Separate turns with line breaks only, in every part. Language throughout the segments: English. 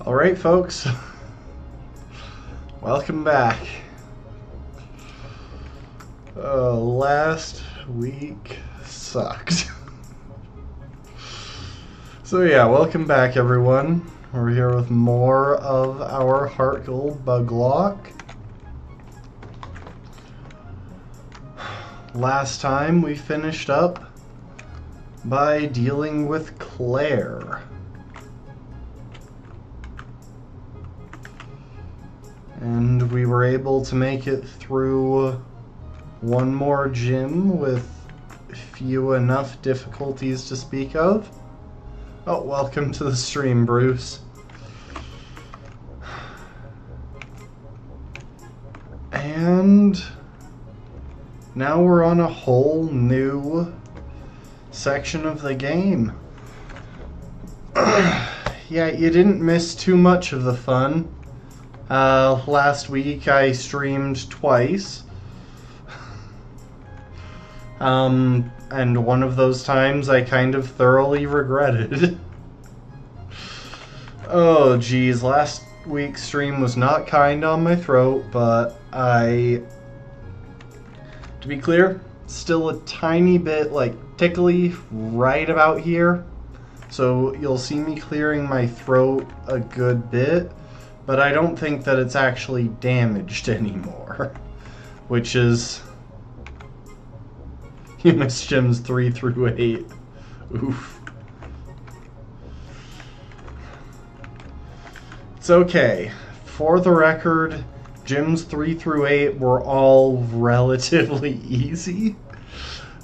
Alright folks, welcome back. Last week sucked. So yeah, welcome back everyone. We're here with more of our HeartGold Bug-Lock. Last time we finished up by dealing with Claire. And we were able to make it through one more gym with few enough difficulties to speak of. Oh, welcome to the stream, Bruce. And now we're on a whole new section of the game. Yeah, you didn't miss too much of the fun. Last week I streamed twice. And one of those times I kind of thoroughly regretted. Oh geez, last week's stream was not kind on my throat, but to be clear, still a tiny bit like tickly right about here. So you'll see me clearing my throat a good bit. But I don't think that it's actually damaged anymore, which is... You missed gyms 3 through 8. Oof. It's okay. For the record, gyms 3 through 8 were all relatively easy,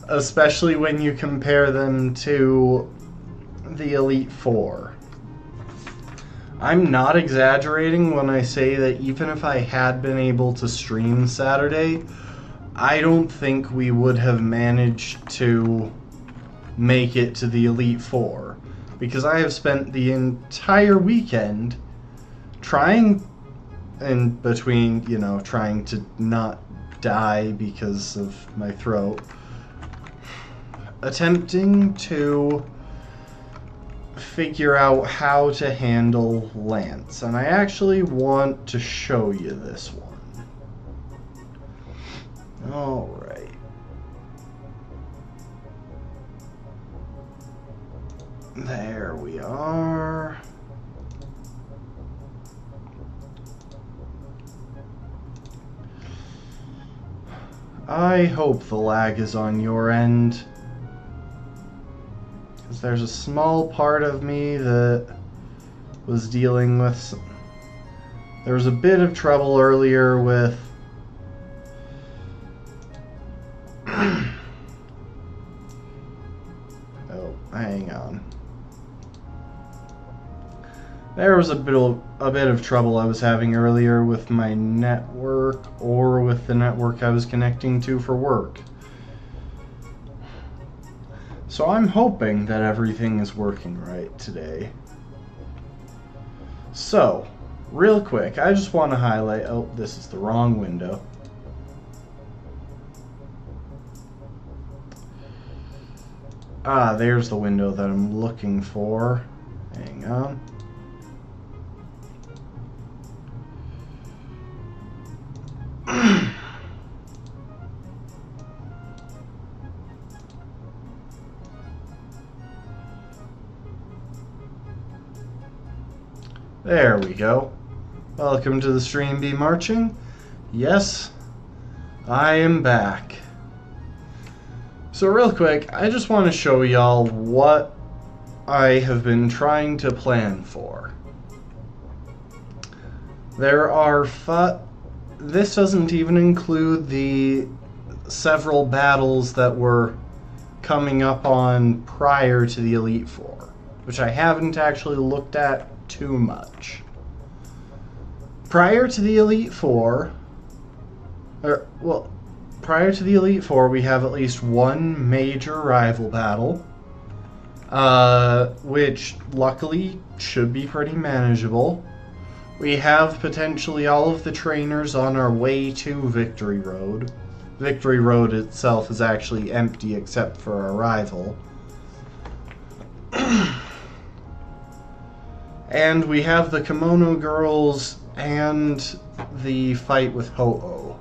especially when you compare them to the Elite Four. I'm not exaggerating when I say that even if I had been able to stream Saturday, I don't think we would have managed to make it to the Elite Four. Because I have spent the entire weekend trying, in between, you know, trying to not die because of my throat, attempting to figure out how to handle Lance, and I actually want to show you this one. Alright. There we are. I hope the lag is on your end. There's a small part of me that was dealing with there was a bit of trouble earlier with oh, hang on. There was a bit of trouble I was having earlier with my network, or with the network I was connecting to for work. So I'm hoping that everything is working right today. So, real quick, I just want to highlight... Oh, this is the wrong window. Ah, there's the window that I'm looking for. Hang on. There we go. Welcome to the stream, Be Marching. Yes, I am back. So real quick, I just want to show y'all what I have been trying to plan for. There are this doesn't even include the several battles that were coming up on prior to the Elite Four, which I haven't actually looked at too much. Prior to the Elite Four, prior to the Elite Four, we have at least one major rival battle, which luckily should be pretty manageable. We have potentially all of the trainers on our way to Victory Road. Victory Road itself is actually empty except for our rival. And we have the Kimono Girls and the fight with Ho-Oh.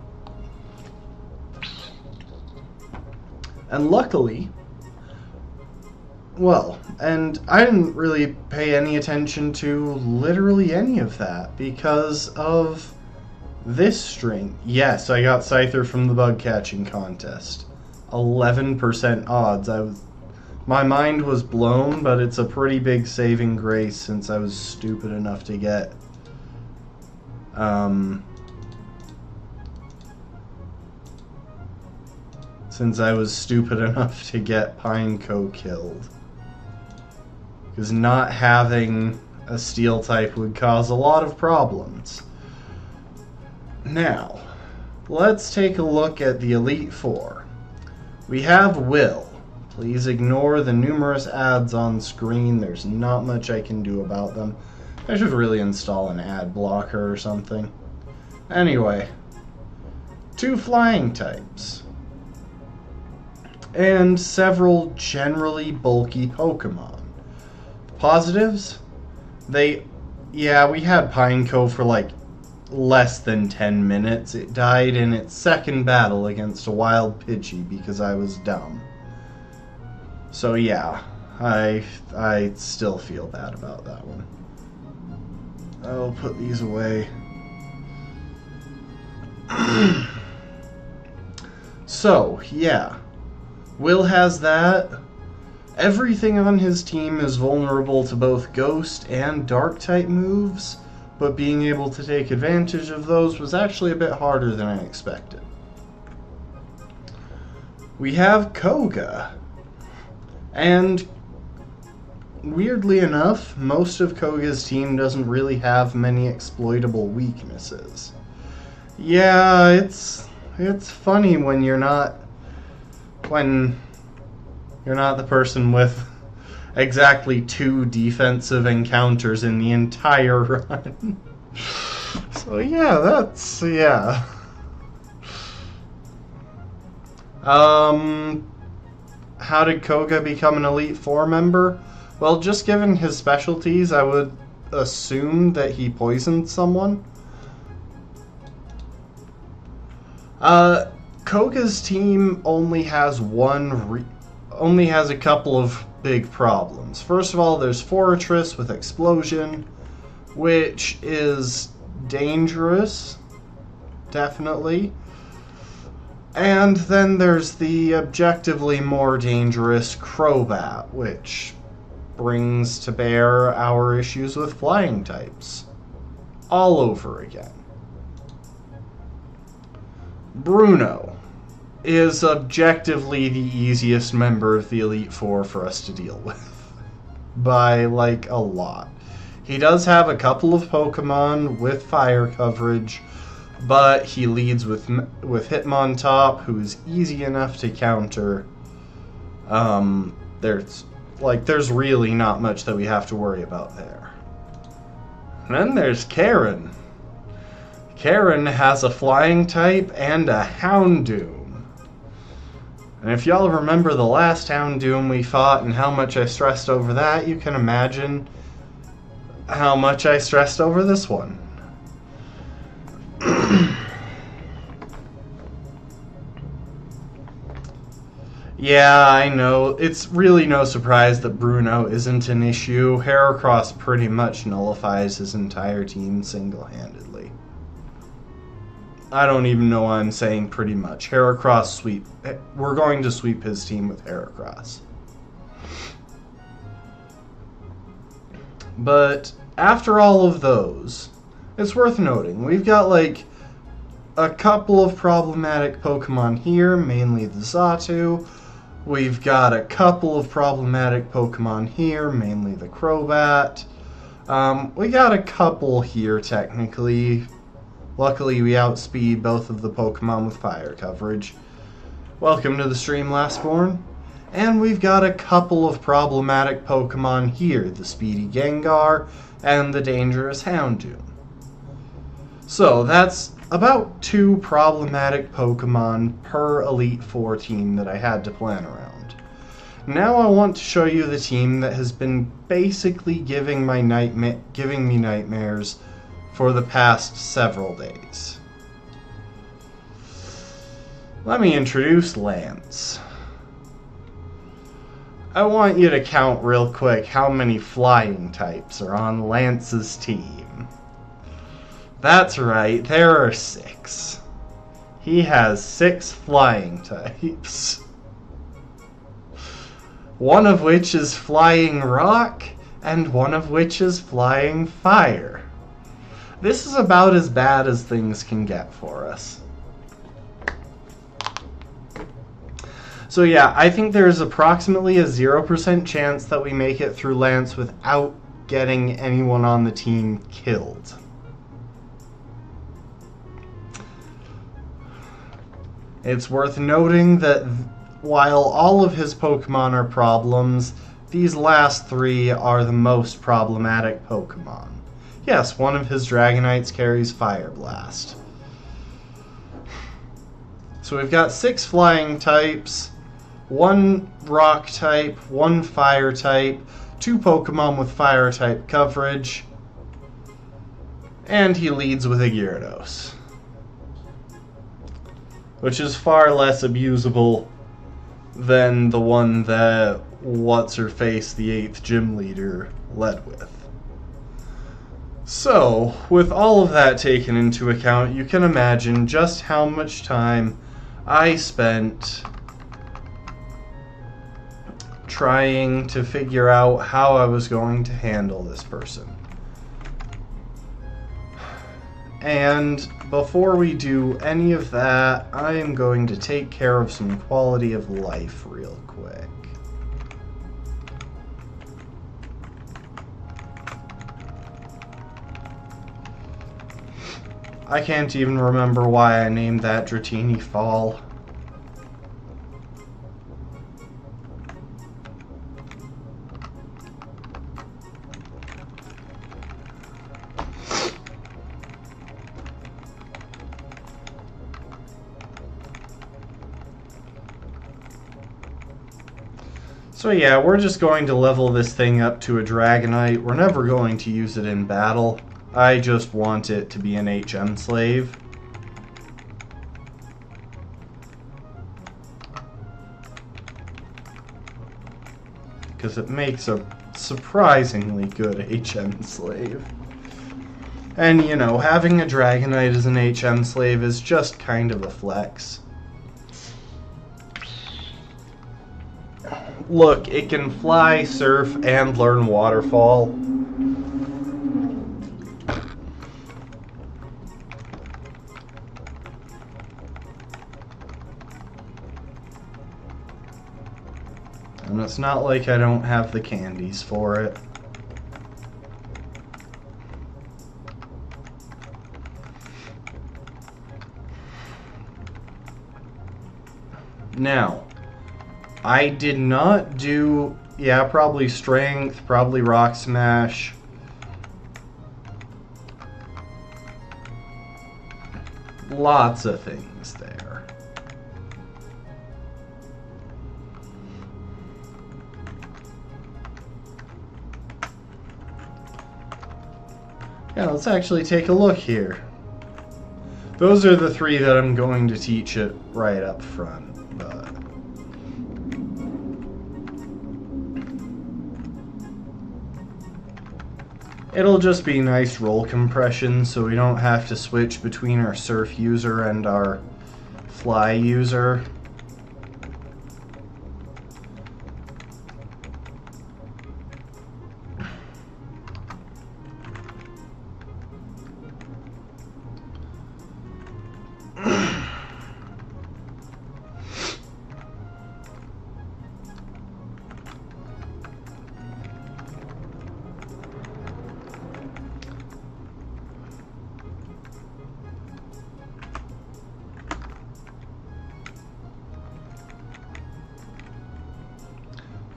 And luckily, well, and I didn't really pay any attention to literally any of that because of this string. Yes, I got Scyther from the bug catching contest. 11% odds. My mind was blown, but it's a pretty big saving grace since I was stupid enough to get Pineco killed. Because not having a steel type would cause a lot of problems. Now, let's take a look at the Elite Four. We have Will. Please ignore the numerous ads on screen. There's not much I can do about them. I should really install an ad blocker or something. Anyway, 2 flying types. And several generally bulky Pokemon. Positives? We had Pineco for like less than 10 minutes. It died in its second battle against a wild Pidgey because I was dumb. So yeah, I still feel bad about that one. I'll put these away. So, yeah. Will has that. Everything on his team is vulnerable to both Ghost and Dark type moves, but being able to take advantage of those was actually a bit harder than I expected. We have Koga, and weirdly enough, most of Koga's team doesn't really have many exploitable weaknesses. Yeah, it's funny when you're not the person with exactly 2 defensive encounters in the entire run. So yeah, how did Koga become an Elite Four member? Well, just given his specialties, I would assume that he poisoned someone. Koga's team only has a couple of big problems. First of all, there's Fortress with Explosion, which is dangerous, definitely. And then there's the objectively more dangerous Crobat, which brings to bear our issues with flying types all over again. Bruno is objectively the easiest member of the Elite Four for us to deal with. By, like, a lot. He does have a couple of Pokemon with fire coverage, but he leads with Hitmontop, who is easy enough to counter. There's really not much that we have to worry about there. And then there's Karen. Karen has a flying type and a Houndoom. And if y'all remember the last Houndoom we fought and how much I stressed over that, you can imagine how much I stressed over this one. Yeah, I know. It's really no surprise that Bruno isn't an issue. Heracross pretty much nullifies his entire team single-handedly. I don't even know why I'm saying pretty much. Heracross sweep. We're going to sweep his team with Heracross. But after all of those, it's worth noting, we've got like a couple of problematic Pokemon here, mainly the Xatu. We've got a couple of problematic Pokemon here, mainly the Crobat. We got a couple here, technically. Luckily, we outspeed both of the Pokemon with fire coverage. Welcome to the stream, Lastborn. And we've got a couple of problematic Pokemon here, the speedy Gengar and the dangerous Houndoom. So that's about 2 problematic Pokemon per Elite Four team that I had to plan around. Now I want to show you the team that has been basically giving me nightmares for the past several days. Let me introduce Lance. I want you to count real quick how many flying types are on Lance's team. That's right, there are 6. He has 6 flying types. One of which is flying rock, and one of which is flying fire. This is about as bad as things can get for us. So yeah, I think there's approximately a 0% chance that we make it through Lance without getting anyone on the team killed. It's worth noting that while all of his Pokemon are problems, these last 3 are the most problematic Pokemon. Yes, one of his Dragonites carries Fire Blast. So we've got 6 flying types, 1 rock type, 1 fire type, 2 Pokemon with fire type coverage, and he leads with a Gyarados, which is far less abusable than the one that What's-Her-Face, the 8th gym leader, led with. So, with all of that taken into account, you can imagine just how much time I spent trying to figure out how I was going to handle this person. And before we do any of that, I am going to take care of some quality of life real quick. I can't even remember why I named that Dratini Fall. So yeah, we're just going to level this thing up to a Dragonite. We're never going to use it in battle. I just want it to be an HM slave. Because it makes a surprisingly good HM slave. And you know, having a Dragonite as an HM slave is just kind of a flex. Look, it can fly, surf, and learn waterfall. And it's not like I don't have the candies for it. Now, I did not do, yeah, probably Strength, probably Rock Smash. Lots of things there. Yeah, let's actually take a look here. Those are the 3 that I'm going to teach it right up front. But it'll just be nice roll compression so we don't have to switch between our surf user and our fly user.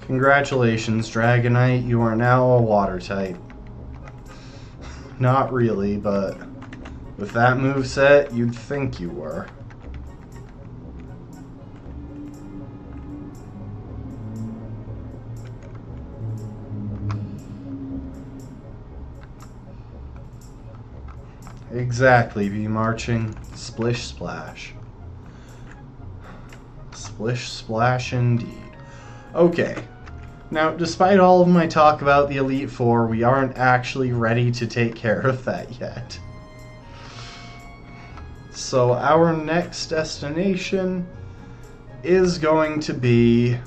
Congratulations, Dragonite, you are now a water type. Not really, but with that moveset, you'd think you were. exactly. Be marching. Splish splash. Splish splash indeed. Okay. Now, despite all of my talk about the Elite Four, we aren't actually ready to take care of that yet. So our next destination is going to be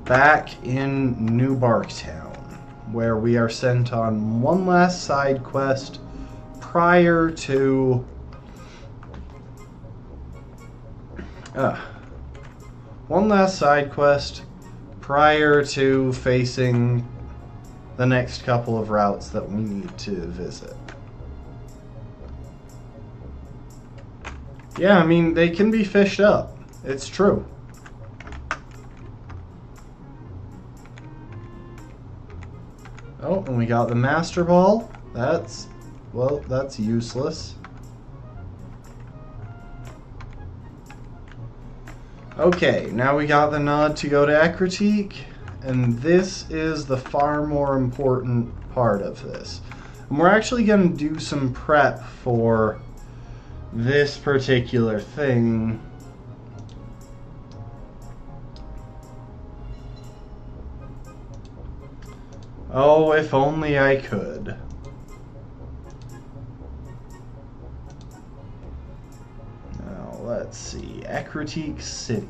back in New Barktown, where we are sent on one last side quest prior to facing the next couple of routes that we need to visit. Yeah, I mean, they can be fished up. It's true. Oh, and we got the Master Ball. That's useless. Okay, now we got the nod to go to Ecruteak, and this is the far more important part of this. And we're actually going to do some prep for this particular thing. Oh, if only I could. Now, let's see. Ecruteak City.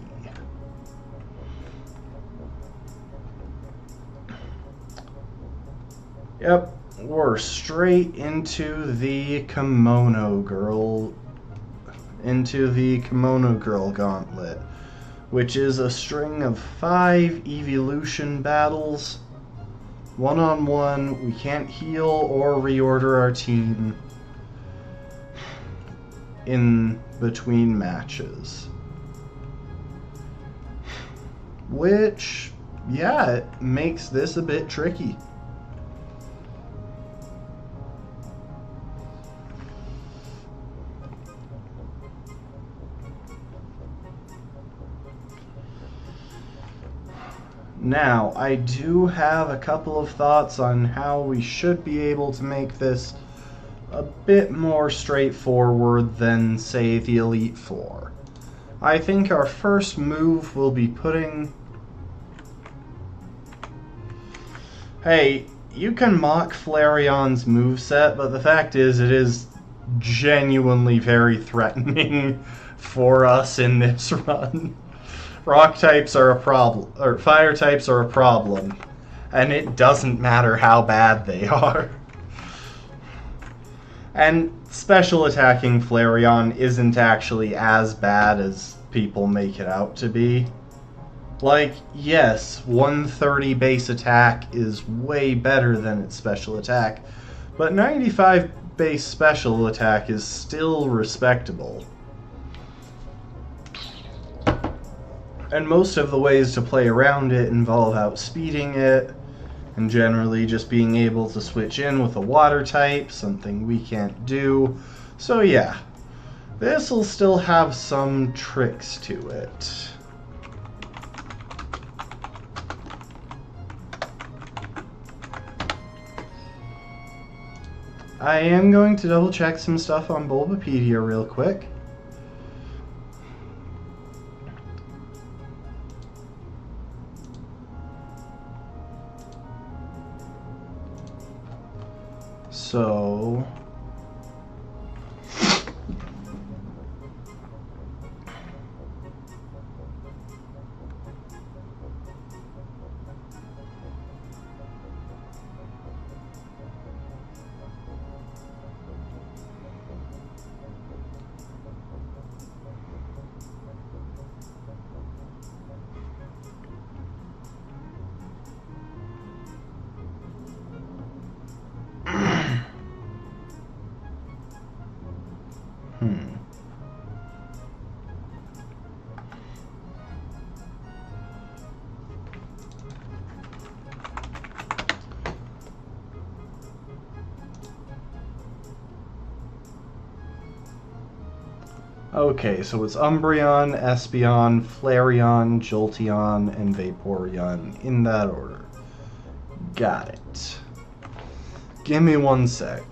Yep, we're straight into the Kimono Girl Gauntlet, which is a string of 5 evolution battles. One-on-one, we can't heal or reorder our team in between matches. Which, yeah, it makes this a bit tricky. Now, I do have a couple of thoughts on how we should be able to make this a bit more straightforward than, say, the Elite Four. I think our first move will be putting... Hey, you can mock Flareon's moveset, but the fact is it is genuinely very threatening for us in this run. Rock types are a problem, or fire types are a problem, and it doesn't matter how bad they are. And special attacking Flareon isn't actually as bad as people make it out to be. Like, yes, 130 base attack is way better than its special attack, but 95 base special attack is still respectable. And most of the ways to play around it involve outspeeding it, and generally just being able to switch in with a water type, something we can't do. So yeah, this will still have some tricks to it. I am going to double check some stuff on Bulbapedia real quick. So, okay, so it's Umbreon, Espeon, Flareon, Jolteon, and Vaporeon in that order. Got it. Give me one sec.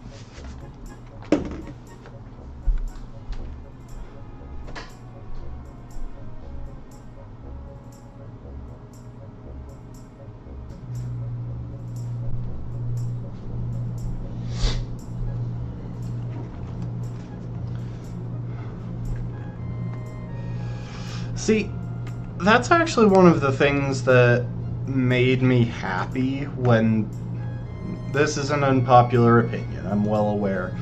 See, that's actually one of the things that made me happy when... This is an unpopular opinion, I'm well aware.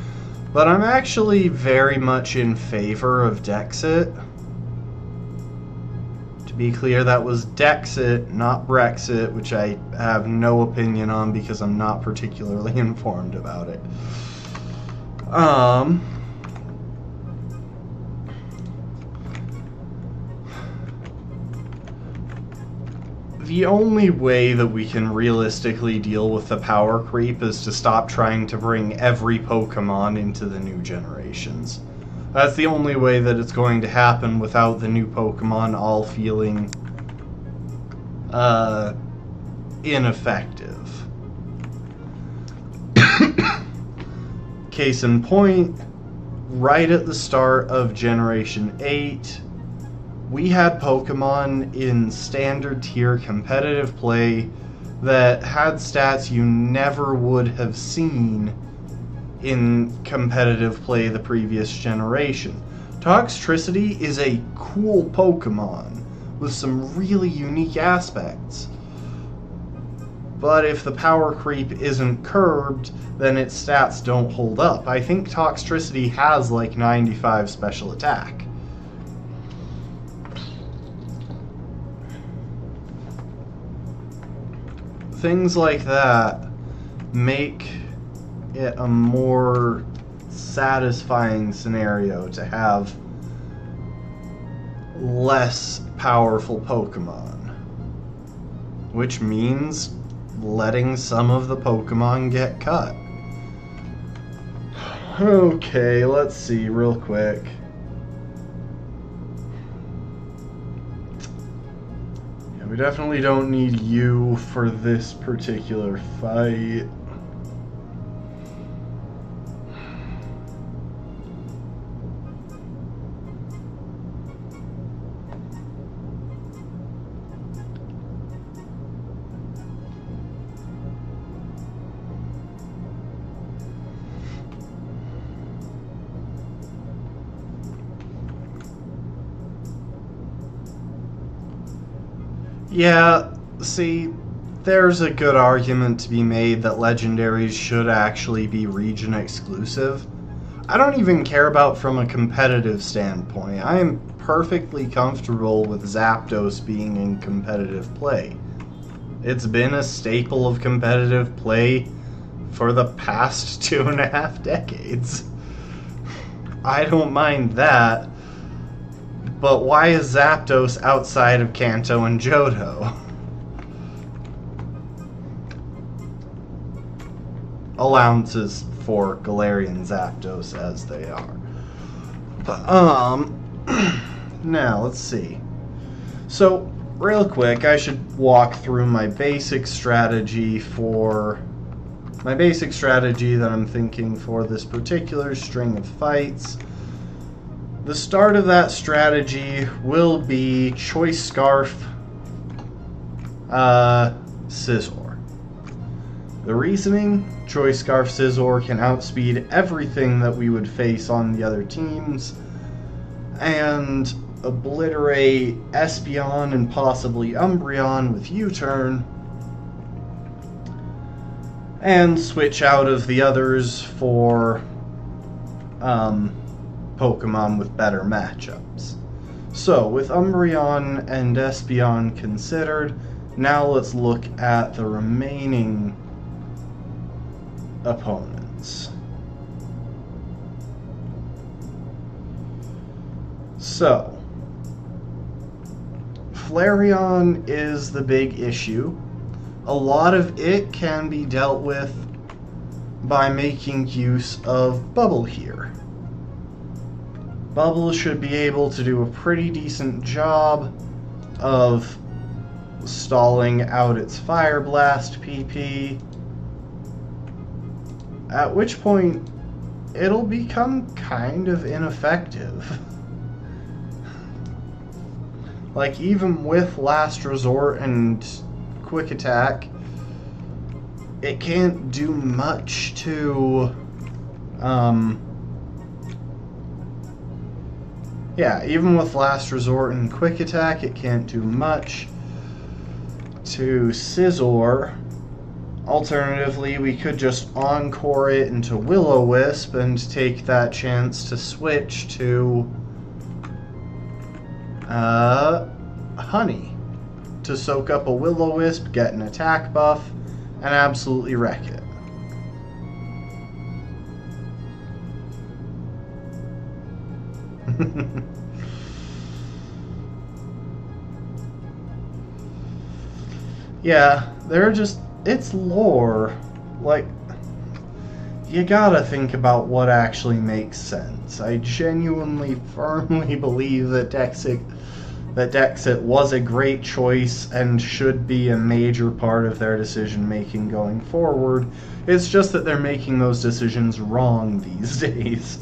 But I'm actually very much in favor of Dexit. To be clear, that was Dexit, not Brexit, which I have no opinion on because I'm not particularly informed about it. The only way that we can realistically deal with the power creep is to stop trying to bring every Pokemon into the new generations. That's the only way that it's going to happen without the new Pokemon all feeling ineffective. Case in point, right at the start of Generation 8, we had Pokemon in standard tier competitive play that had stats you never would have seen in competitive play the previous generation. Toxtricity is a cool Pokemon with some really unique aspects. But if the power creep isn't curbed, then its stats don't hold up. I think Toxtricity has like 95 special attack. Things like that make it a more satisfying scenario to have less powerful Pokemon, which means letting some of the Pokemon get cut. Okay, let's see real quick. We definitely don't need you for this particular fight. Yeah, see, there's a good argument to be made that legendaries should actually be region exclusive. I don't even care about from a competitive standpoint. I am perfectly comfortable with Zapdos being in competitive play. It's been a staple of competitive play for the past 2.5 decades. I don't mind that. But why is Zapdos outside of Kanto and Johto? Allowances for Galarian Zapdos as they are. But, now, let's see. So, real quick, I should walk through my basic strategy that I'm thinking for this particular string of fights. The start of that strategy will be Choice Scarf, Scizor. The reasoning, Choice Scarf Scizor can outspeed everything that we would face on the other teams, and obliterate Espeon and possibly Umbreon with U-turn, and switch out of the others for, Pokemon with better matchups. So, with Umbreon and Espeon considered, now let's look at the remaining opponents. So, Flareon is the big issue. A lot of it can be dealt with by making use of Bubble here. Bubble should be able to do a pretty decent job of stalling out its Fire Blast PP At which point, it'll become kind of ineffective. Like, even with Last Resort and Quick Attack, it can't do much to, yeah, even with Last Resort and Quick Attack, it can't do much to Scizor. Alternatively, we could just Encore it into Will-O-Wisp and take that chance to switch to Honey to soak up a Will-O-Wisp, get an attack buff, and absolutely wreck it. Yeah, they're just... it's lore. Like, you gotta think about what actually makes sense. I genuinely, firmly believe that Dexit was a great choice and should be a major part of their decision-making going forward. It's just that they're making those decisions wrong these days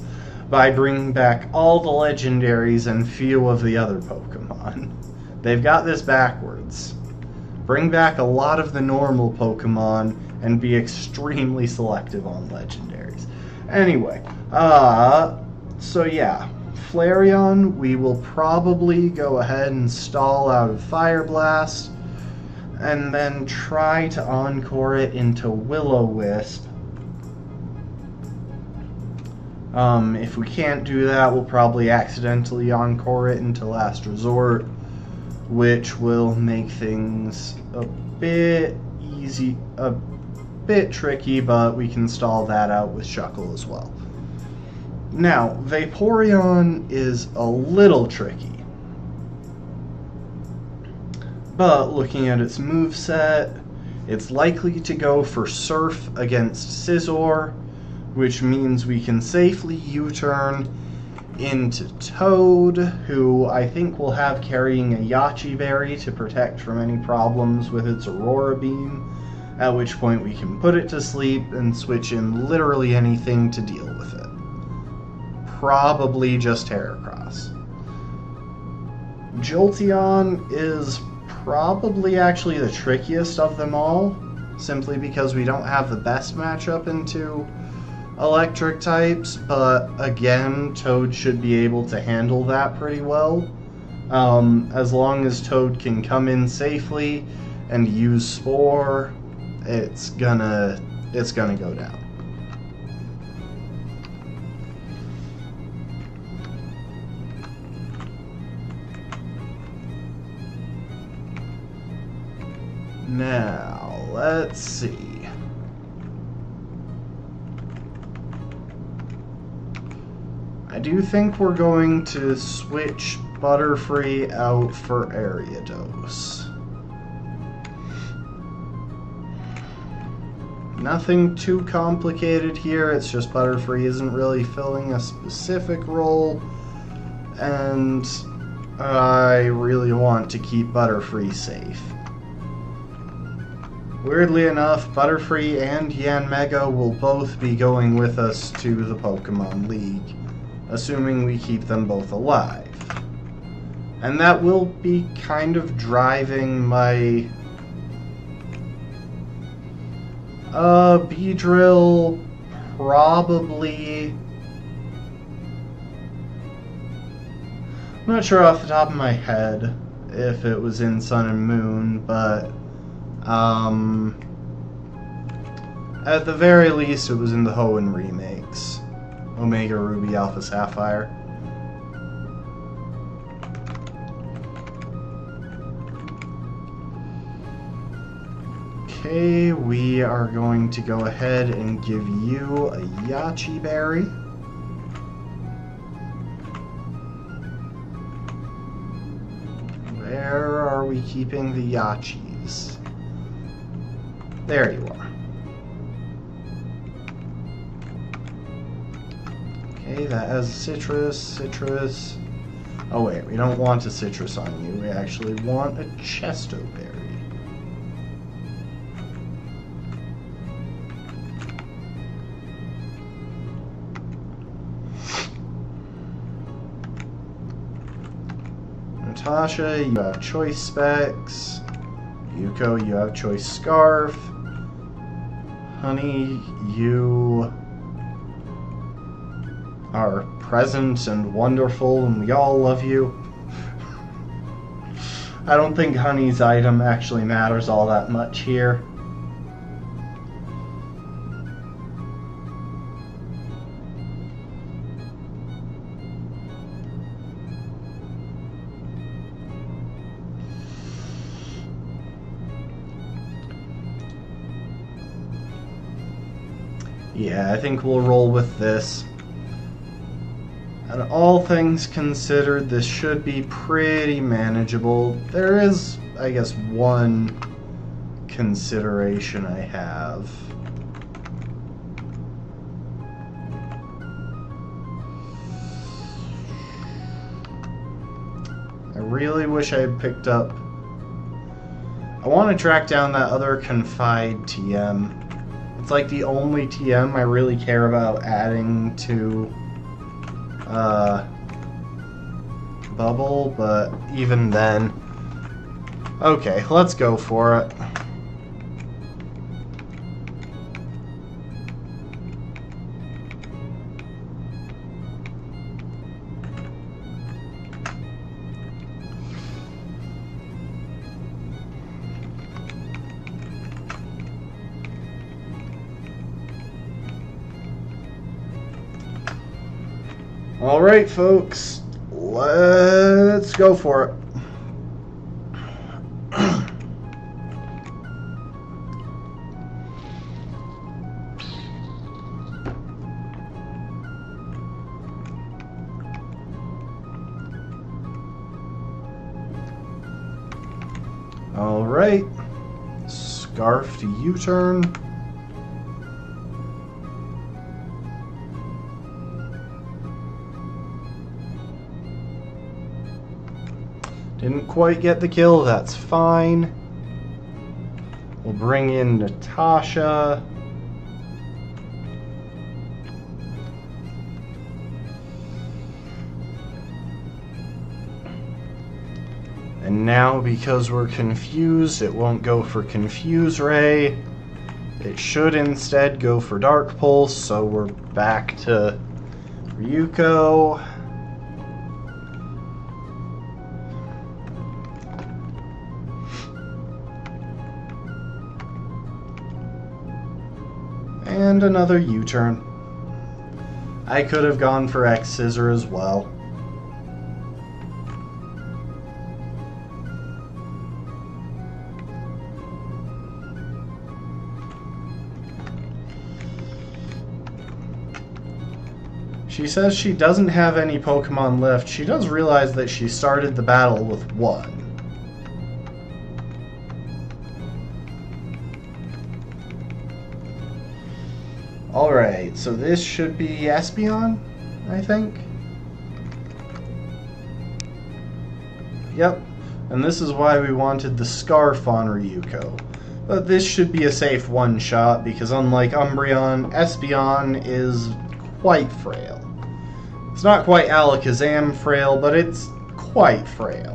by bringing back all the legendaries and few of the other Pokemon. They've got this backwards. Bring back a lot of the normal Pokemon and be extremely selective on legendaries. Anyway, so yeah, Flareon, we will probably go ahead and stall out of Fire Blast, and then try to Encore it into Will-O-Wisp. If we can't do that, we'll probably accidentally Encore it into Last Resort, which will make things a bit easy, a bit tricky, but we can stall that out with Shuckle as well. Now, Vaporeon is a little tricky, but looking at its moveset, it's likely to go for Surf against Scizor, which means we can safely U-turn into Toad, who I think will have carrying a Yachi Berry to protect from any problems with its Aurora Beam, at which point we can put it to sleep and switch in literally anything to deal with it. Probably just Heracross. Jolteon is probably actually the trickiest of them all, simply because we don't have the best matchup into electric types, but again, Toad should be able to handle that pretty well. As long as Toad can come in safely and use Spore, it's gonna go down. Now, let's see. I do think we're going to switch Butterfree out for Ariados. Nothing too complicated here, it's just Butterfree isn't really filling a specific role, and I really want to keep Butterfree safe. Weirdly enough, Butterfree and Yanmega will both be going with us to the Pokemon League, assuming we keep them both alive. And that will be kind of driving my Beedrill probably... I'm not sure off the top of my head if it was in Sun and Moon, but at the very least it was in the Hoenn remakes. Omega Ruby, Alpha Sapphire. Okay, we are going to go ahead and give you a Yachi Berry. Where are we keeping the Yachis? There you are. Okay, that has citrus. Oh wait, we don't want a citrus on you. We actually want a Chesto Berry. Natasha, you have choice specs. Yuko, you have choice scarf. Honey, you are present and wonderful, and we all love you. I don't think Honey's item actually matters all that much here. Yeah, I think we'll roll with this. And all things considered, this should be pretty manageable. There is, I guess, one consideration I have. I really wish I had picked up... I want to track down that other Confide TM. It's like the only TM I really care about adding to Bubble, but even then... Okay, let's go for it. Alright, folks, let's go for it. Alright, Scarf to U-turn. Didn't quite get the kill, that's fine. We'll bring in Natasha. And now, because we're confused, it won't go for Confuse Ray. It should instead go for Dark Pulse, so we're back to Ryuko. And another U-turn. I could have gone for X-Scissor as well. She says she doesn't have any Pokemon left. She does realize that she started the battle with one. Alright, so this should be Espeon, I think. Yep, and this is why we wanted the Scarf on Ryuko. But this should be a safe one-shot, because unlike Umbreon, Espeon is quite frail. It's not quite Alakazam frail, but it's quite frail.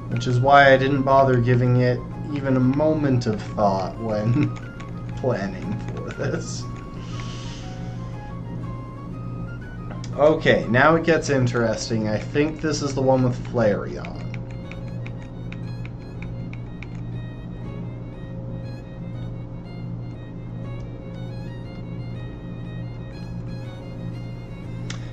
Which is why I didn't bother giving it even a moment of thought when planning for this. Okay, now it gets interesting. I think this is the one with Flareon.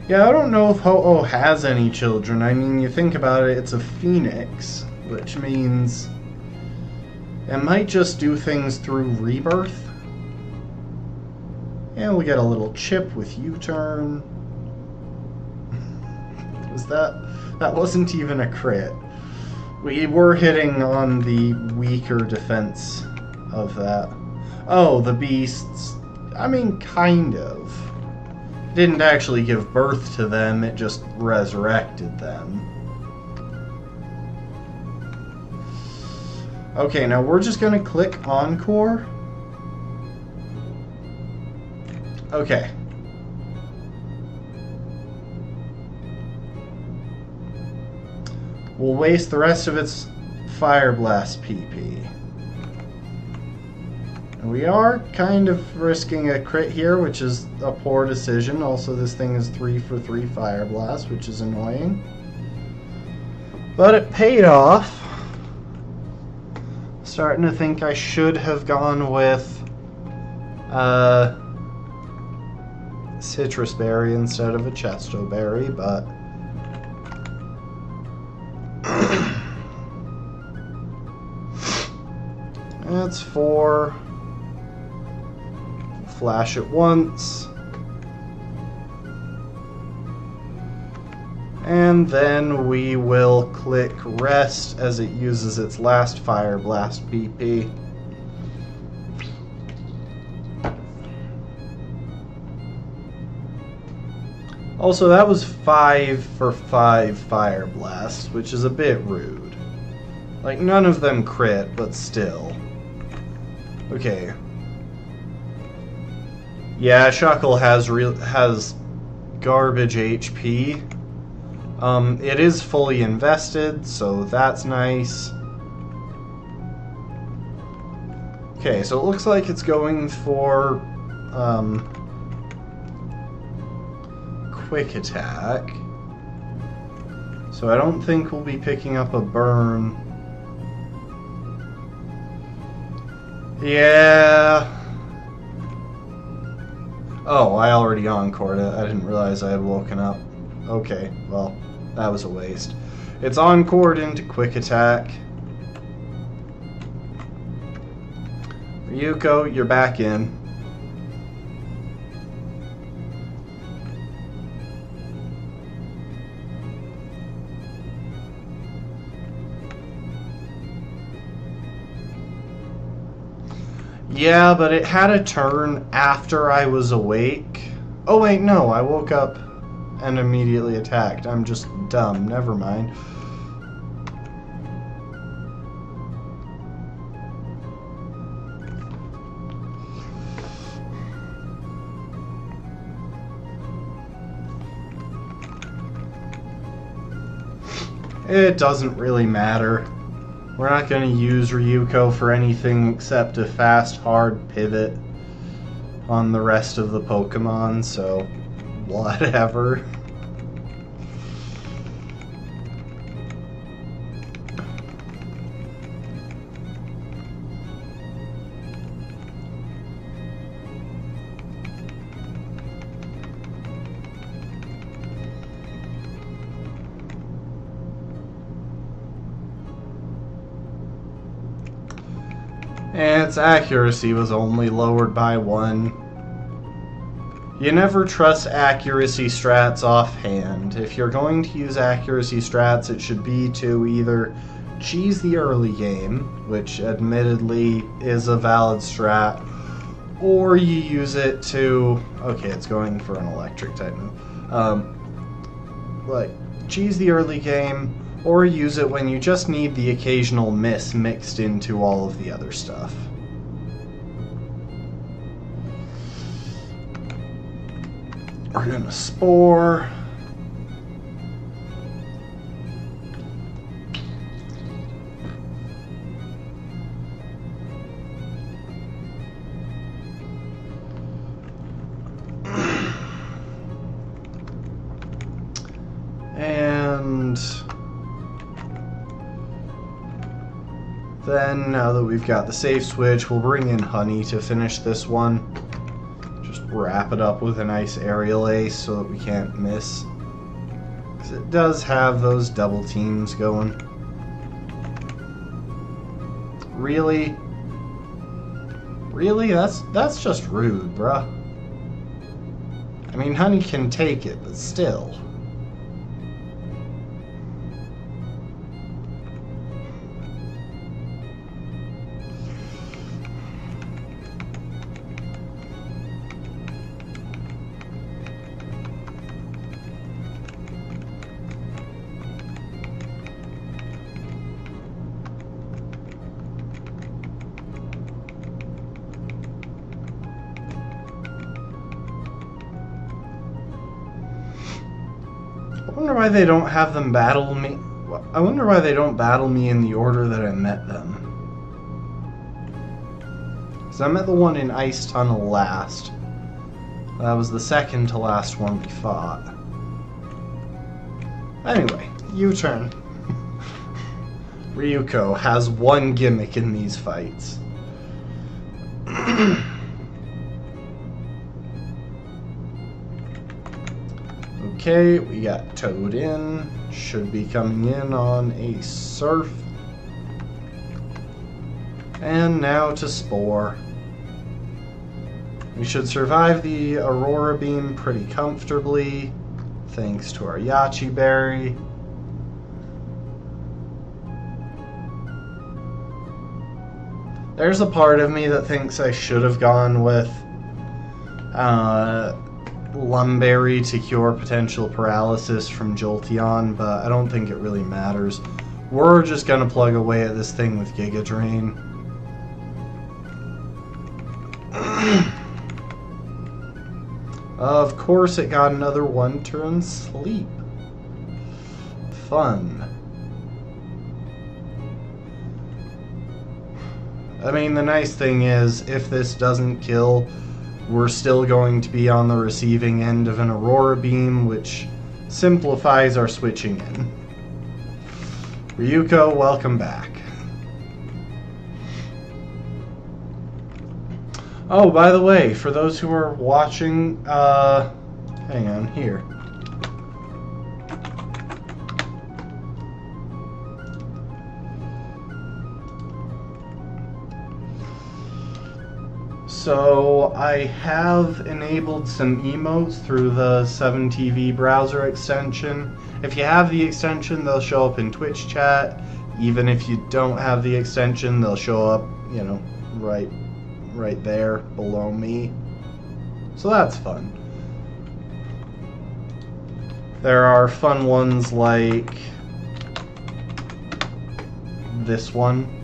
Yeah, I don't know if Ho-Oh has any children. I mean, you think about it, it's a phoenix, which means it might just do things through rebirth. And we get a little chip with U-turn. Was that wasn't even a crit. We were hitting on the weaker defense of that. Oh, the beasts. I mean, kind of. Didn't actually give birth to them, it just resurrected them. Okay, now we're just gonna click Encore. will waste the rest of its Fire Blast PP. And we are kind of risking a crit here, which is a poor decision. Also, this thing is 3 for 3 Fire Blast, which is annoying. But it paid off. Starting to think I should have gone with Citrus Berry instead of a Chesto Berry, but that's 4. Flash it once. And then we will click rest as it uses its last Fire Blast BP. Also, that was 5 for 5 Fire Blasts, which is a bit rude. Like, none of them crit, but still. Okay. Yeah, Shuckle has garbage HP. It is fully invested, so that's nice. Okay, so it looks like it's going for quick attack. So I don't think we'll be picking up a burn. Yeah. Oh, I already encored it. I didn't realize I had woken up. Okay, well, that was a waste. It's encored into quick attack. Ryuko, you're back in. Yeah, but it had a turn after I was awake. Oh wait, no, I woke up and immediately attacked. I'm just dumb. Never mind. It doesn't really matter. We're not going to use Ryuko for anything except a fast, hard pivot on the rest of the Pokemon, so whatever. And its accuracy was only lowered by 1. You never trust accuracy strats offhand. If you're going to use accuracy strats, it should be to either cheese the early game, which admittedly is a valid strat, or you use it to... Okay, it's going for an electric type move. Like, cheese the early game, or use it when you just need the occasional miss mixed into all of the other stuff. We're gonna Spore. And then, now that we've got the safe switch, we'll bring in Honey to finish this one. Just wrap it up with a nice aerial ace so that we can't miss. Because it does have those double teams going. Really? Really? That's just rude, bruh. I mean, Honey can take it, but still. I wonder why they don't have them battle me. I wonder why they don't battle me in the order that I met them. So I met the one in Ice Tunnel last. That was the second to last one we fought. Anyway, U-turn. Ryuko has one gimmick in these fights. Okay, we got Toad in. Should be coming in on a Surf. And now to Spore. We should survive the Aurora Beam pretty comfortably, thanks to our Yachi Berry. There's a part of me that thinks I should have gone with Lumberry to cure potential paralysis from Jolteon, but I don't think it really matters. We're just gonna plug away at this thing with Giga Drain. Of course it got another one-turn sleep. Fun. I mean, the nice thing is, if this doesn't kill, we're still going to be on the receiving end of an Aurora Beam, which simplifies our switching in. Ryuko, welcome back. Oh, by the way, for those who are watching, hang on, here. So I have enabled some emotes through the 7TV browser extension. If you have the extension, they'll show up in Twitch chat. Even if you don't have the extension, they'll show up, you know, right there below me. So that's fun. There are fun ones like this one.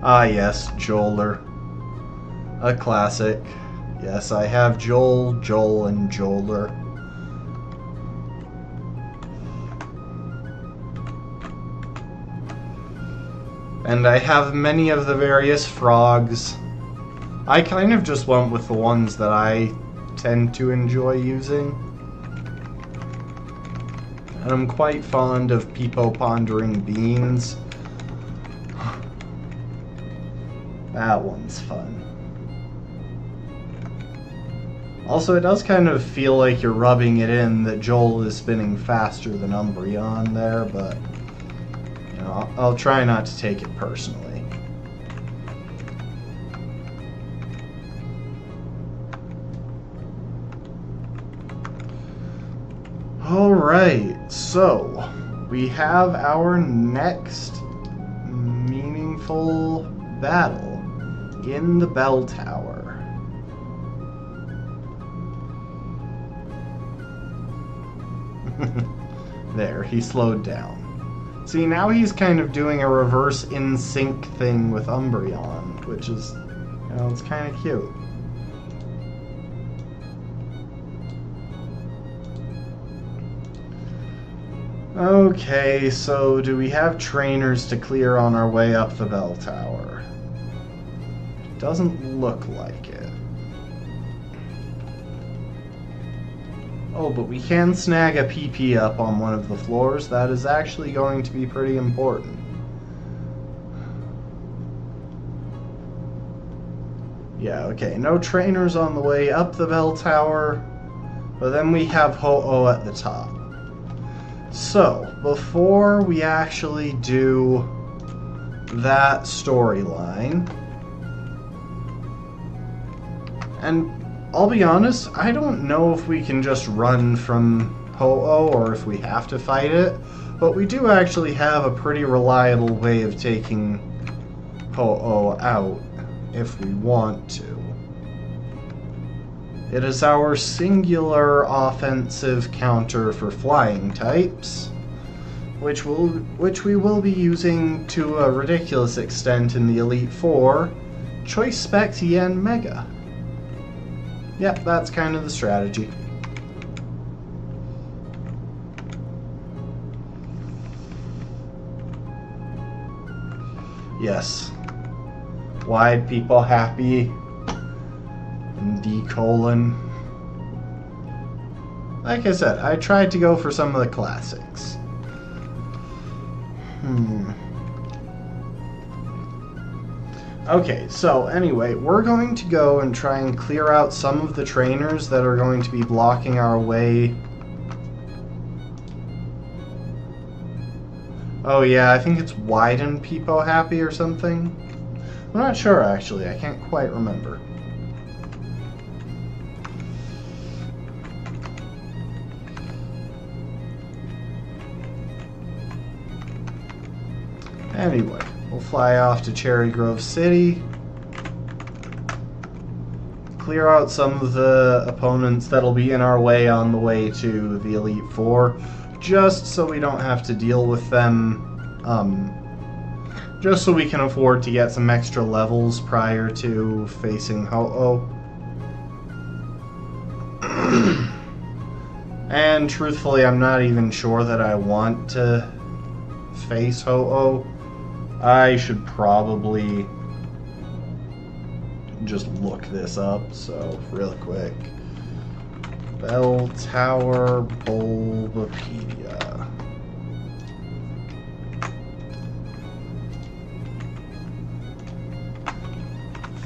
Ah yes, Joler. A classic. Yes, I have Joel, and Joler. And I have many of the various frogs. I kind of just went with the ones that I tend to enjoy using. And I'm quite fond of Peepo Pondering Beans. That one's fun. Also, it does kind of feel like you're rubbing it in that Joel is spinning faster than Umbreon there, but you know, I'll try not to take it personally. Alright, so we have our next meaningful battle in the bell tower. There, he slowed down. See, now he's kind of doing a reverse in sync thing with Umbreon, which is, you know, it's kind of cute. Okay, so do we have trainers to clear on our way up the bell tower? Doesn't look like it. Oh, but we can snag a PP up on one of the floors. That is actually going to be pretty important. Yeah, okay, no trainers on the way up the bell tower, but then we have Ho-Oh at the top. So, before we actually do that storyline, and I'll be honest, I don't know if we can just run from Ho-Oh or if we have to fight it, but we do actually have a pretty reliable way of taking Ho-Oh out if we want to. It is our singular offensive counter for flying types, which we will be using to a ridiculous extent in the Elite Four, Choice Spec Yen Mega. Yep, that's kind of the strategy. Yes. Wide people happy. And D colon. Like I said, I tried to go for some of the classics. Okay, so anyway, we're going to go and try and clear out some of the trainers that are going to be blocking our way. Oh yeah, I think it's widen people happy or something. I'm not sure actually, I can't quite remember. Anyway, we'll fly off to Cherry Grove City. Clear out some of the opponents that'll be in our way on the way to the Elite Four, just so we don't have to deal with them, just so we can afford to get some extra levels prior to facing Ho-Oh. And truthfully, I'm not even sure that I want to face Ho-Oh. I should probably just look this up, so real quick. Bell Tower Bulbapedia.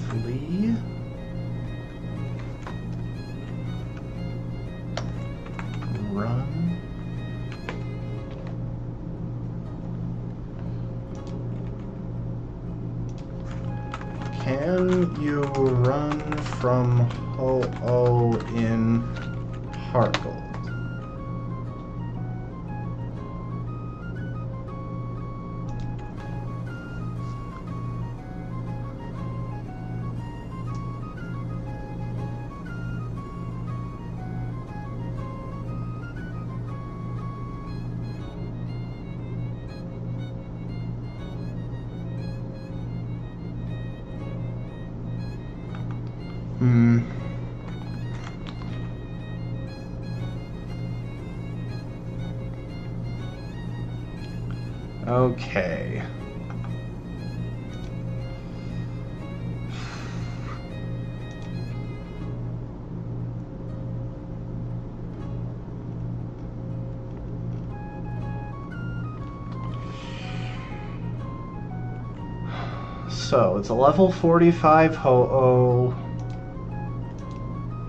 Flee. Run. Can you run from Ho-Oh in HeartGold? Okay. So, it's a level 45 Ho-Oh.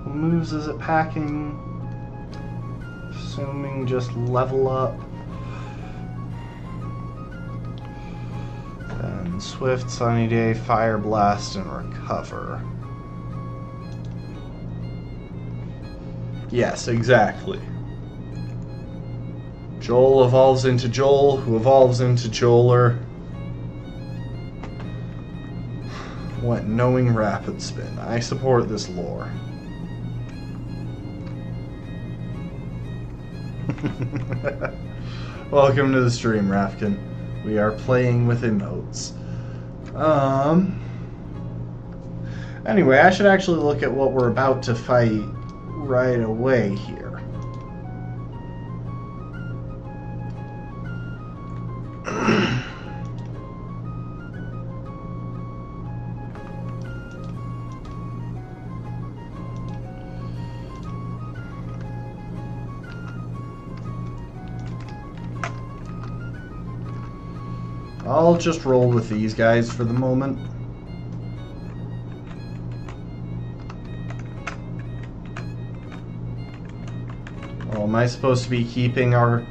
What moves is it packing? Assuming just level up. Then Swift, Sunny Day, Fire Blast, and Recover. Yes, exactly. Joel evolves into Joel, who evolves into Joeler. What knowing Rapid Spin. I support this lore. Welcome to the stream, Rafkin. We are playing with emotes. Anyway, I should actually look at what we're about to fight right away here. I'll just roll with these guys for the moment. Oh, am I supposed to be keeping our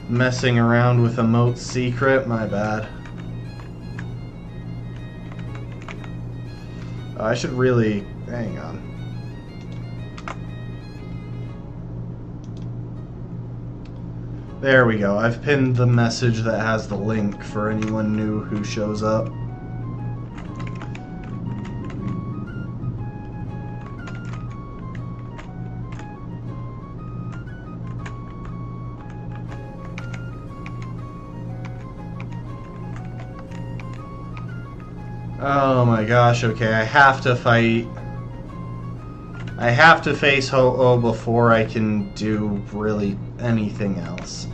messing around with emotes secret? My bad. Oh, I should really... hang on. There we go. I've pinned the message that has the link for anyone new who shows up. Oh my gosh, okay, I have to fight. I have to face Ho-Oh before I can do really anything else.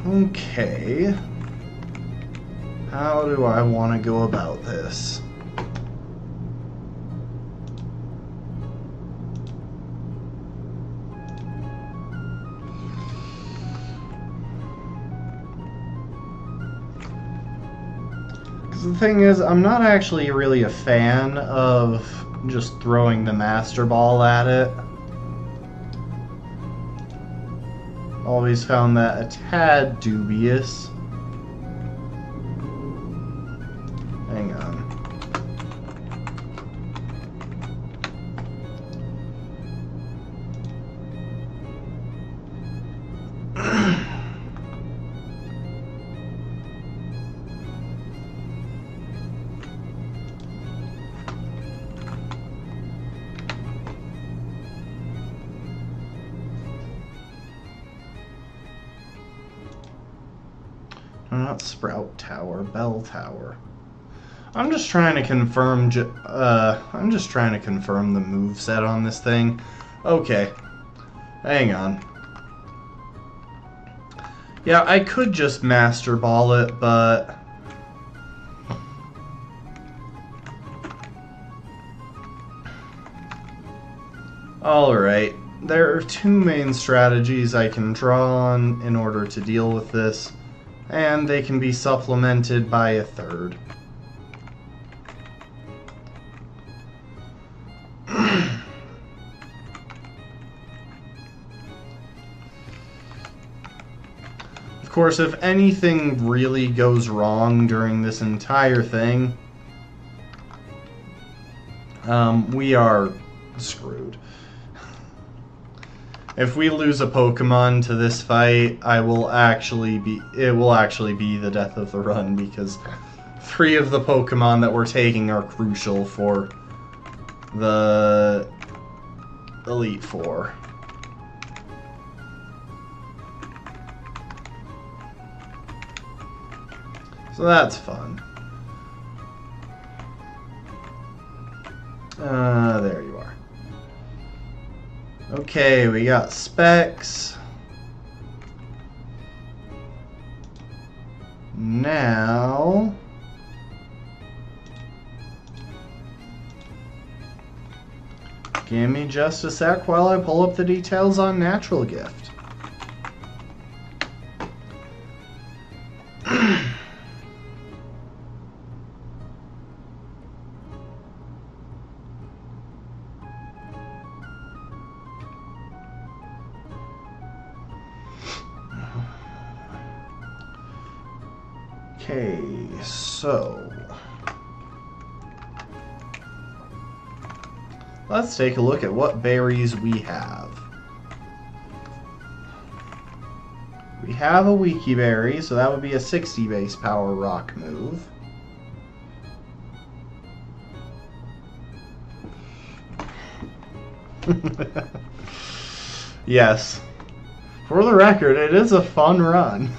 Okay. How do I want to go about this? Because the thing is, I'm not actually really a fan of just throwing the Master Ball at it. Always found that a tad dubious. Hang on. Not Sprout Tower, Bell Tower. I'm just trying to confirm. I'm just trying to confirm the moveset on this thing. Okay, hang on. Yeah, I could just Master Ball it, but all right. There are two main strategies I can draw on in order to deal with this. And they can be supplemented by a third. Of course, if anything really goes wrong during this entire thing, we are screwed. If we lose a Pokemon to this fight, it will actually be the death of the run, because 3 of the Pokemon that we're taking are crucial for the Elite Four. So that's fun. There you are. Okay, we got Specs. Now, give me just a sec while I pull up the details on Natural Gift. Okay, so let's take a look at what berries we have. We have a Wiki Berry, so that would be a 60 base power rock move. Yes. For the record, it is a fun run.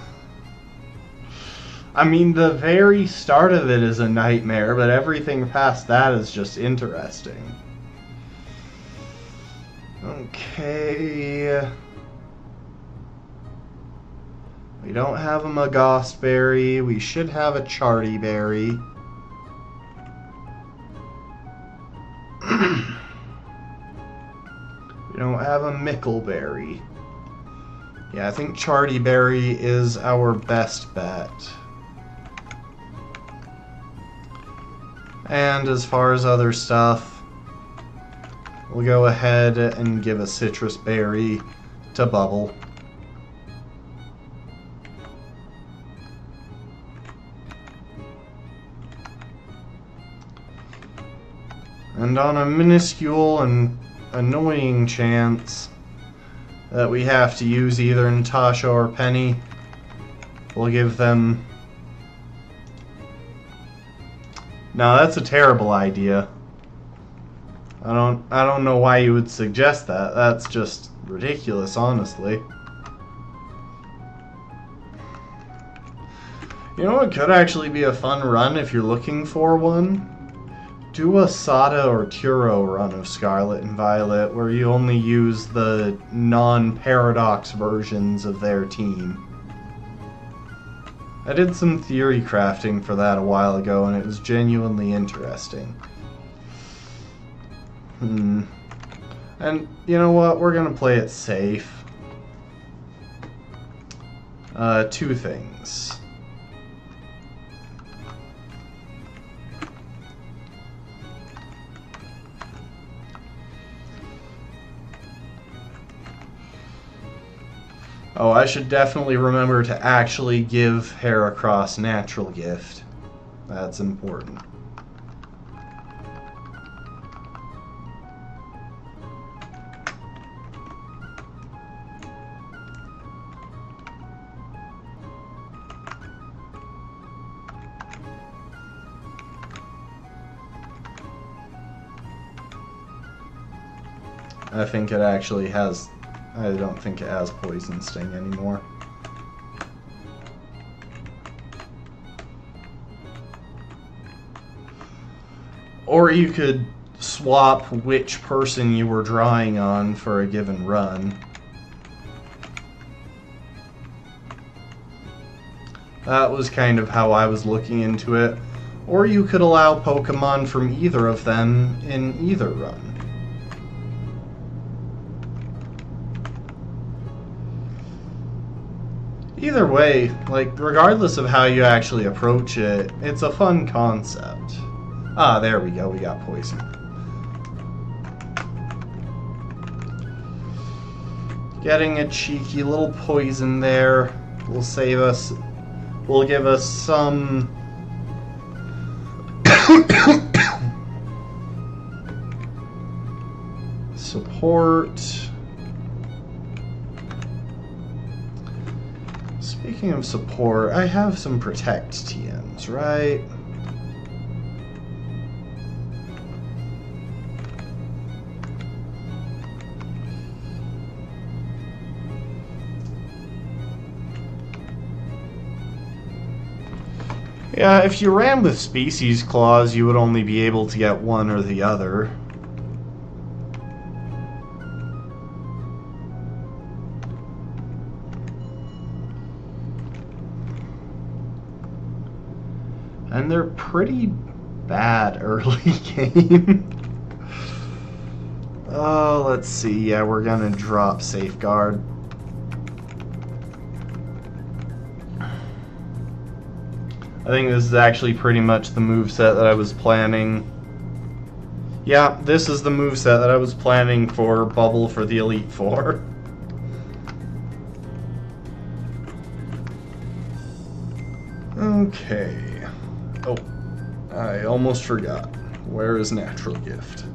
I mean, the very start of it is a nightmare, but everything past that is just interesting. Okay. We don't have a Maggost Berry. We should have a Charty Berry. We don't have a Mickleberry. Yeah, I think Charty Berry is our best bet. And as far as other stuff, we'll go ahead and give a Citrus Berry to Bubble. And on a minuscule and annoying chance that we have to use either Natasha or Penny, we'll give them No, that's a terrible idea. I don't know why you would suggest that. That's just ridiculous, honestly. You know what could actually be a fun run if you're looking for one? Do a Sada or Turo run of Scarlet and Violet where you only use the non-Paradox versions of their team. I did some theory crafting for that a while ago and it was genuinely interesting. And you know what? We're gonna play it safe. Two things. Oh, I should definitely remember to actually give Heracross Natural Gift. That's important. I think it actually has... I don't think it has Poison Sting anymore. Or you could swap which person you were drawing on for a given run. That was kind of how I was looking into it. Or you could allow Pokemon from either of them in either run. Either way, like, regardless of how you actually approach it, it's a fun concept. Ah, there we go, we got poison. Getting a cheeky little poison there will save us, will give us some support. Speaking of support, I have some Protect TMs, right? Yeah, if you ran with Species Clause, you would only be able to get one or the other. And they're pretty bad early game. Oh, let's see. Yeah, we're gonna drop Safeguard. I think this is actually pretty much the moveset that I was planning. Yeah, this is the moveset that I was planning for Bubble for the Elite Four. Okay. Oh, I almost forgot. Where is Natural Gift?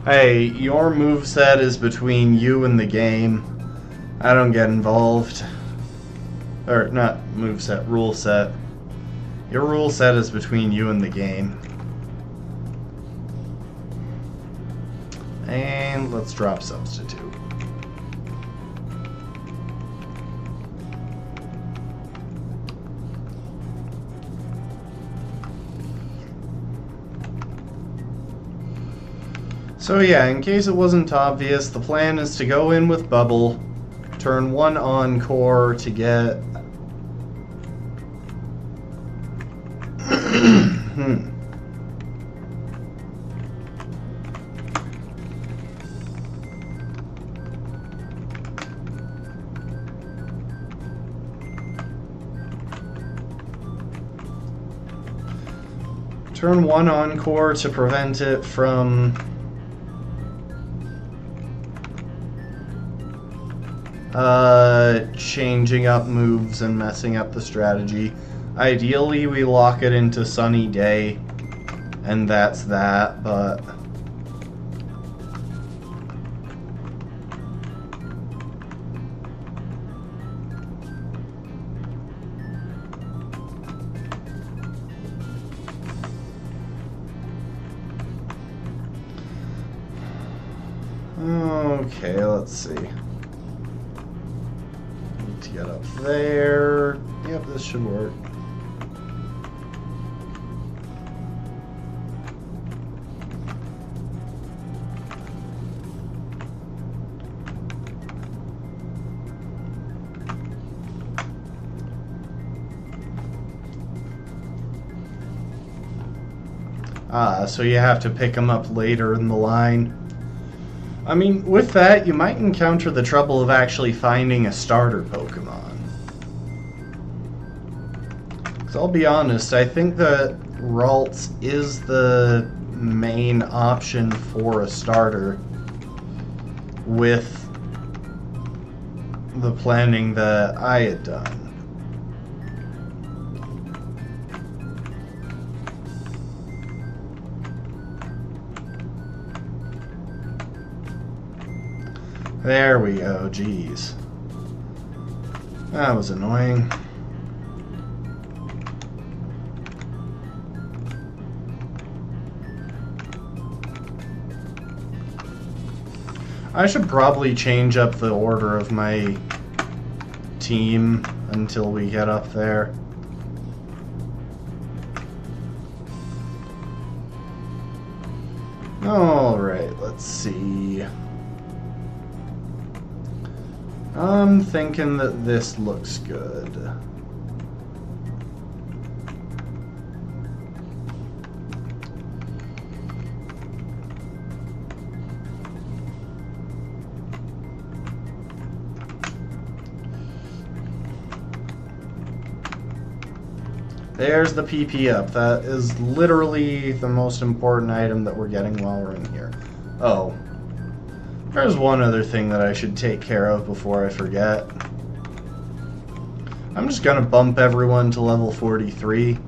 Hey, your moveset is between you and the game. I don't get involved. Or, not moveset, rule set. Your rule set is between you and the game. And let's drop Substitute. So yeah, in case it wasn't obvious, the plan is to go in with Bubble, turn one Encore to get... Turn one Encore to prevent it from changing up moves and messing up the strategy. Ideally, we lock it into Sunny Day, and that's that, but... Okay, let's see. Need to get up there. Yep, this should work. So you have to pick them up later in the line. I mean, with that, you might encounter the trouble of actually finding a starter Pokemon. Because I'll be honest, I think that Ralts is the main option for a starter with the planning that I had done. There we go, jeez. That was annoying. I should probably change up the order of my team until we get up there. Alright, let's see. I'm thinking that this looks good. There's the PP up. That is literally the most important item that we're getting while we're in here. Oh. There's one other thing that I should take care of before I forget. I'm just gonna bump everyone to level 43.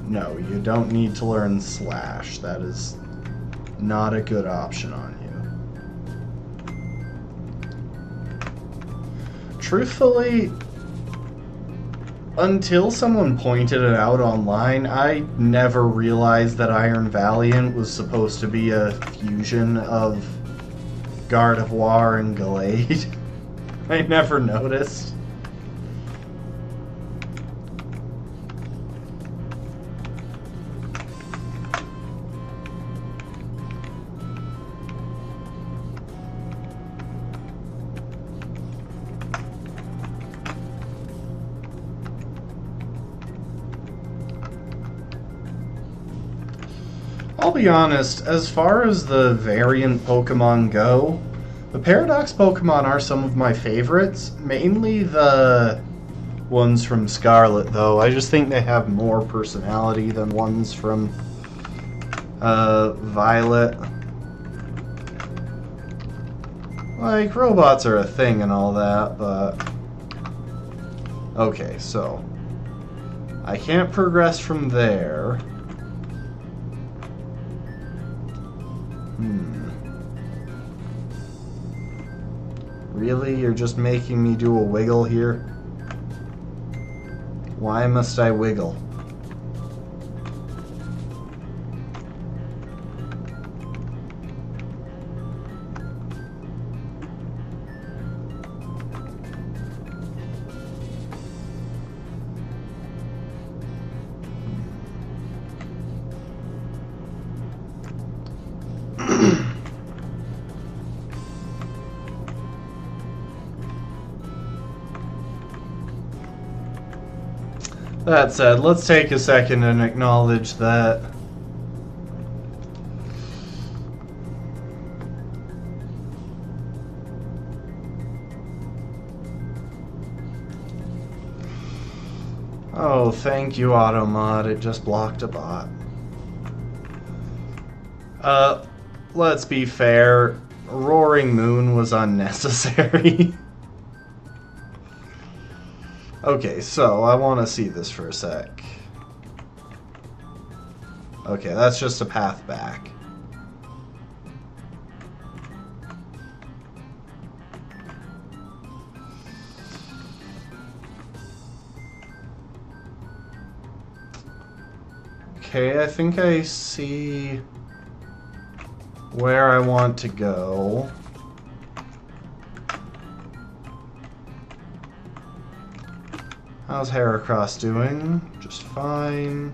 No, you don't need to learn Slash. That is not a good option on you. Truthfully, until someone pointed it out online, I never realized that Iron Valiant was supposed to be a fusion of Gardevoir and Gallade. I never noticed. I'll be honest, as far as the variant Pokemon go, the Paradox Pokemon are some of my favorites, mainly the ones from Scarlet, though. I just think they have more personality than ones from Violet. Like, robots are a thing and all that, but... Okay, so... I can't progress from there. Really? You're just making me do a wiggle here? Why must I wiggle? That said, let's take a second and acknowledge that oh, thank you, Automod. It just blocked a bot. let's be fair, Roaring Moon was unnecessary. Okay, so I want to see this for a sec. Okay, that's just a path back. Okay, I think I see where I want to go. How's Heracross doing? Just fine.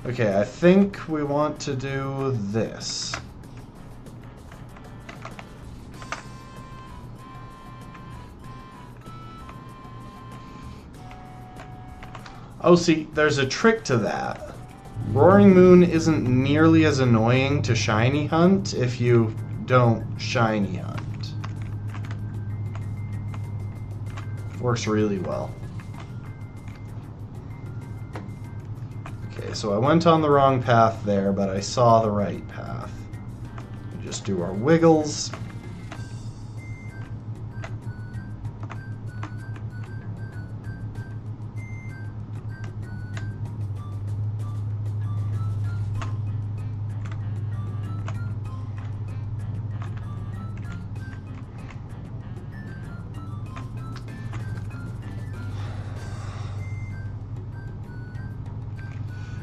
Okay, I think we want to do this. Oh, see, there's a trick to that. Roaring Moon isn't nearly as annoying to shiny hunt if you don't shiny hunt. Works really well. Okay, so I went on the wrong path there, but I saw the right path. We just do our wiggles.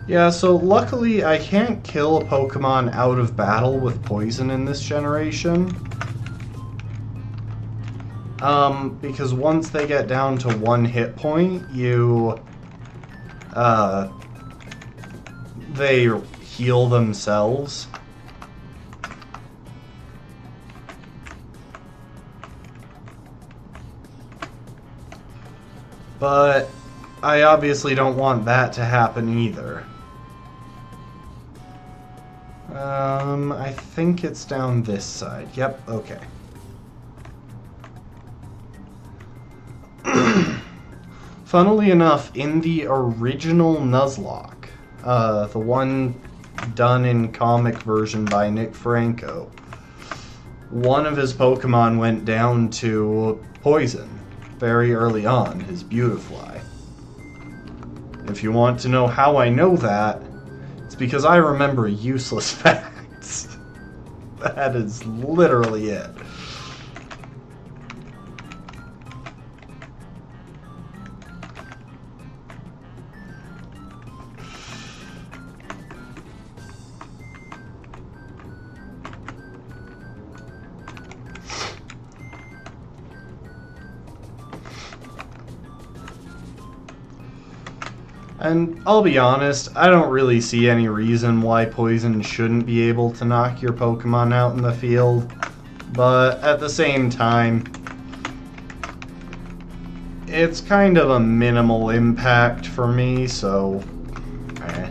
Yeah, so luckily I can't kill a Pokemon out of battle with poison in this generation. Because once they get down to 1 hit point, they heal themselves. But I obviously don't want that to happen either. I think it's down this side. Yep, okay. Funnily enough, in the original Nuzlocke, the one done in comic version by Nick Franco, one of his Pokemon went down to poison very early on, his Beautifly. If you want to know how I know that, it's because I remember useless facts. That is literally it. And I'll be honest, I don't really see any reason why poison shouldn't be able to knock your Pokemon out in the field. But at the same time, it's kind of a minimal impact for me, so eh.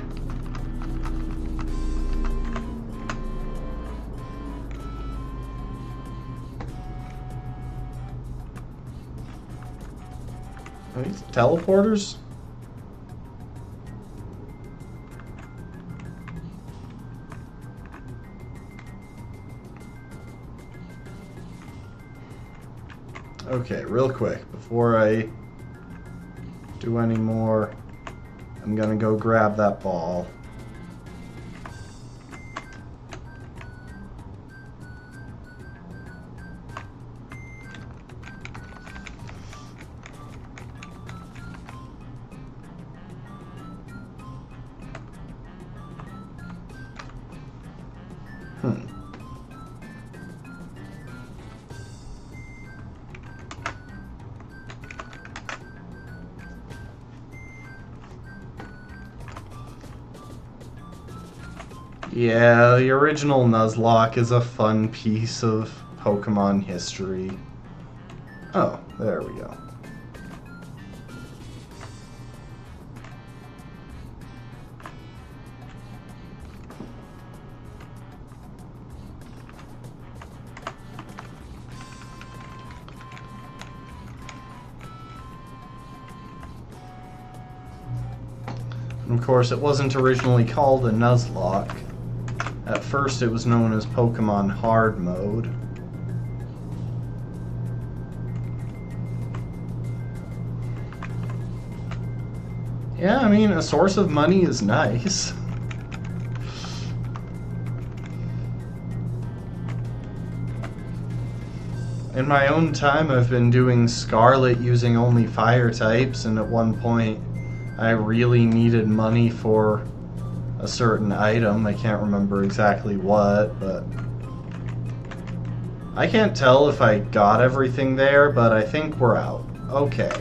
Are these teleporters? Okay, real quick, before I do any more, I'm gonna go grab that ball. Yeah, the original Nuzlocke is a fun piece of Pokemon history. Oh, there we go. And of course, it wasn't originally called a Nuzlocke. At first, it was known as Pokemon Hard Mode. Yeah, I mean, a source of money is nice. In my own time, I've been doing Scarlet using only fire types, and at one point, I really needed money for a certain item. I can't remember exactly what, but I can't tell if I got everything there, but I think we're out. Okay.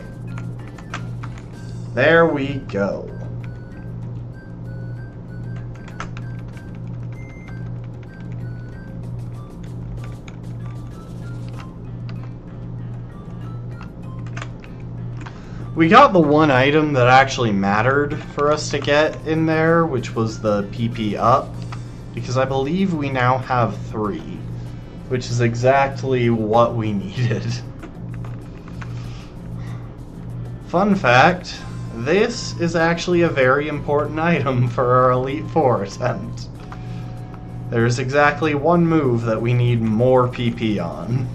There we go. We got the one item that actually mattered for us to get in there, which was the PP up, because I believe we now have 3, which is exactly what we needed. Fun fact, this is actually a very important item for our Elite Four attempt. There's exactly one move that we need more PP on.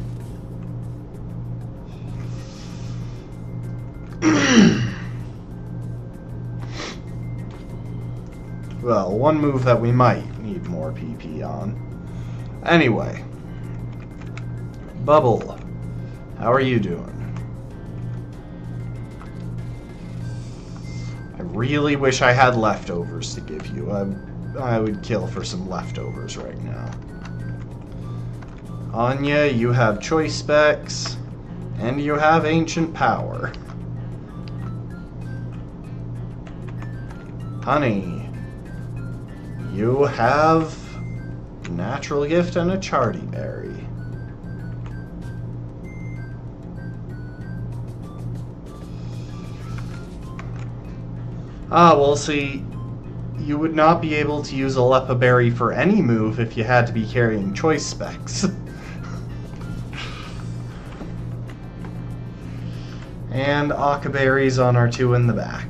Well, one move that we might need more PP on. Anyway. Bubble, how are you doing? I really wish I had leftovers to give you. I would kill for some leftovers right now. Anya, you have choice specs, and you have ancient power. Honey, you have natural gift and a charty berry. Ah, well, see, you would not be able to use a Lepa berry for any move if you had to be carrying choice specs. And Aka berries on our 2 in the back.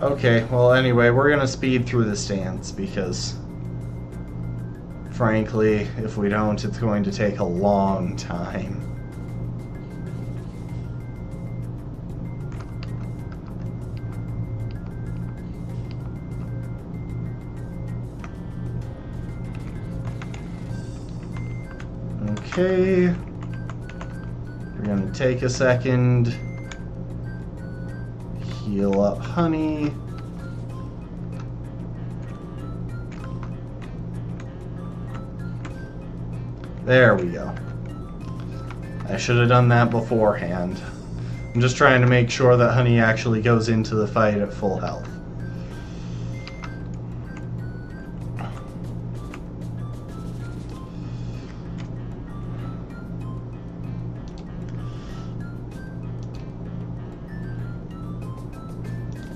Okay, well anyway, we're gonna speed through this dance because, frankly, if we don't, it's going to take a long time. Okay, we're gonna take a second. Heal up Honey. There we go. I should have done that beforehand. I'm just trying to make sure that Honey actually goes into the fight at full health.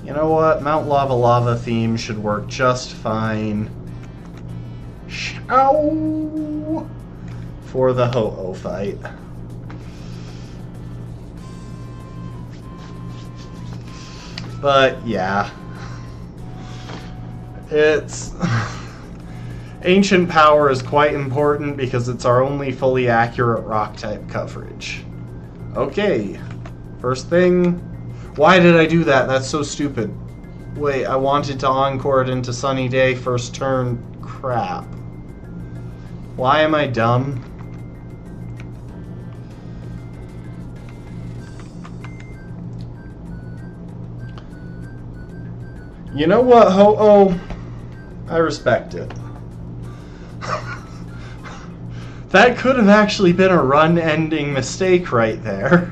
You know what? Mount Lava Lava theme should work just fine. Ow! For the Ho-Oh fight. But yeah. It's... Ancient Power is quite important because it's our only fully accurate rock type coverage. Okay. First thing... Why did I do that? That's so stupid. Wait, I wanted to encore it into Sunny Day first turn. Crap. Why am I dumb? You know what, Ho-Oh? I respect it. That could have actually been a run-ending mistake right there.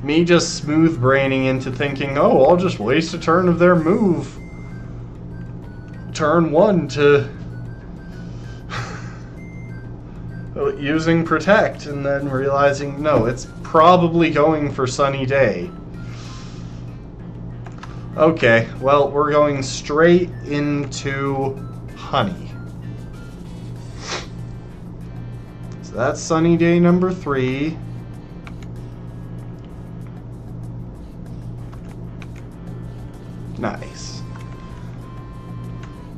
Me just smooth-braining into thinking, oh, I'll just waste a turn of their move. Turn 1 to... using Protect, and then realizing, no, it's probably going for Sunny Day. Okay, well, we're going straight into honey. So that's sunny day number 3. Nice.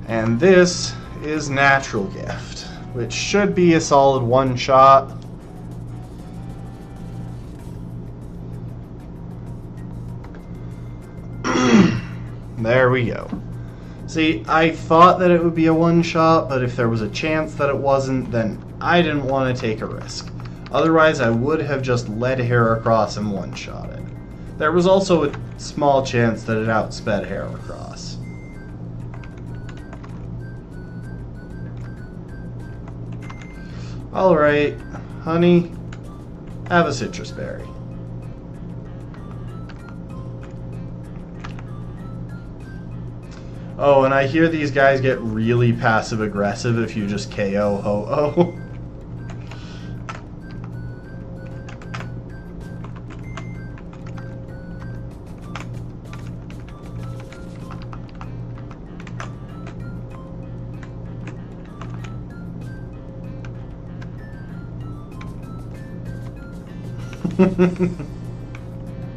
And this is natural gift, which should be a solid one-shot. There we go. See, I thought that it would be a one-shot, but if there was a chance that it wasn't, then I didn't want to take a risk. Otherwise, I would have just led Hair across and one-shot it. There was also a small chance that it outsped Hair across. Alright, honey, have a citrus berry. Oh, and I hear these guys get really passive-aggressive if you just KO Ho-Oh.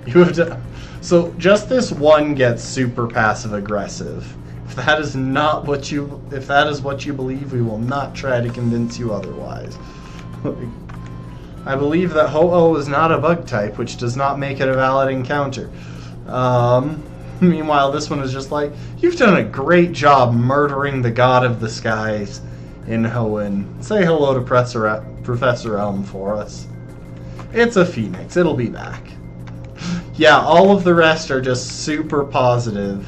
You have to... So, just this one gets super passive-aggressive. If that is not what you... If that is what you believe, we will not try to convince you otherwise. I believe that Ho-Oh is not a bug type, which does not make it a valid encounter. Meanwhile, this one is just like, you've done a great job murdering the god of the skies in Hoenn. Say hello to Professor Elm for us. It's a phoenix. It'll be back. Yeah, all of the rest are just super positive.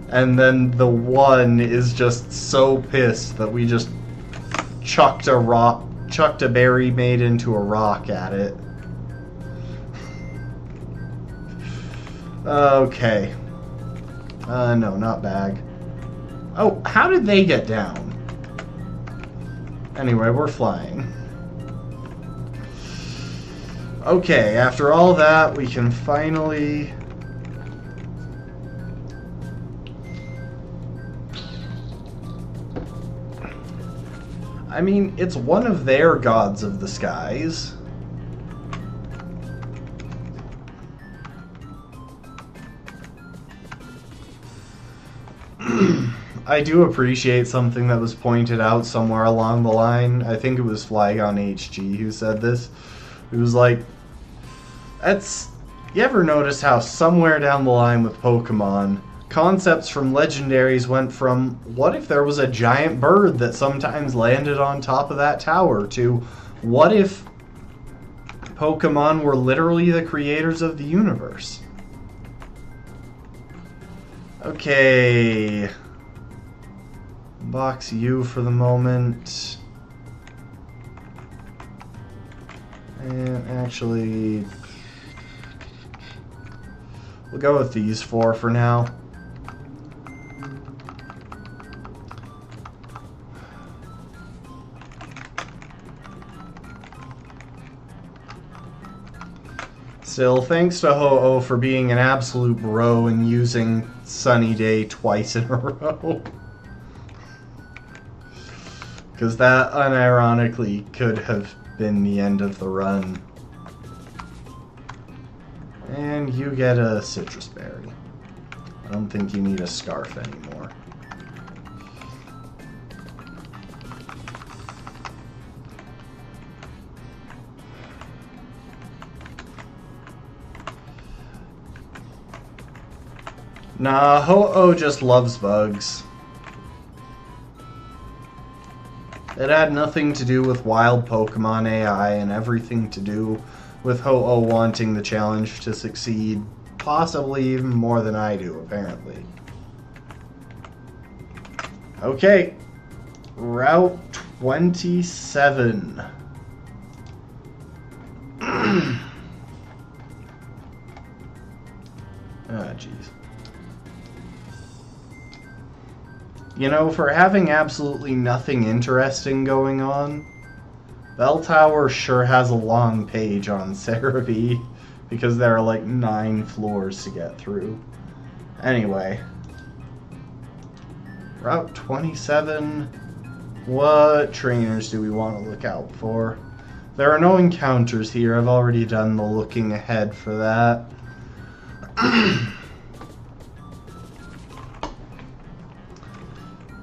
And then the one is just so pissed that we just chucked a berry made into a rock at it. Okay. No, not bag. Oh, how did they get down? Anyway, we're flying. Okay, after all that, we can finally... I mean, it's one of their gods of the skies. I do appreciate something that was pointed out somewhere along the line. I think it was Flygon HG who said this. It was like, you ever notice how somewhere down the line with Pokemon, concepts from legendaries went from, what if there was a giant bird that sometimes landed on top of that tower, to, what if Pokemon were literally the creators of the universe? Okay. Box you for the moment. And actually, we'll go with these 4 for now. Still, thanks to Ho-Oh for being an absolute bro and using Sunny Day twice in a row. Because that unironically could have been the end of the run. And you get a citrus berry. I don't think you need a scarf anymore. Nah, Ho-Oh just loves bugs. It had nothing to do with wild Pokemon AI and everything to do with Ho-Oh wanting the challenge to succeed. Possibly even more than I do, apparently. Okay. Route 27. Ah, jeez. You know, for having absolutely nothing interesting going on, Bell Tower sure has a long page on Cerebi, because there are like 9 floors to get through. Anyway. Route 27. What trainers do we want to look out for? There are no encounters here. I've already done the looking ahead for that.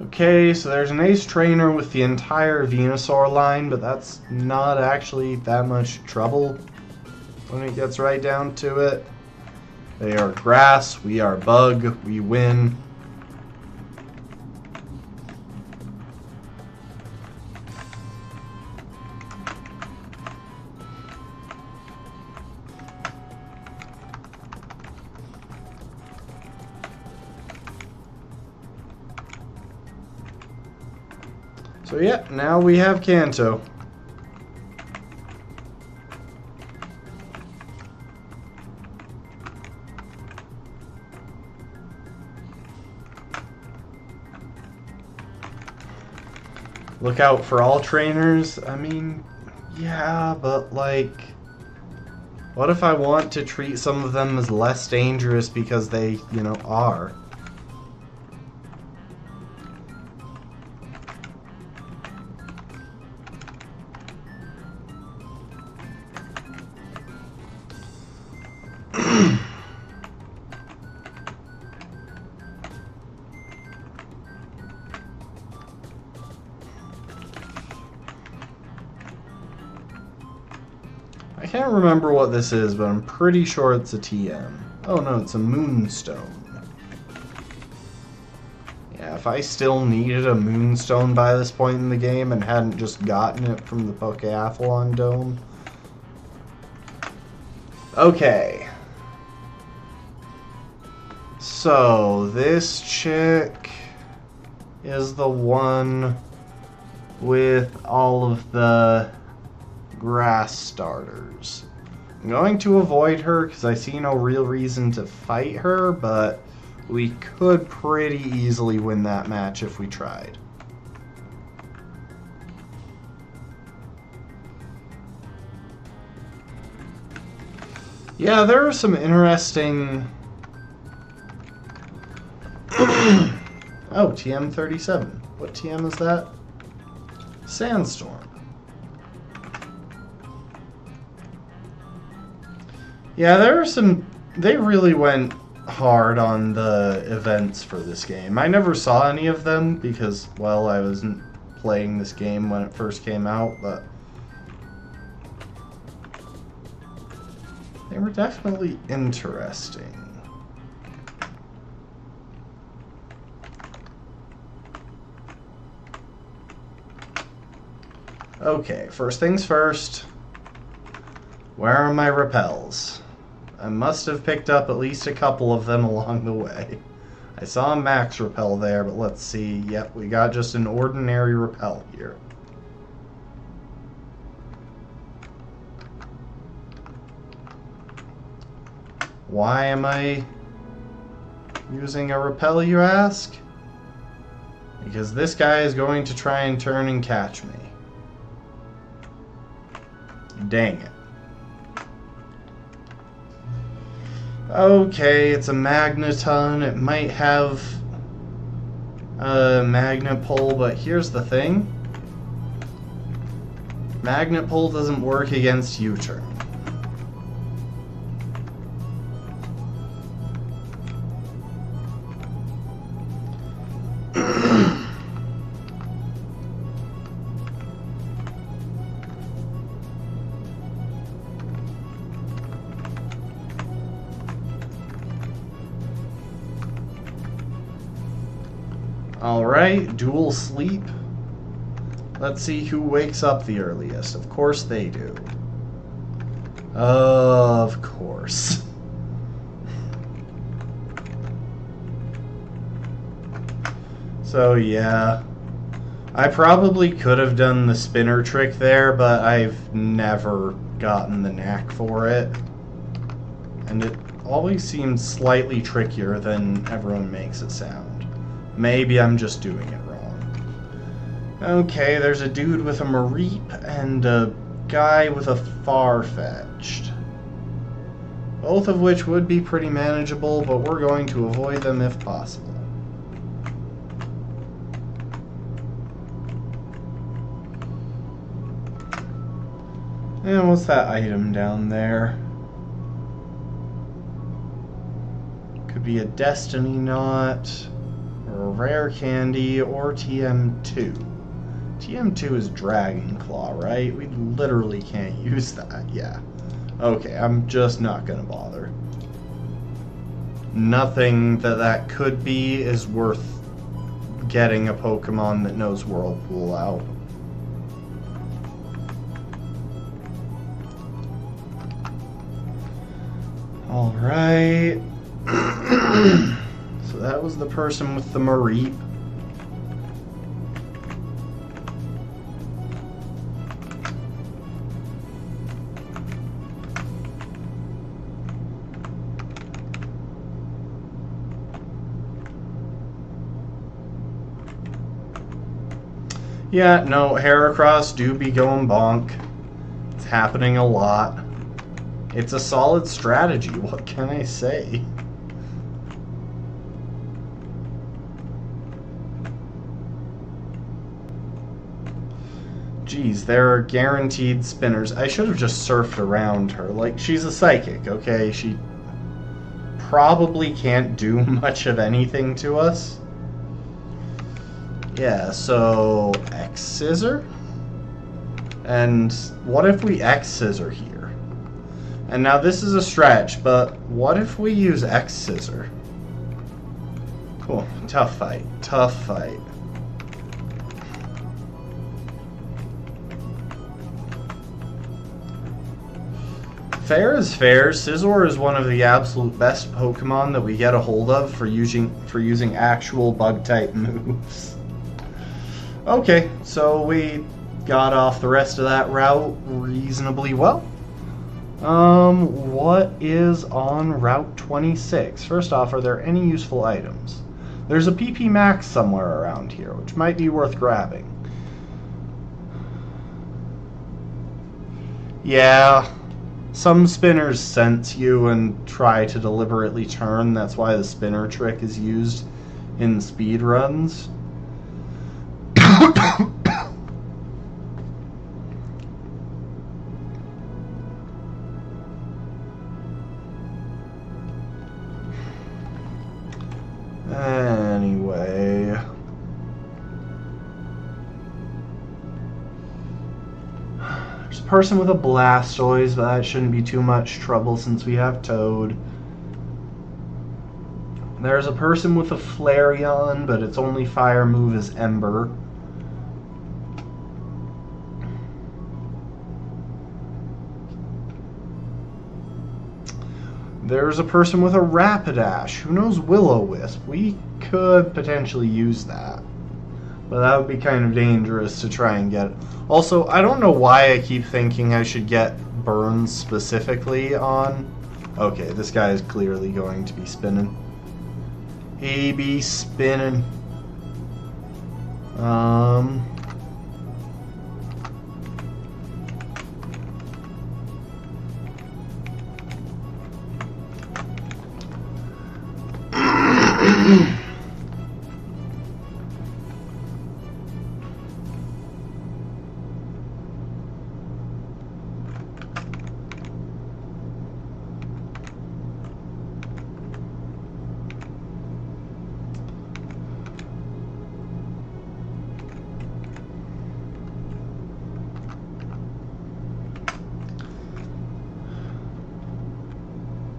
Okay, so there's an ace trainer with the entire Venusaur line, but that's not actually that much trouble when it gets right down to it. They are grass, we are bug, we win. So yeah, now we have Kanto. Look out for all trainers? I mean, yeah, but like, what if I want to treat some of them as less dangerous because they, you know, are? I can't remember what this is, but I'm pretty sure it's a TM. Oh no, it's a Moonstone. Yeah, if I still needed a Moonstone by this point in the game and hadn't just gotten it from the Pokeathlon Dome. Okay. So, this chick is the one with all of the grass starters. I'm going to avoid her because I see no real reason to fight her, but we could pretty easily win that match if we tried. Yeah, there are some interesting... Oh, TM37. What TM is that? Sandstorm. Yeah, there are some... They really went hard on the events for this game. I never saw any of them because, well, I wasn't playing this game when it first came out, but... they were definitely interesting. Okay, first things first. Where are my repels? I must have picked up at least a couple of them along the way. I saw a max repel there, but let's see. Yep, we got just an ordinary repel here. Why am I using a repel, you ask? Because this guy is going to try and turn and catch me. Dang it. Okay, it's a Magneton. It might have a Magnet Pull, but here's the thing. Magnet Pull doesn't work against U-turn. Alright, dual sleep. Let's see who wakes up the earliest. Of course they do. Of course. So yeah. I probably could have done the spinner trick there, but I've never gotten the knack for it. And it always seems slightly trickier than everyone makes it sound. Maybe I'm just doing it wrong. Okay, there's a dude with a Mareep and a guy with a Farfetch'd. Both of which would be pretty manageable, but we're going to avoid them if possible. And what's that item down there? Could be a Destiny Knot, or a Rare Candy, or TM2. TM2 is Dragon Claw, right? We literally can't use that, yeah. Okay, I'm just not gonna bother. Nothing that could be is worth getting a Pokemon that knows Whirlpool out. Alright. So that was the person with the Mareep. Yeah, no, Heracross do be going bonk. It's happening a lot. It's a solid strategy, what can I say? Geez, there are guaranteed spinners. I should have just surfed around her. Like, she's a psychic, okay? She probably can't do much of anything to us. Yeah, so X-Scissor? And what if we X-Scissor here? And now this is a stretch, but what if we use X-Scissor? Cool. Tough fight. Tough fight. Fair is fair. Scizor is one of the absolute best Pokemon that we get a hold of for using actual Bug-type moves. Okay, so we got off the rest of that route reasonably well. What is on Route 26? First off, are there any useful items? There's a PP Max somewhere around here, which might be worth grabbing. Yeah, some spinners sense you and try to deliberately turn. That's why the spinner trick is used in speed runs. Anyway, there's a person with a Blastoise, but that shouldn't be too much trouble since we have Toad. There's a person with a Flareon, but its only fire move is Ember. There's a person with a Rapidash. Who knows Will-O-Wisp? We could potentially use that. But that would be kind of dangerous to try and get. Also, I don't know why I keep thinking I should get Burns specifically on. Okay, this guy is clearly going to be spinning. He be spinning.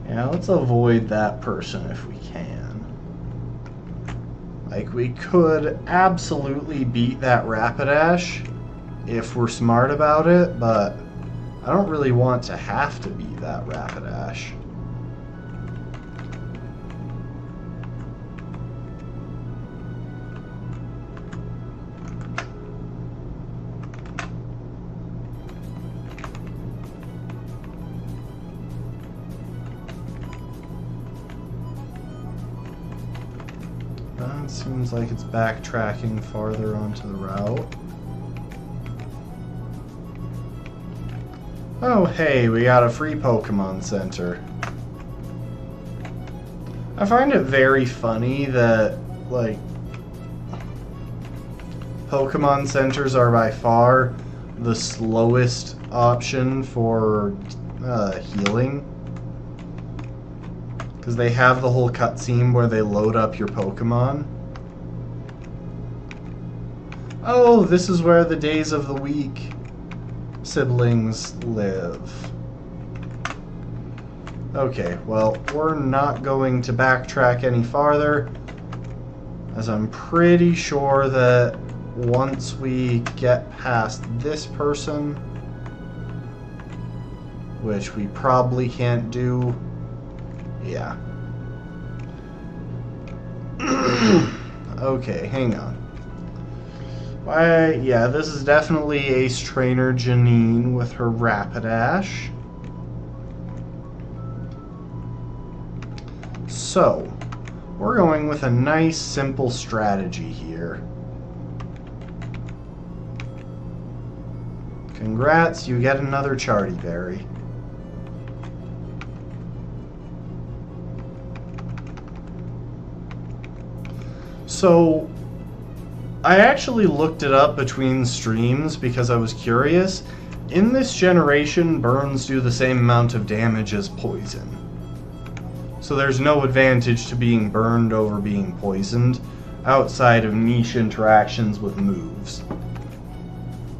Yeah, let's avoid that person if we can. Like, we could absolutely beat that Rapidash if we're smart about it, but I don't really want to have to beat that Rapidash. Seems like it's backtracking farther onto the route. Oh, hey, we got a free Pokemon Center. I find it very funny that, like, Pokemon centers are by far the slowest option for healing. Because they have the whole cutscene where they load up your Pokemon. Oh, this is where the Days of the Week siblings live. Okay, well, we're not going to backtrack any farther, as I'm pretty sure that once we get past this person, which we probably can't do, yeah. Okay, hang on. Why, yeah, this is definitely Ace Trainer Janine with her Rapidash. So, we're going with a nice, simple strategy here. Congrats, you get another Charty Berry. So, I actually looked it up between streams because I was curious. In this generation, burns do the same amount of damage as poison. So there's no advantage to being burned over being poisoned, outside of niche interactions with moves.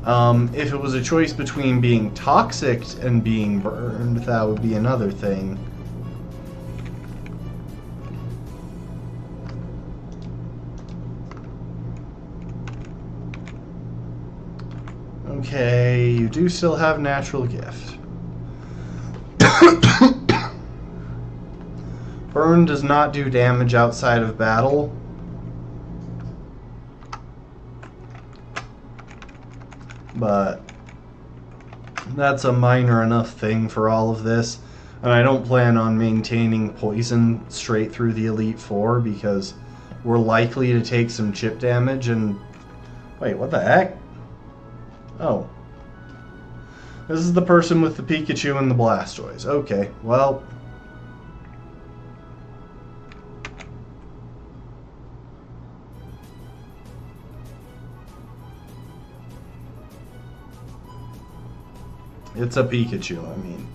If it was a choice between being toxic and being burned, that would be another thing. Okay, you do still have Natural Gift. Burn does not do damage outside of battle. But that's a minor enough thing for all of this. And I don't plan on maintaining poison straight through the Elite Four because we're likely to take some chip damage and... Wait, what the heck? Oh. This is the person with the Pikachu and the Blastoise. Okay, well... It's a Pikachu, I mean.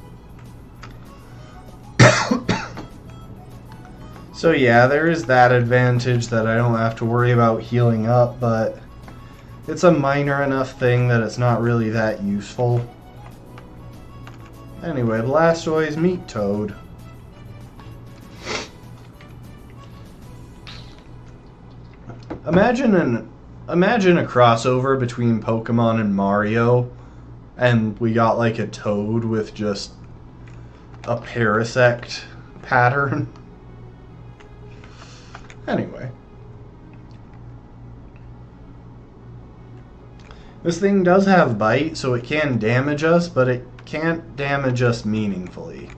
So yeah, there is that advantage that I don't have to worry about healing up, but it's a minor enough thing that it's not really that useful. Anyway, Blastoise, meet Toad. Imagine a crossover between Pokemon and Mario, and we got like a Toad with just a Parasect pattern. Anyway. This thing does have Bite, so it can damage us, but it can't damage us meaningfully.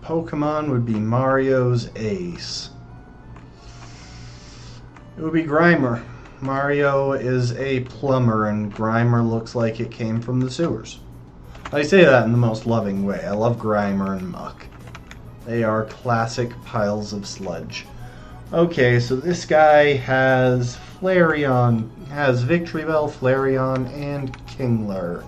Pokemon would be Mario's ace. It would be Grimer. Mario is a plumber, and Grimer looks like it came from the sewers. I say that in the most loving way. I love Grimer and Muck. They are classic piles of sludge. Okay, so this guy has Flareon, has Victreebel, Flareon, and Kingler.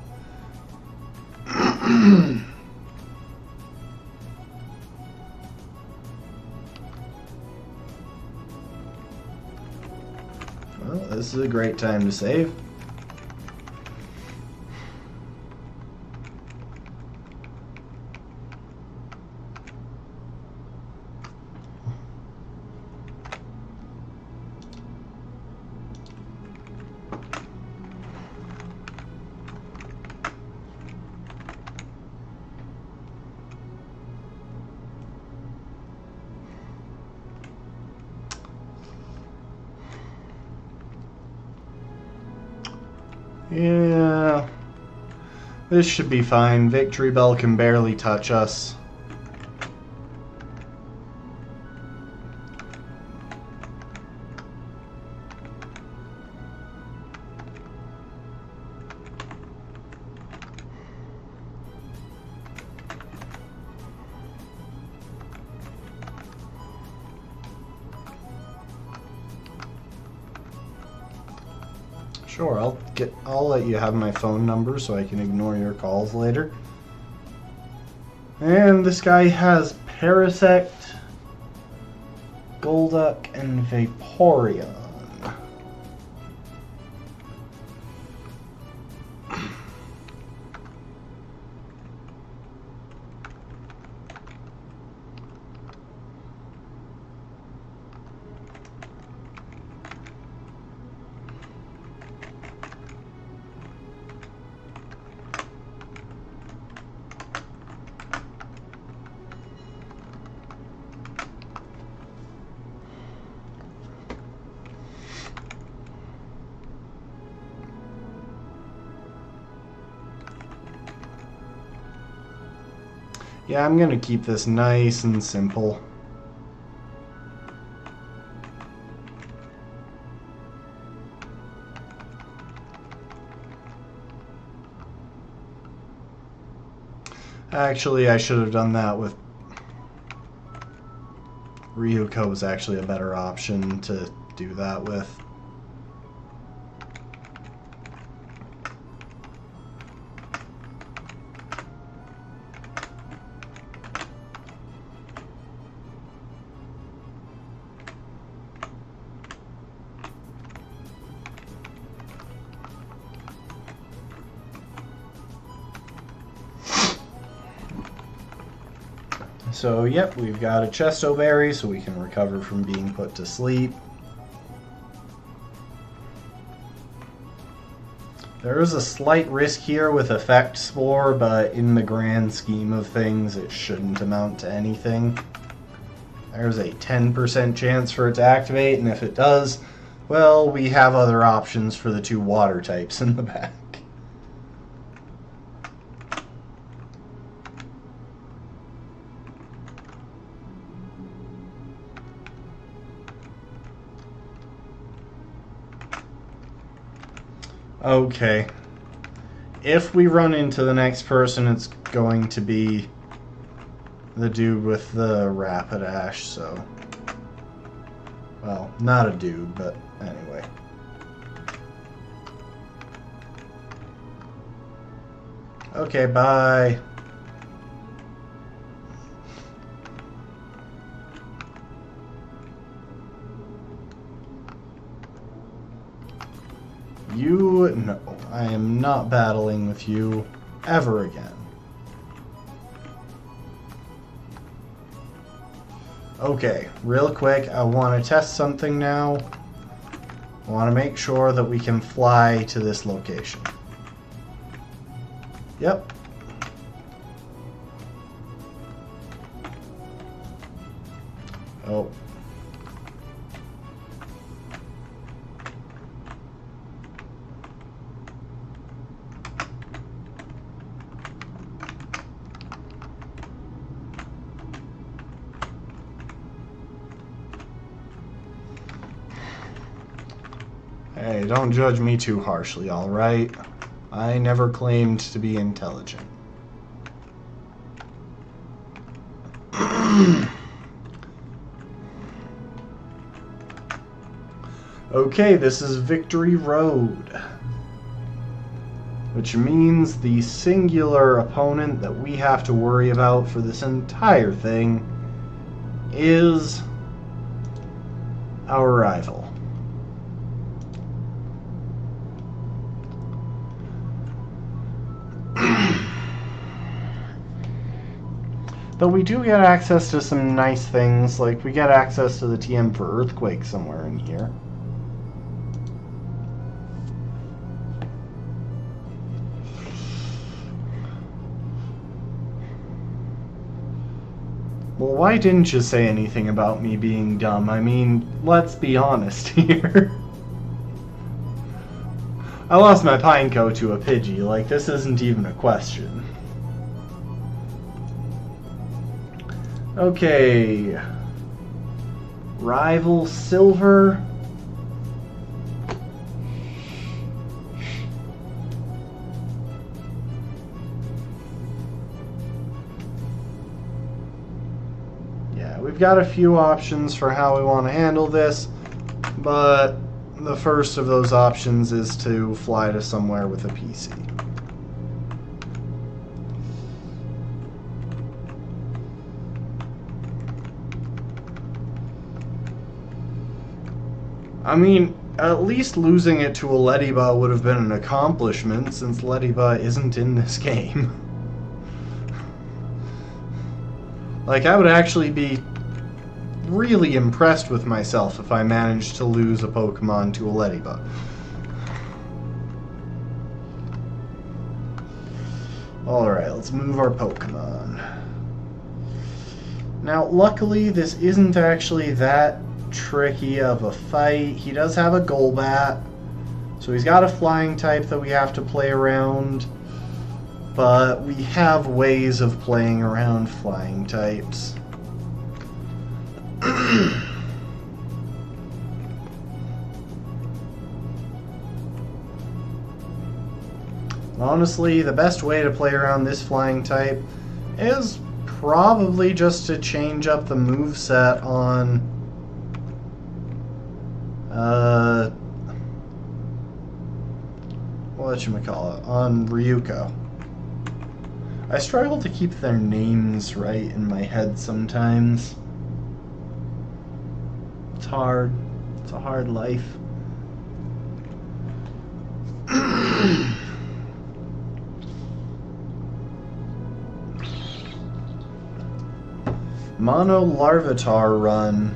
Well, this is a great time to save. Yeah. This should be fine. Victory Bell can barely touch us. Sure, I'll let you have my phone number so I can ignore your calls later. And this guy has Parasect, Golduck, and Vaporeon. Yeah, I'm gonna keep this nice and simple. Actually, I should have done that with Ryuko. Was actually a better option to do that with. So, yep, we've got a Chesto Berry, so we can recover from being put to sleep. There is a slight risk here with Effect Spore, but in the grand scheme of things, it shouldn't amount to anything. There's a 10% chance for it to activate, and if it does, well, we have other options for the two water types in the back. Okay. If we run into the next person, it's going to be the dude with the Rapidash, so... Well, not a dude, but anyway. Okay, bye. No, I am not battling with you ever again. Okay, real quick, I want to test something now. I want to make sure that we can fly to this location. Yep. Oh. Hey, don't judge me too harshly, alright? I never claimed to be intelligent. Okay, this is Victory Road. Which means the singular opponent that we have to worry about for this entire thing is our rival. Though we do get access to some nice things, like we get access to the TM for Earthquake somewhere in here. Well, why didn't you say anything about me being dumb? I mean, let's be honest here. I lost my Pineco to a Pidgey. Like, this isn't even a question. Okay. Rival Silver. Yeah, we've got a few options for how we want to handle this, but the first of those options is to fly to somewhere with a PC. I mean, at least losing it to a Lediba would have been an accomplishment, since Lediba isn't in this game. Like, I would actually be really impressed with myself if I managed to lose a Pokemon to a Lediba. Alright, let's move our Pokemon. Now, luckily, this isn't actually that tricky of a fight. He does have a Golbat, so he's got a flying type that we have to play around, but we have ways of playing around flying types. Honestly, the best way to play around this flying type is probably just to change up the moveset on whatchamacallit, on Ryuko. I struggle to keep their names right in my head sometimes. It's hard. It's a hard life. Mono Larvitar run.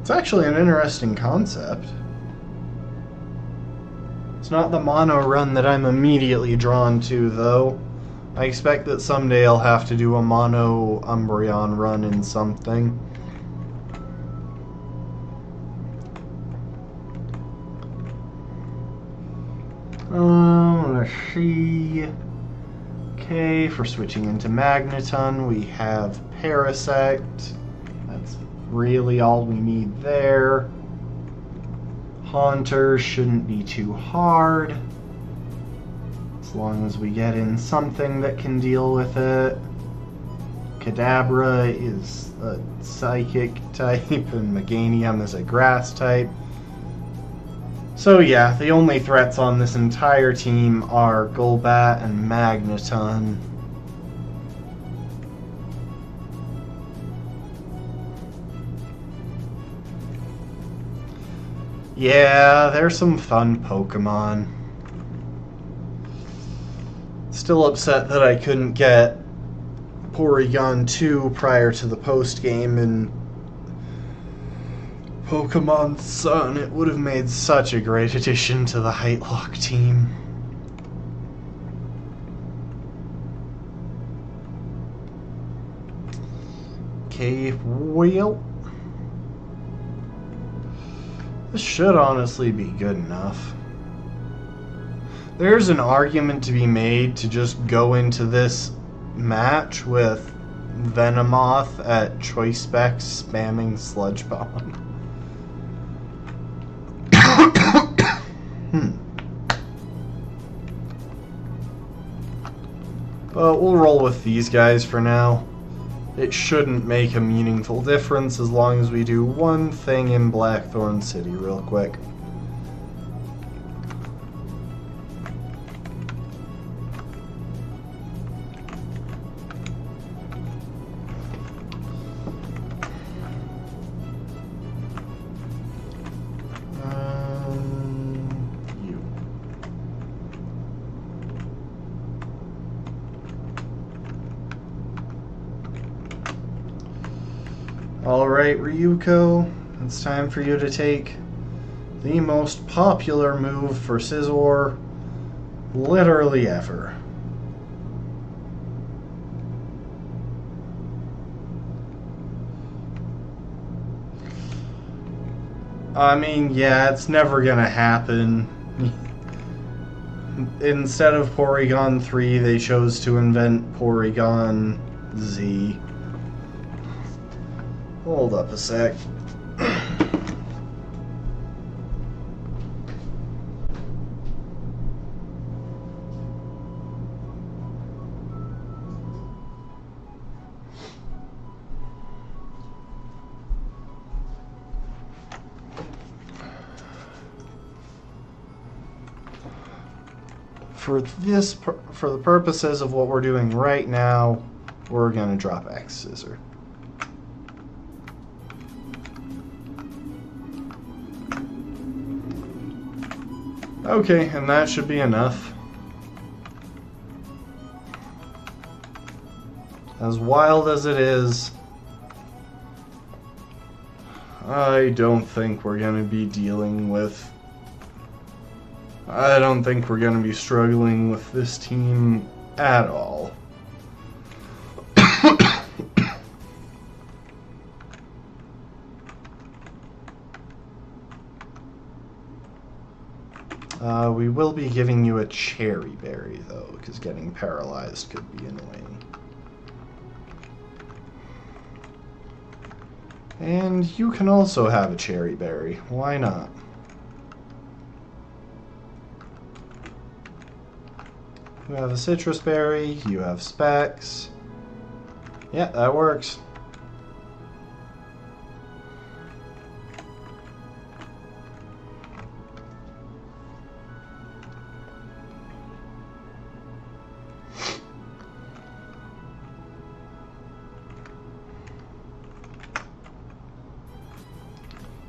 It's actually an interesting concept. It's not the mono run that I'm immediately drawn to, though. I expect that someday I'll have to do a mono Umbreon run in something. Let's see. Okay, for switching into Magneton, we have Parasect. That's really all we need there. Haunter shouldn't be too hard, as long as we get in something that can deal with it. Kadabra is a Psychic type, and Meganium is a Grass type. So yeah, the only threats on this entire team are Golbat and Magneton. Yeah, there's some fun Pokemon. Still upset that I couldn't get Porygon 2 prior to the post-game in Pokemon Sun. It would have made such a great addition to the Heightlock team. Cave Wheel. This should honestly be good enough. There's an argument to be made to just go into this match with Venomoth at Choice Specs spamming Sludge Bomb. But we'll roll with these guys for now. It shouldn't make a meaningful difference as long as we do one thing in Blackthorn City real quick. Alright, Ryuko, it's time for you to take the most popular move for Scizor literally ever. I mean, yeah, it's never gonna happen. Instead of Porygon 3, they chose to invent Porygon Z. Hold up a sec. For the purposes of what we're doing right now, we're gonna drop X Scissor. Okay, and that should be enough. As wild as it is, I don't think we're gonna be dealing with... I don't think we're going to be struggling with this team at all. We will be giving you a cherry berry, though, because getting paralyzed could be annoying. And you can also have a cherry berry. Why not? You have a citrus berry, you have specs. Yeah, that works.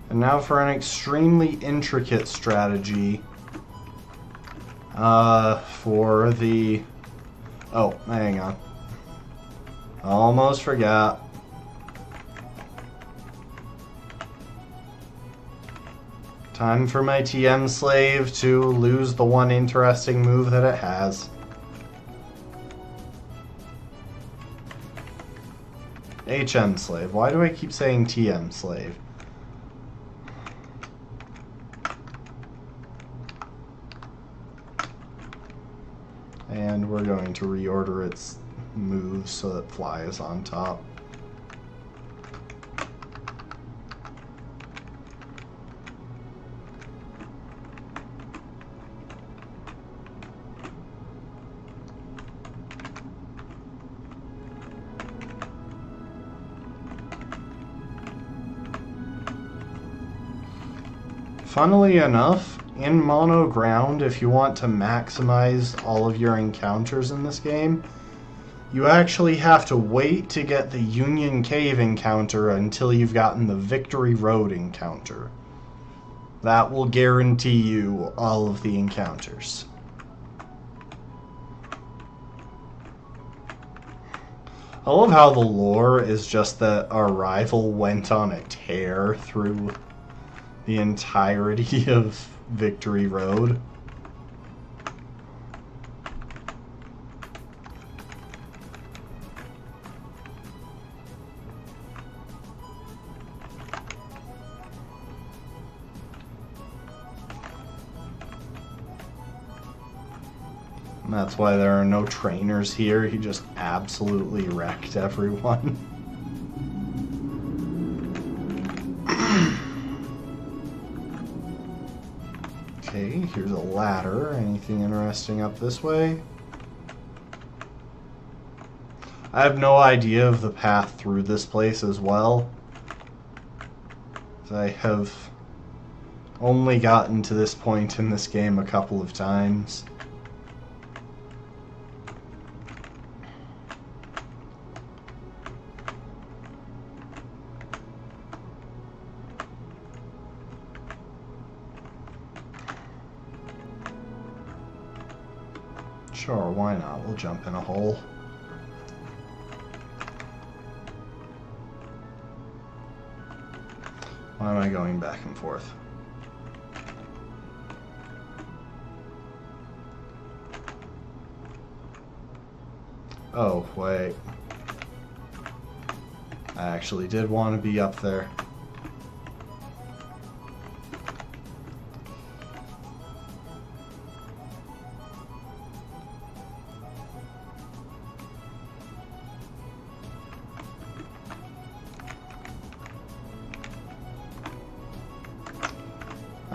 And now for an extremely intricate strategy. For the... Oh, hang on. Almost forgot. Time for my TM slave to lose the one interesting move that it has. HM slave. Why do I keep saying TM slave? And we're going to reorder its moves so that Fly is on top. Funnily enough, in mono ground, if you want to maximize all of your encounters in this game, you actually have to wait to get the Union Cave encounter until you've gotten the Victory Road encounter. That will guarantee you all of the encounters. I love how the lore is just that our rival went on a tear through the entirety of Victory Road. And that's why there are no trainers here. He just absolutely wrecked everyone. Okay, here's a ladder. Anything interesting up this way? I have no idea of the path through this place as well. I have only gotten to this point in this game a couple of times. Sure, why not? We'll jump in a hole. Why am I going back and forth? Oh, wait. I actually did want to be up there.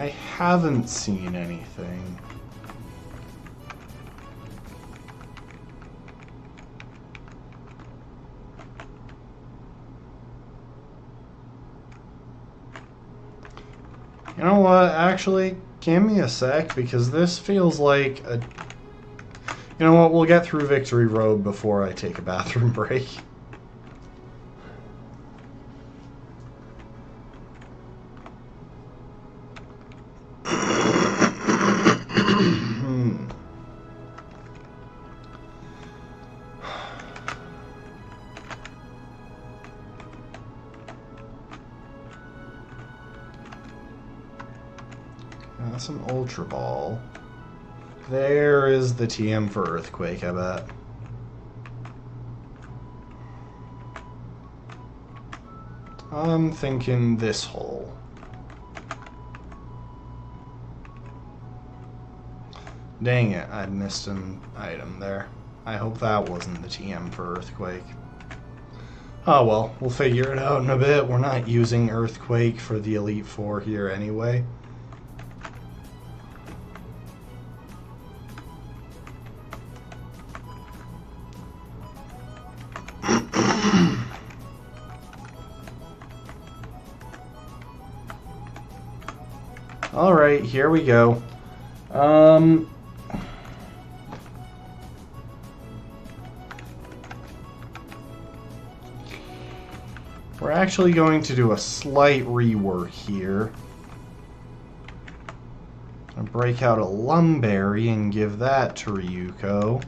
I haven't seen anything. You know what? Actually, give me a sec, because this feels like a... You know what? We'll get through Victory Road before I take a bathroom break. That's an Ultra Ball. There is the TM for Earthquake, I bet. I'm thinking this hole. Dang it, I missed an item there. I hope that wasn't the TM for Earthquake. Oh well, we'll figure it out in a bit. We're not using Earthquake for the Elite Four here anyway. Alright, here we go. We're actually going to do a slight rework here. I'll break out a Lumberry and give that to Ryuko.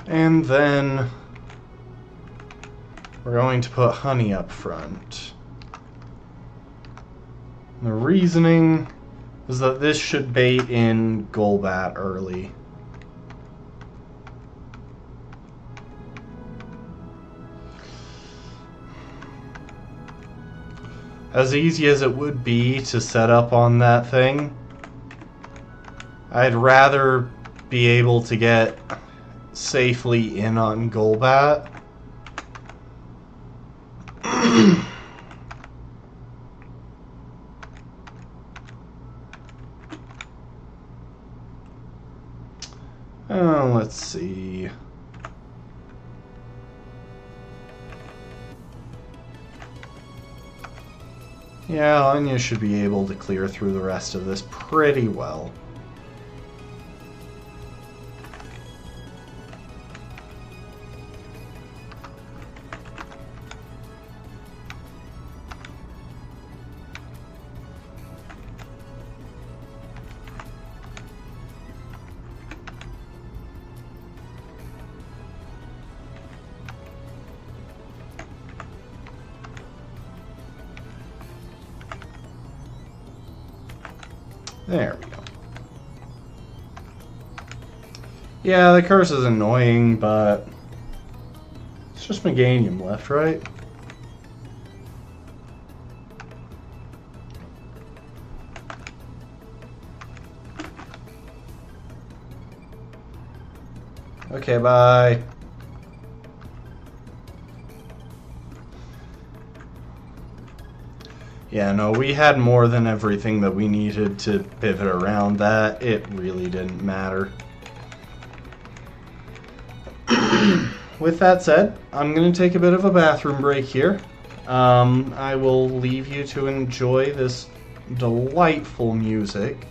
And then we're going to put Honey up front. The reasoning is that this should bait in Golbat early. As easy as it would be to set up on that thing, I'd rather be able to get safely in on Golbat. Let's see. Yeah, Anya should be able to clear through the rest of this pretty well. There we go. Yeah, the curse is annoying, but it's just Meganium left, right? Okay, bye. Yeah, no, we had more than everything that we needed to pivot around that. It really didn't matter. With that said, I'm going to take a bit of a bathroom break here. I will leave you to enjoy this delightful music.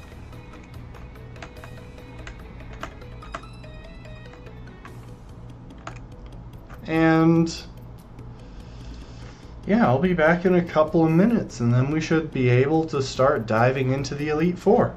And yeah, I'll be back in a couple of minutes, and then we should be able to start diving into the Elite Four.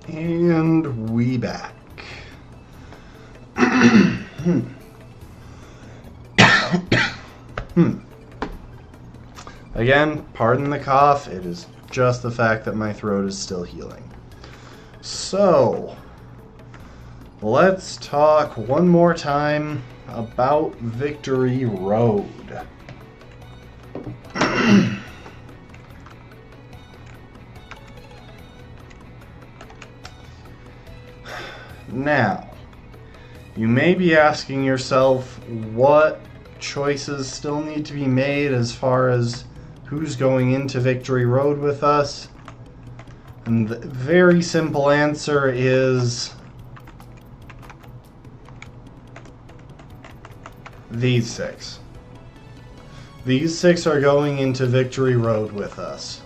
And we back. Again, pardon the cough. It is just the fact that my throat is still healing. So, let's talk one more time about Victory Road. Now, you may be asking yourself what choices still need to be made as far as who's going into Victory Road with us. And the very simple answer is these 6. These 6 are going into Victory Road with us.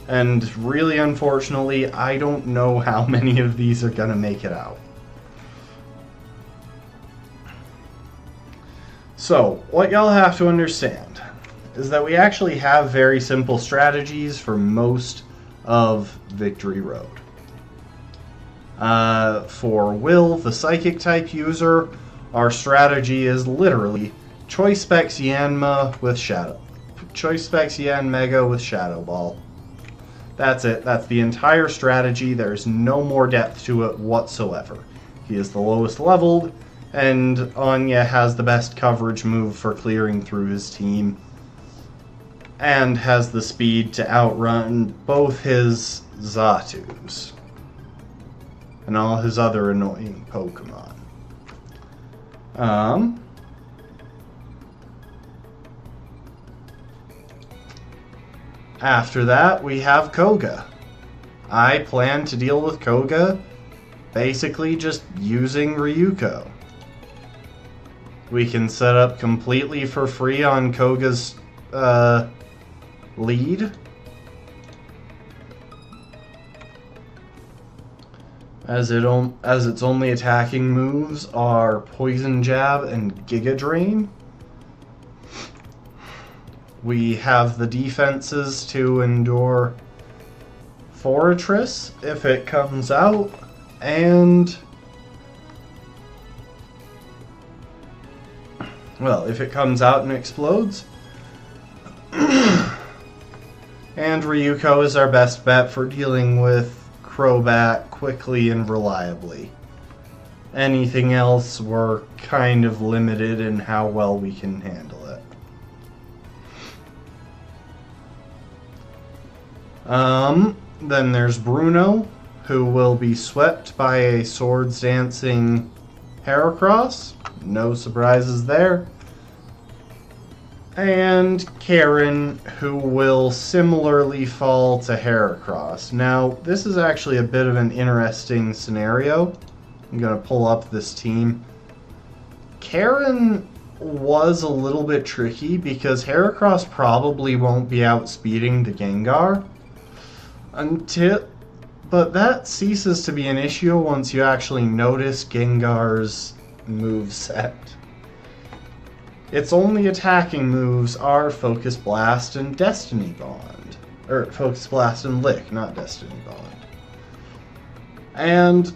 And really, unfortunately, I don't know how many of these are going to make it out. So, what y'all have to understand is that we actually have very simple strategies for most of Victory Road. For Will, the Psychic type user, our strategy is literally Choice Specs Yanma with Shadow. Choice Specs Yan Mega with Shadow Ball. That's it. That's the entire strategy. There's no more depth to it whatsoever. He is the lowest leveled, and Anya has the best coverage move for clearing through his team, and has the speed to outrun both his Zatus and all his other annoying Pokemon. After that, we have Koga. I plan to deal with Koga basically just using Ryuko. We can set up completely for free on Koga's lead. As its only attacking moves are Poison Jab and Giga Drain. We have the defenses to endure Fortress if it comes out, and well, if it comes out and explodes. And Ryuko is our best bet for dealing with Crobat quickly and reliably. Anything else, we're kind of limited in how well we can handle it. Then there's Bruno, who will be swept by a Swords Dancing Heracross. No surprises there. And Karen, who will similarly fall to Heracross. Now, this is actually a bit of an interesting scenario. I'm going to pull up this team. Karen was a little bit tricky because Heracross probably won't be outspeeding the Gengar. But that ceases to be an issue once you actually notice Gengar's moveset. Its only attacking moves are Focus Blast and Destiny Bond. Or Focus Blast and Lick, not Destiny Bond. And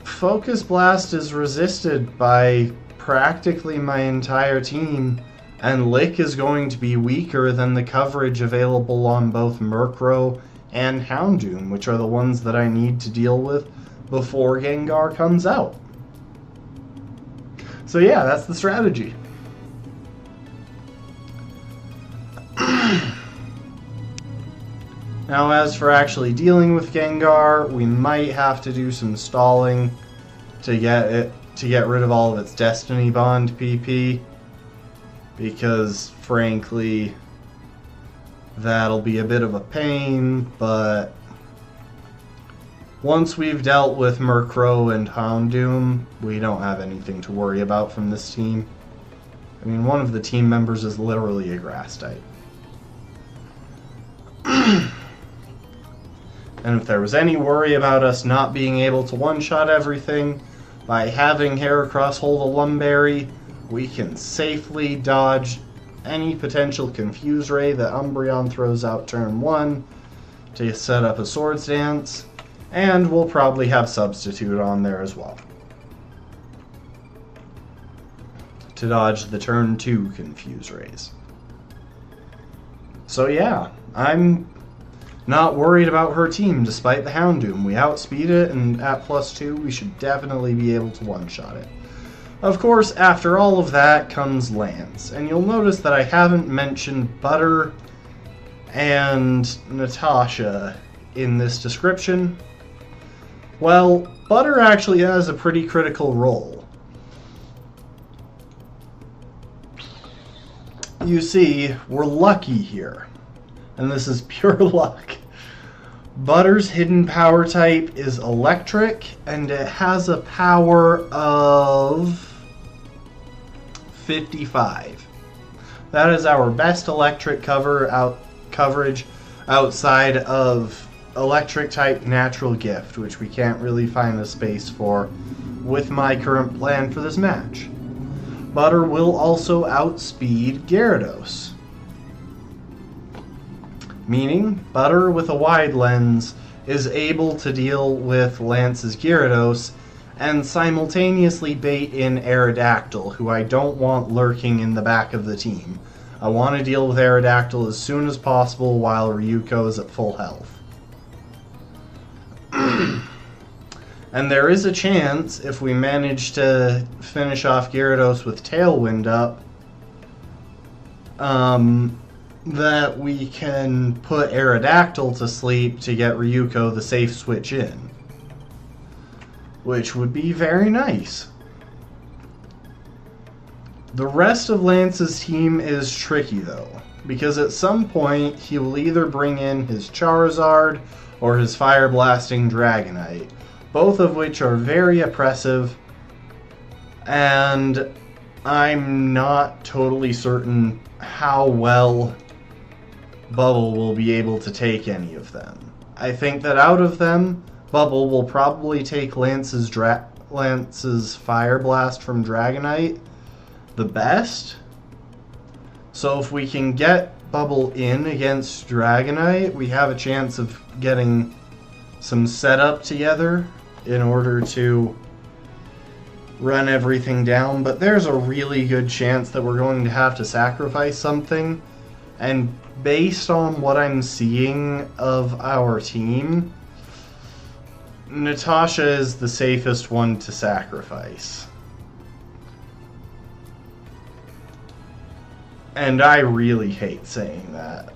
Focus Blast is resisted by practically my entire team, and Lick is going to be weaker than the coverage available on both Murkrow and Houndoom, which are the ones that I need to deal with before Gengar comes out. So yeah, that's the strategy. Now, as for actually dealing with Gengar, we might have to do some stalling to get rid of all of its Destiny Bond PP, because frankly, that'll be a bit of a pain, but once we've dealt with Murkrow and Houndoom, we don't have anything to worry about from this team. I mean, one of the team members is literally a grass type. And if there was any worry about us not being able to one-shot everything, by having Heracross hold a Lumberry, we can safely dodge any potential Confuse Ray that Umbreon throws out turn 1 to set up a Swords Dance, and we'll probably have Substitute on there as well to dodge the turn 2 Confuse Rays. So yeah, I'm not worried about her team despite the Houndoom. We outspeed it, and at +2 we should definitely be able to one-shot it. Of course, after all of that comes Lance, and you'll notice that I haven't mentioned Butter and Natasha in this description. Well, Butter actually has a pretty critical role. You see, we're lucky here, and this is pure luck. Butter's hidden power type is electric, and it has a power of 55. That is our best electric coverage outside of electric type natural gift, which we can't really find a space for with my current plan for this match. Butter will also outspeed Gyarados, meaning Butter with a wide lens is able to deal with Lance's Gyarados and simultaneously bait in Aerodactyl, who I don't want lurking in the back of the team. I want to deal with Aerodactyl as soon as possible while Ryuko is at full health. And there is a chance, if we manage to finish off Gyarados with Tailwind up, that we can put Aerodactyl to sleep to get Ryuko the safe switch in, which would be very nice. The rest of Lance's team is tricky though, because at some point he will either bring in his Charizard or his Fire Blasting Dragonite, both of which are very oppressive, and I'm not totally certain how well Bubble will be able to take any of them. I think that out of them, Bubble will probably take Lance's Fire Blast from Dragonite the best. So if we can get Bubble in against Dragonite, we have a chance of getting some setup together in order to run everything down. But there's a really good chance that we're going to have to sacrifice something, and based on what I'm seeing of our team, Natasha is the safest one to sacrifice. And I really hate saying that.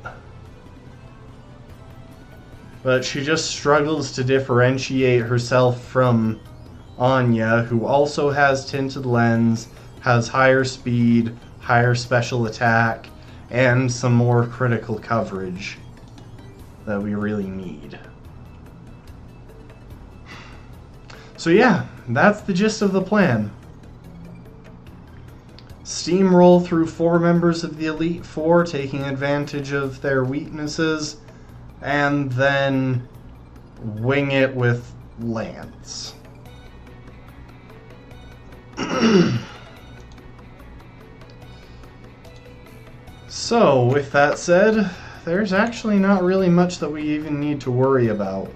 But she just struggles to differentiate herself from Anya, who also has Tinted Lens, has higher speed, higher special attack, and some more critical coverage that we really need. So yeah, that's the gist of the plan. Steamroll through 4 members of the Elite Four, taking advantage of their weaknesses, and then wing it with Lance. So, with that said, there's actually not really much that we even need to worry about.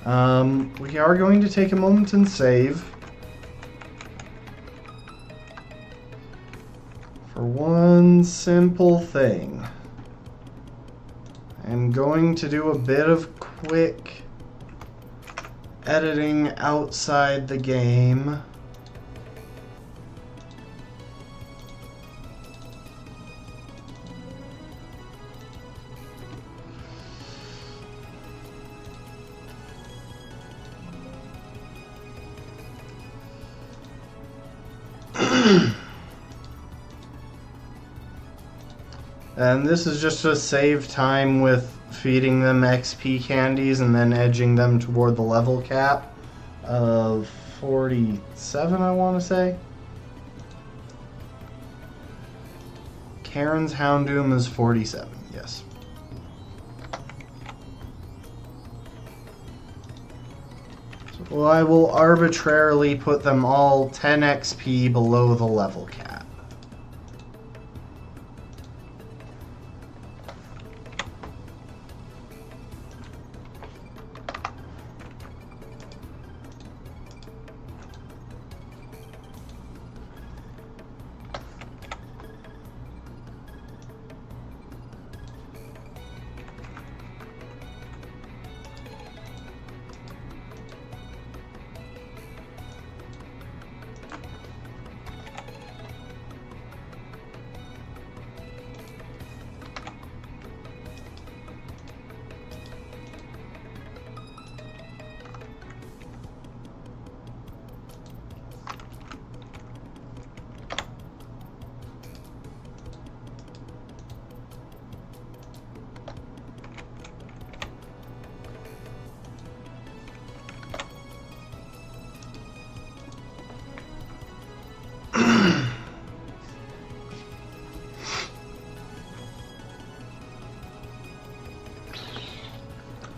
We are going to take a moment and save. For one simple thing. I'm going to do a bit of quick editing outside the game. And this is just to save time with feeding them XP candies and then edging them toward the level cap of 47, I want to say. Karen's Houndoom is 47, yes. So I will arbitrarily put them all 10 XP below the level cap.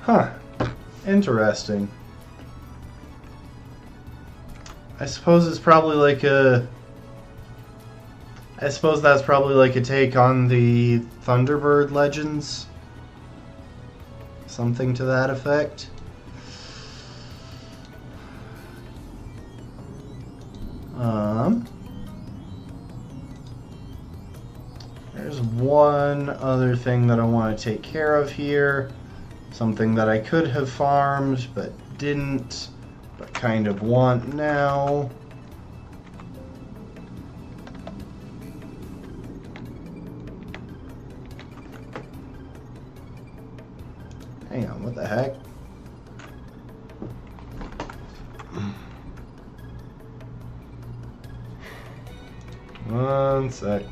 Huh. Interesting. I suppose it's probably like a... I suppose that's probably like a take on the Thunderbird legends. Something to that effect. There's one other thing that I want to take care of here. Something that I could have farmed, but didn't, but kind of want now. Hang on, what the heck? One sec.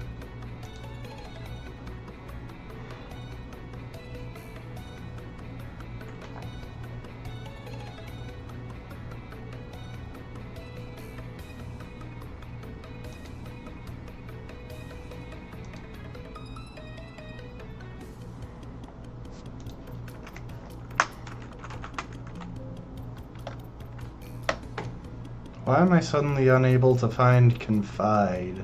Why am I suddenly unable to find Confide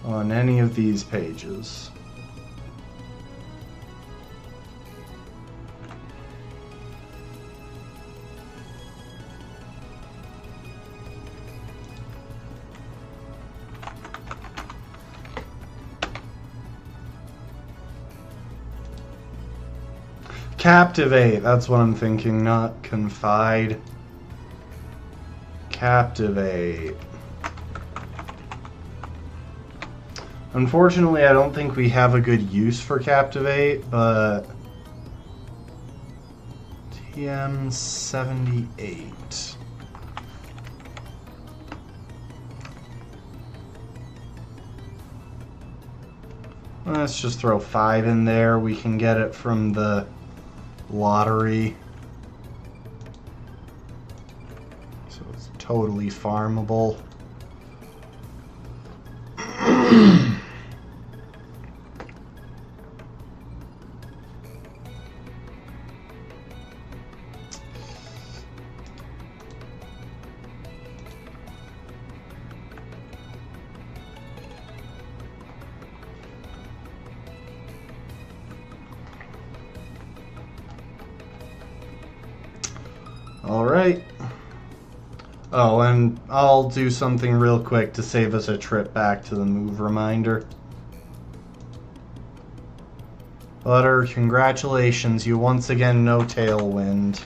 on any of these pages? Captivate, that's what I'm thinking, not Confide. Captivate. Unfortunately, I don't think we have a good use for Captivate, but... TM78. Let's just throw 5 in there. We can get it from the lottery. So it's totally farmable. Alright. Oh, and I'll do something real quick to save us a trip back to the move reminder. Butter, congratulations, you once again know Tailwind.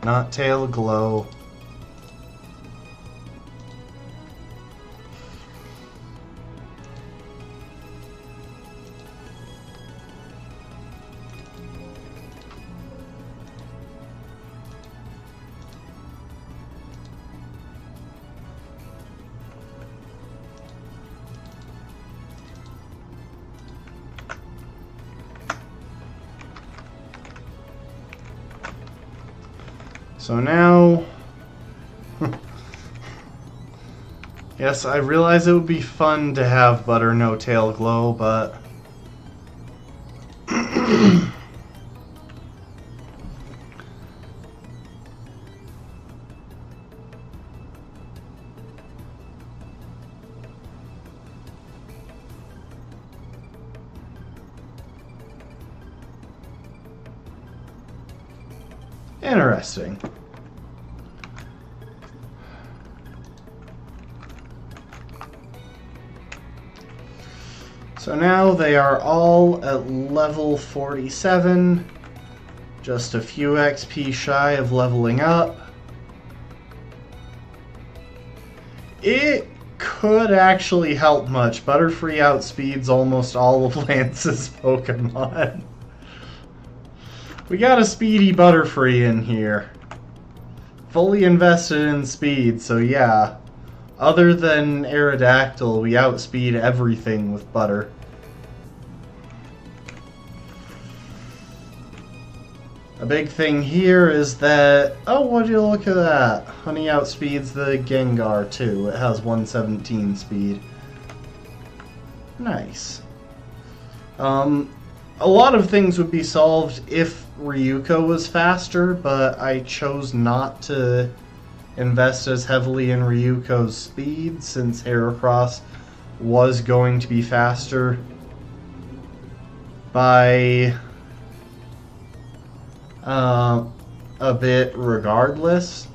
Not Tail Glow. So now, yes, I realize it would be fun to have Butter No Tail Glow, but interesting. So now they are all at level 47, just a few XP shy of leveling up. It could actually help much. Butterfree outspeeds almost all of Lance's Pokemon. We got a speedy Butterfree in here. Fully invested in speed, so yeah. Other than Aerodactyl, we outspeed everything with Butter. A big thing here is that, oh, would you look at that? Honey outspeeds the Gengar too. It has 117 speed. Nice. a lot of things would be solved if Ryuko was faster, but I chose not to invest as heavily in Ryuko's speed since Heracross was going to be faster by a bit regardless.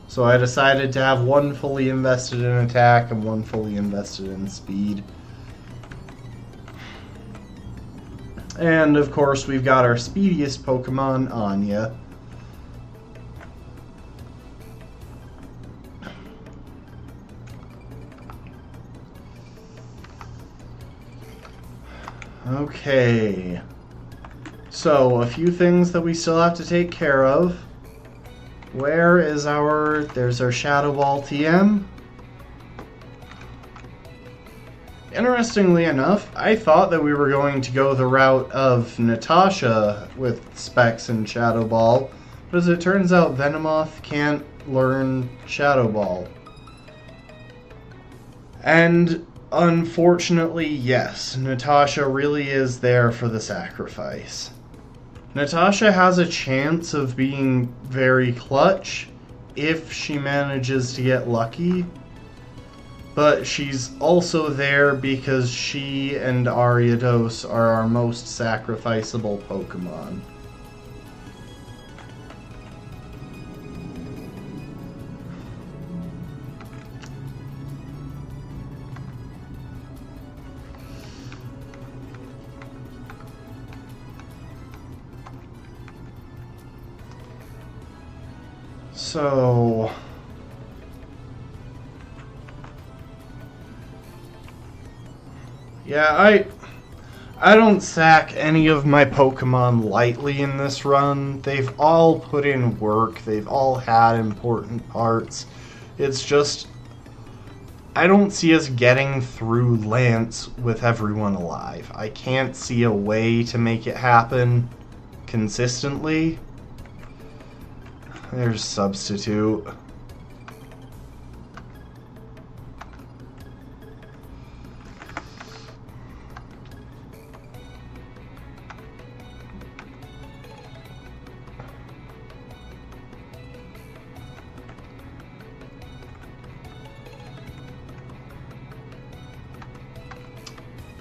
So I decided to have one fully invested in attack and one fully invested in speed. And of course we've got our speediest Pokemon, Anya. Okay, so a few things that we still have to take care of. Where is there's our Shadow Ball TM. Interestingly enough, I thought that we were going to go the route of Natasha with Specs and Shadow Ball, but as it turns out, Venomoth can't learn Shadow Ball. And unfortunately, yes, Natasha really is there for the sacrifice. Natasha has a chance of being very clutch if she manages to get lucky, but she's also there because she and Ariados are our most sacrificable Pokemon. So yeah, I don't sack any of my Pokemon lightly in this run. They've all put in work. They've all had important parts. It's just I don't see us getting through Lance with everyone alive. I can't see a way to make it happen consistently. There's Substitute.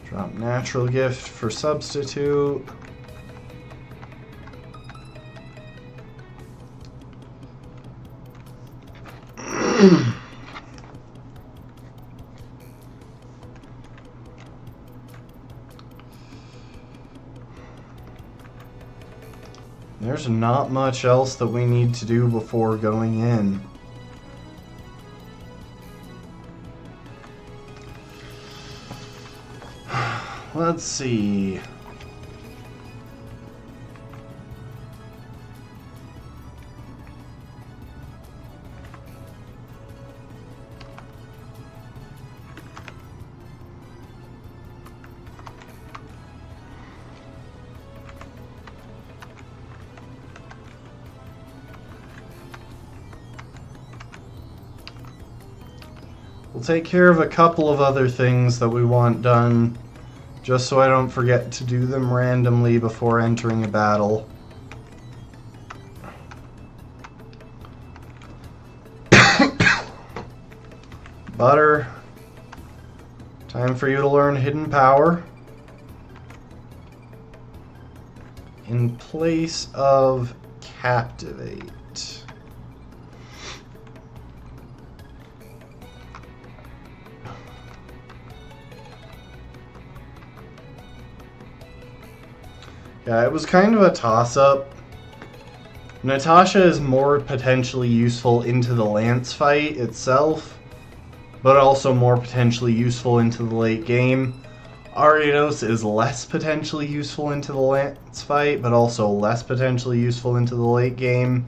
Drop Natural Gift for Substitute. There's not much else that we need to do before going in. Let's see. We'll take care of a couple of other things that we want done, just so I don't forget to do them randomly before entering a battle. Butter, time for you to learn Hidden Power in place of Captivate. Yeah, it was kind of a toss-up. Natasha is more potentially useful into the Lance fight itself, but also more potentially useful into the late game. Ariados is less potentially useful into the Lance fight, but also less potentially useful into the late game.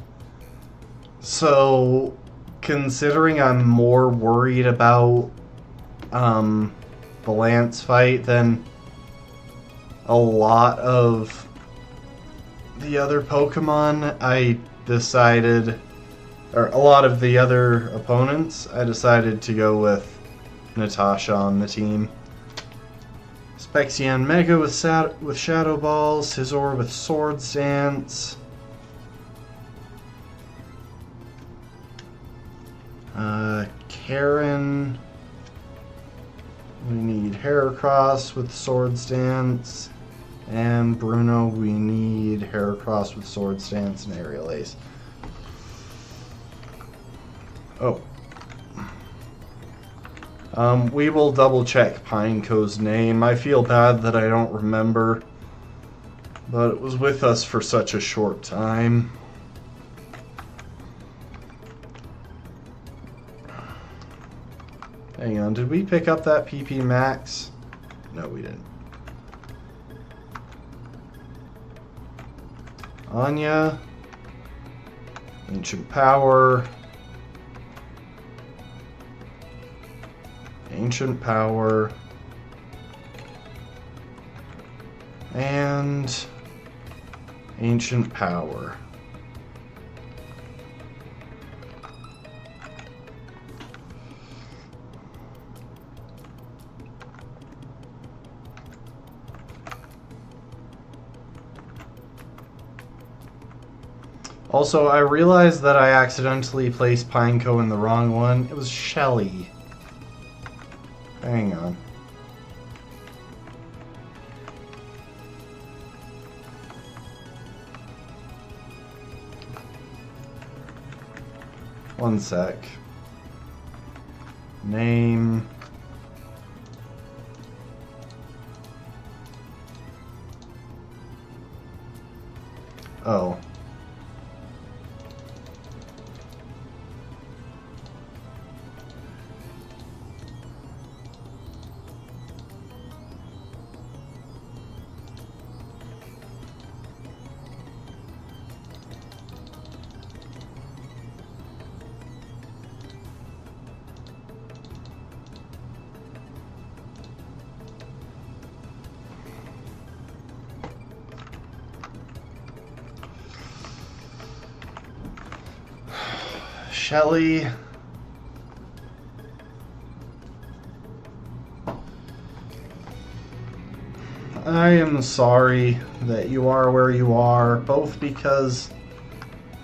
So, considering I'm more worried about the Lance fight than a lot of the other Pokemon, I decided, or a lot of the other opponents, I decided to go with Natasha on the team. Spexian Mega with Shadow Balls, Scizor with Swords Dance. Karen, we need Heracross with Swords Dance. And Bruno, we need Heracross with Swords Dance and Aerial Ace. Oh. We will double check Pineco's name. I feel bad that I don't remember, but it was with us for such a short time. Hang on, did we pick up that PP Max? No, we didn't. Anya, Ancient Power. Ancient Power, and Ancient Power. Also, I realized that I accidentally placed Pineco in the wrong one. It was Shelly. Hang on. One sec. Name. Oh. Shelly. I am sorry that you are where you are, both because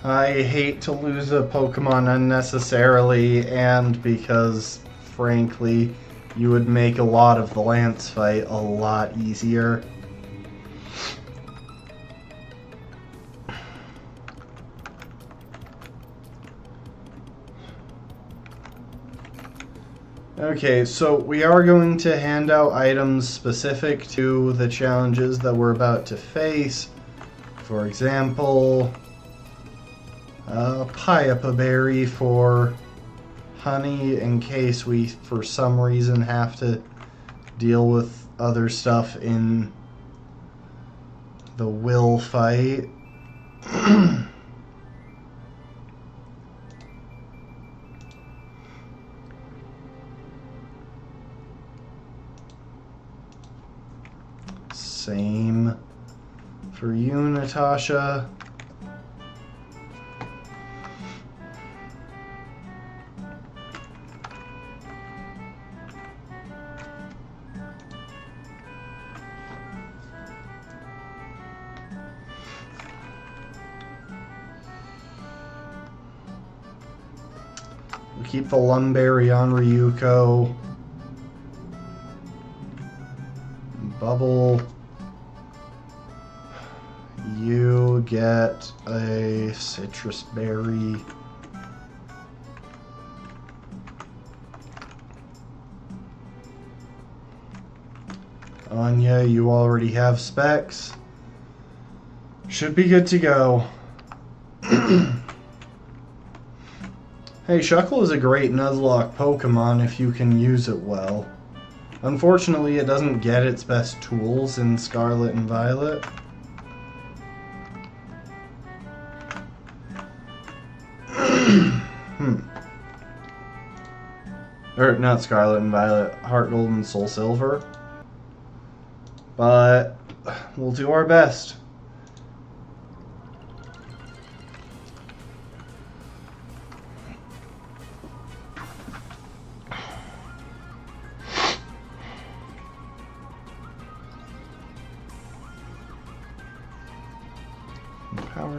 I hate to lose a Pokemon unnecessarily, and because, frankly, you would make a lot of the Lance fight a lot easier. Okay, so we are going to hand out items specific to the challenges that we're about to face. For example, Piapa Berry for honey in case we, for some reason, have to deal with other stuff in the will fight. Same for you, Natasha. We'll keep the Lumberry on Ryuko. Bubble. You get a citrus berry. Anya, you already have specs. Should be good to go. Hey, Shuckle is a great Nuzlocke Pokemon if you can use it well. Unfortunately, it doesn't get its best tools in Scarlet and Violet. Or not Scarlet and Violet, HeartGold and Soul Silver. But we'll do our best.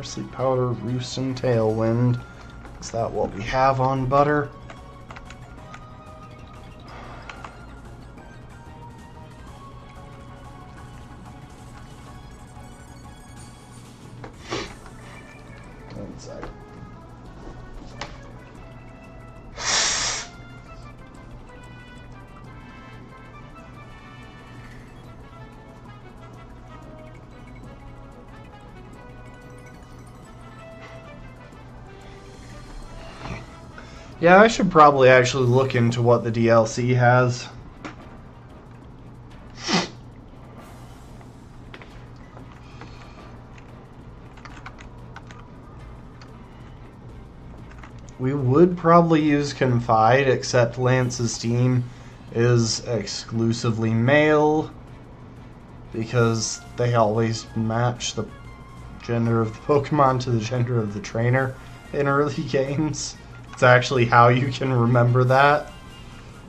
Sleep Powder, Roost, and Tailwind. Is that what we have on Butter? One sec. Yeah, I should probably actually look into what the DLC has. We would probably use Confide, except Lance's team is exclusively male because they always match the gender of the Pokemon to the gender of the trainer in early games. It's actually how you can remember that.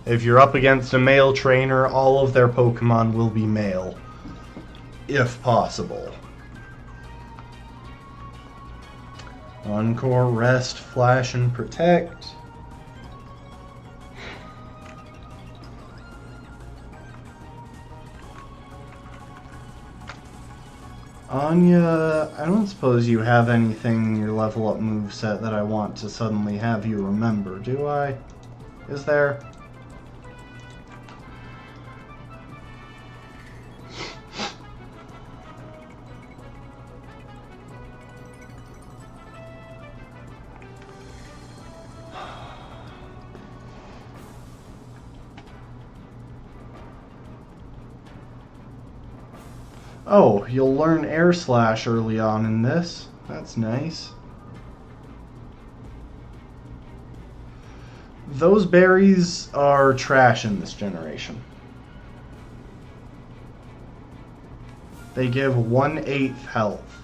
If you're up against a male trainer, all of their Pokemon will be male, if possible. Encore, Rest, Flash, and Protect. Anya, I don't suppose you have anything in your level up moveset that I want to suddenly have you remember, do I? Is there? Oh, you'll learn Air Slash early on in this. That's nice. Those berries are trash in this generation. They give 1/8 health.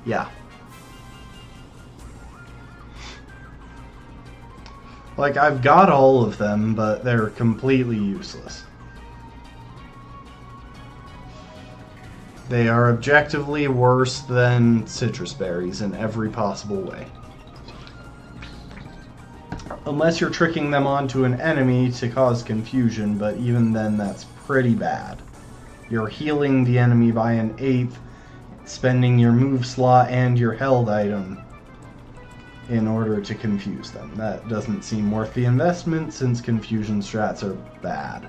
Yeah. Like, I've got all of them, but they're completely useless. They are objectively worse than citrus berries in every possible way. Unless you're tricking them onto an enemy to cause confusion, but even then that's pretty bad. You're healing the enemy by 1/8, spending your move slot and your held item in order to confuse them. That doesn't seem worth the investment since confusion strats are bad.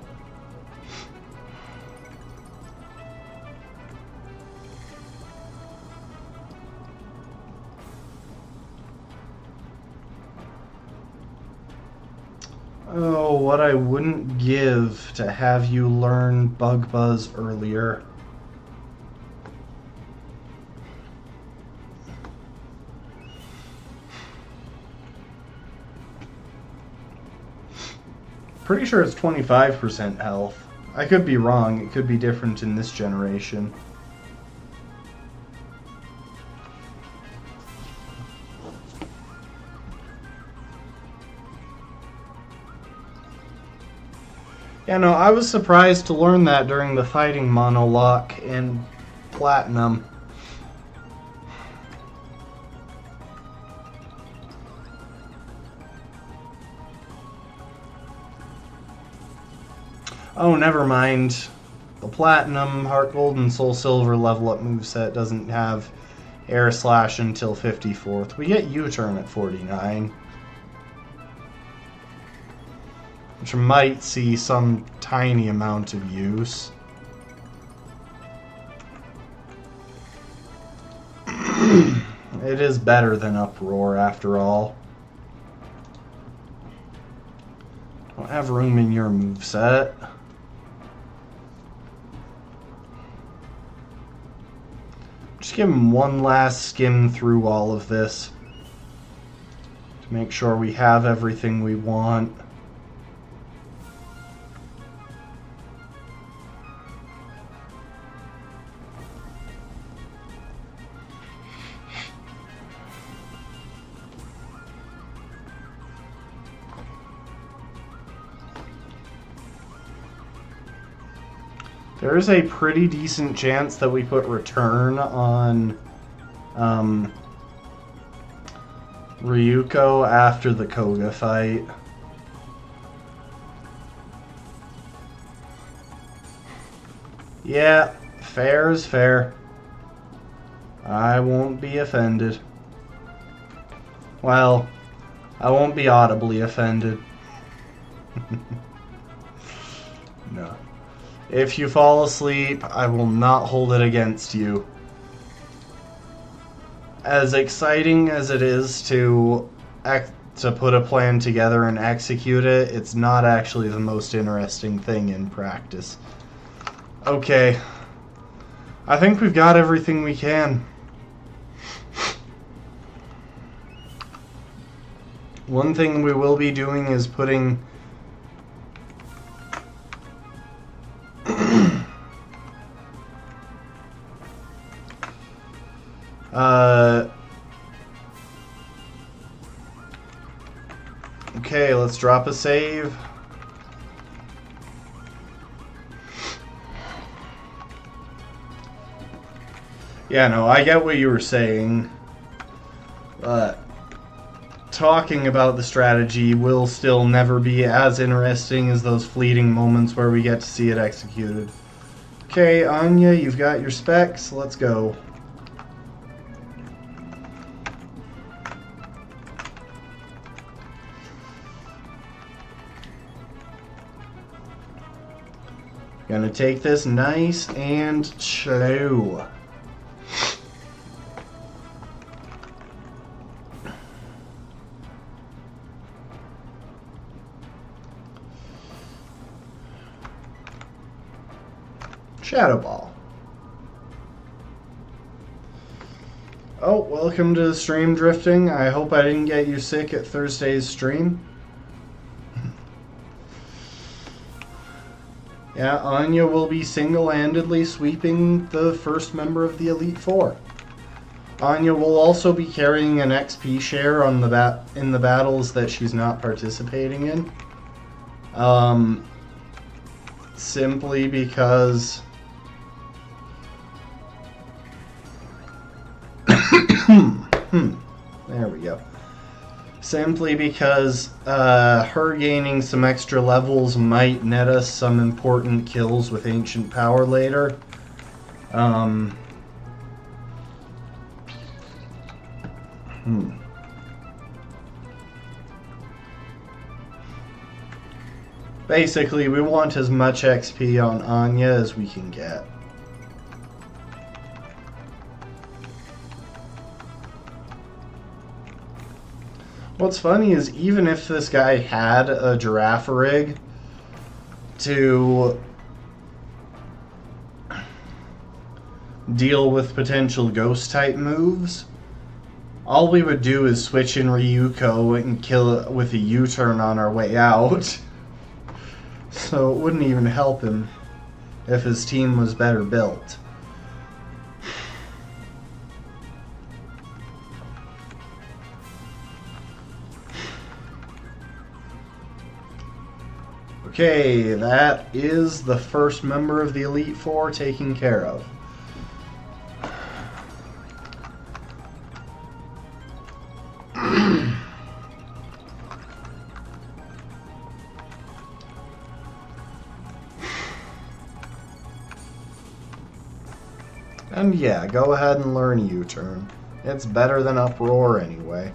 Oh, what I wouldn't give to have you learn Bug Buzz earlier. Pretty sure it's 25% health. I could be wrong. It could be different in this generation. Yeah, no, I was surprised to learn that during the fighting monologue in Platinum. Oh, never mind. The Platinum, HeartGold, and Soul Silver level up moveset doesn't have Air Slash until 54th. We get U-turn at 49. Which might see some tiny amount of use. It is better than Uproar after all. Don't have room in your moveset. Just give him one last skim through all of this to make sure we have everything we want. There's a pretty decent chance that we put return on Ryuko after the Koga fight. Yeah, fair is fair. I won't be offended. Well, I won't be audibly offended. No. If you fall asleep, I will not hold it against you. As exciting as it is to put a plan together and execute it, it's not actually the most interesting thing in practice. Okay. I think we've got everything we can. One thing we will be doing is putting okay, let's drop a save. Yeah, no, I get what you were saying, but talking about the strategy will still never be as interesting as those fleeting moments where we get to see it executed. Okay, Anya, you've got your specs. Let's go. Gonna take this nice and slow. Shadow Ball. Oh, welcome to Stream Drifting. I hope I didn't get you sick at Thursday's stream. Yeah, Anya will be single-handedly sweeping the first member of the Elite Four. Anya will also be carrying an XP share on in the battles that she's not participating in. Simply because there we go. Simply because her gaining some extra levels might net us some important kills with Ancient Power later. Basically, we want as much XP on Anya as we can get. What's funny is even if this guy had a Giraffe rig to deal with potential ghost type moves, all we would do is switch in Ryuko and kill it with a U-turn on our way out. So it wouldn't even help him if his team was better built. Okay, that is the first member of the Elite Four taken care of. And yeah, go ahead and learn U-turn. It's better than Uproar anyway.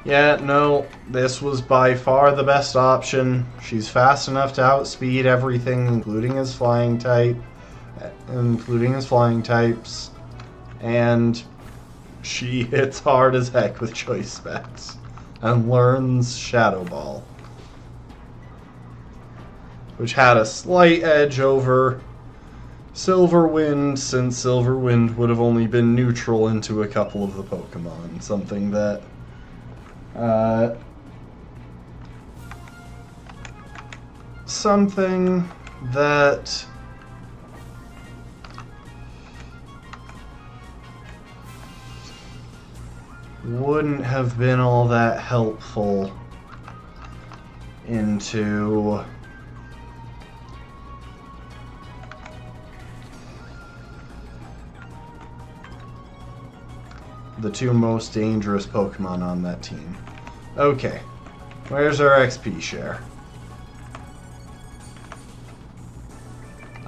Yeah, no, this was by far the best option. She's fast enough to outspeed everything, including his flying types, and she hits hard as heck with choice specs, and learns Shadow Ball, which had a slight edge over Silverwind, since Silverwind would have only been neutral into a couple of the Pokemon, something that wouldn't have been all that helpful into the two most dangerous Pokemon on that team. Okay, where's our XP share?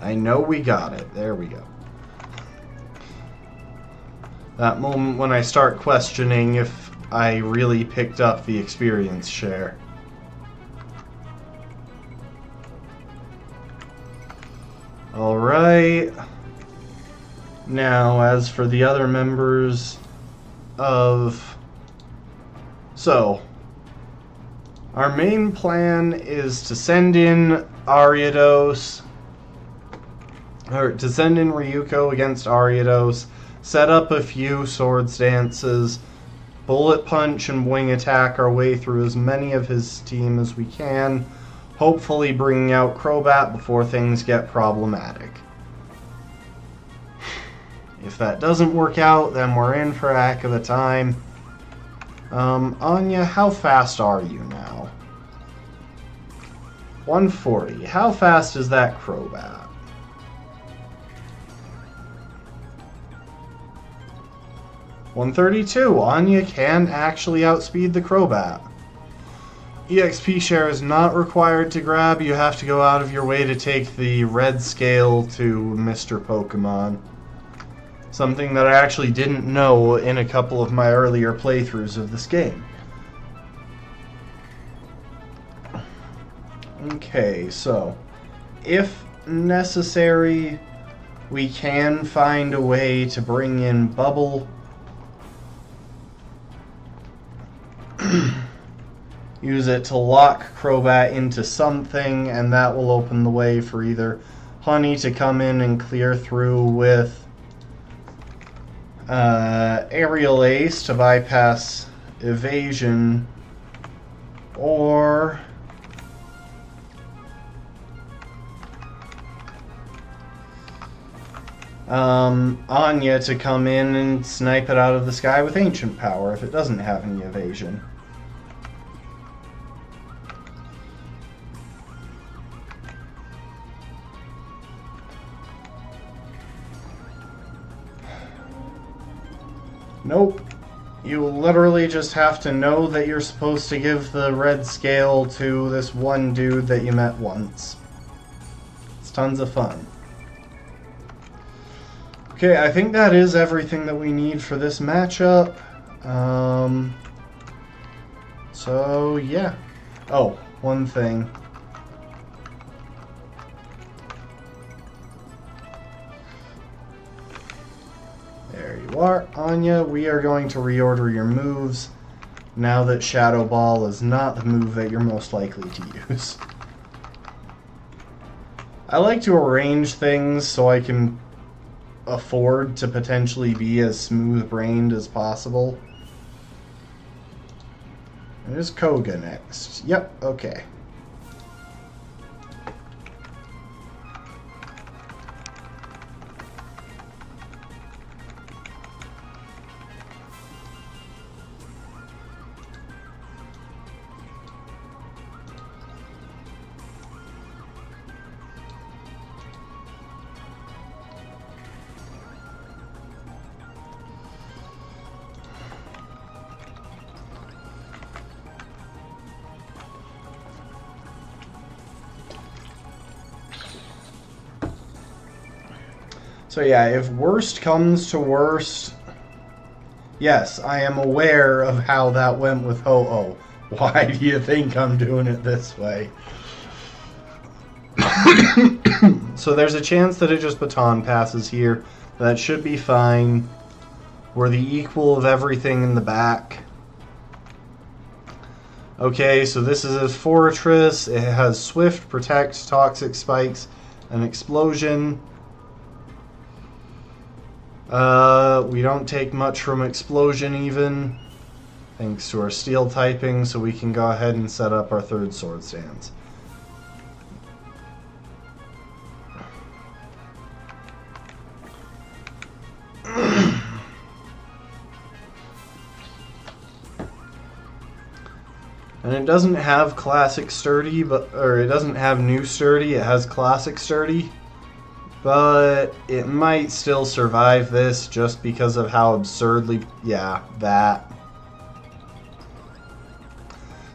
I know we got it. There we go. That moment when I start questioning if I really picked up the experience share. Alright. Now, as for the other members of... So, our main plan is to send in Ariados, or to send in Ryuko against Ariados, set up a few sword stances, bullet punch and wing attack our way through as many of his team as we can, hopefully bringing out Crobat before things get problematic. If that doesn't work out, then we're in for a heck of a time. Anya, how fast are you now? 140. How fast is that Crobat? 132. Anya can actually outspeed the Crobat. EXP share is not required to grab. You have to go out of your way to take the red scale to Mr. Pokemon. Something that I actually didn't know in a couple of my earlier playthroughs of this game. Okay, so if necessary, we can find a way to bring in Bubble. Use it to lock Crobat into something, and that will open the way for either Honey to come in and clear through with Aerial Ace to bypass Evasion, or Anya to come in and snipe it out of the sky with Ancient Power if it doesn't have any evasion. Nope. You literally just have to know that you're supposed to give the red scale to this one dude that you met once. It's tons of fun. Okay, I think that is everything that we need for this matchup. So, yeah. Oh, one thing. There you are, Anya. We are going to reorder your moves now that Shadow Ball is not the move that you're most likely to use. I like to arrange things so I can afford to potentially be as smooth-brained as possible. There's Koga next. Yep, okay. So yeah, if worst comes to worst, yes, I am aware of how that went with Ho-Oh. Why do you think I'm doing it this way? So there's a chance that it just baton passes here. That should be fine. We're the equal of everything in the back. Okay, so this is a Fortress. It has Swift, Protect, Toxic Spikes, and Explosion. We don't take much from Explosion even, thanks to our Steel typing, so we can go ahead and set up our third Sword Stance. And it doesn't have Classic Sturdy, or it doesn't have New Sturdy, it has Classic Sturdy. but it might still survive this just because of how absurdly... yeah, that.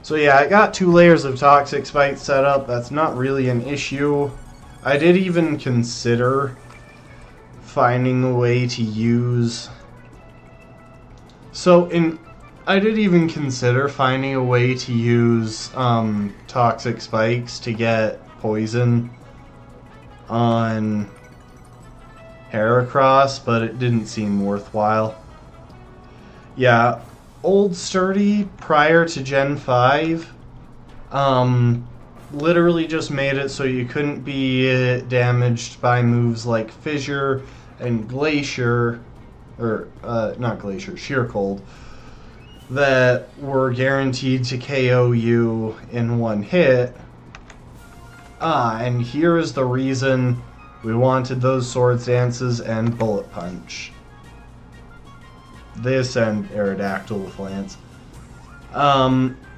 So yeah, I got 2 layers of toxic spikes set up. That's not really an issue. I did even consider finding a way to use... I did even consider finding a way to use toxic spikes to get poison on Heracross, but it didn't seem worthwhile. Yeah, Old Sturdy prior to Gen 5 literally just made it so you couldn't be damaged by moves like Fissure and Glacier, or not Glacier, Sheer Cold, that were guaranteed to KO you in one hit. And here is the reason we wanted those Swords Dances and Bullet Punch. This and Aerodactyl with Lance.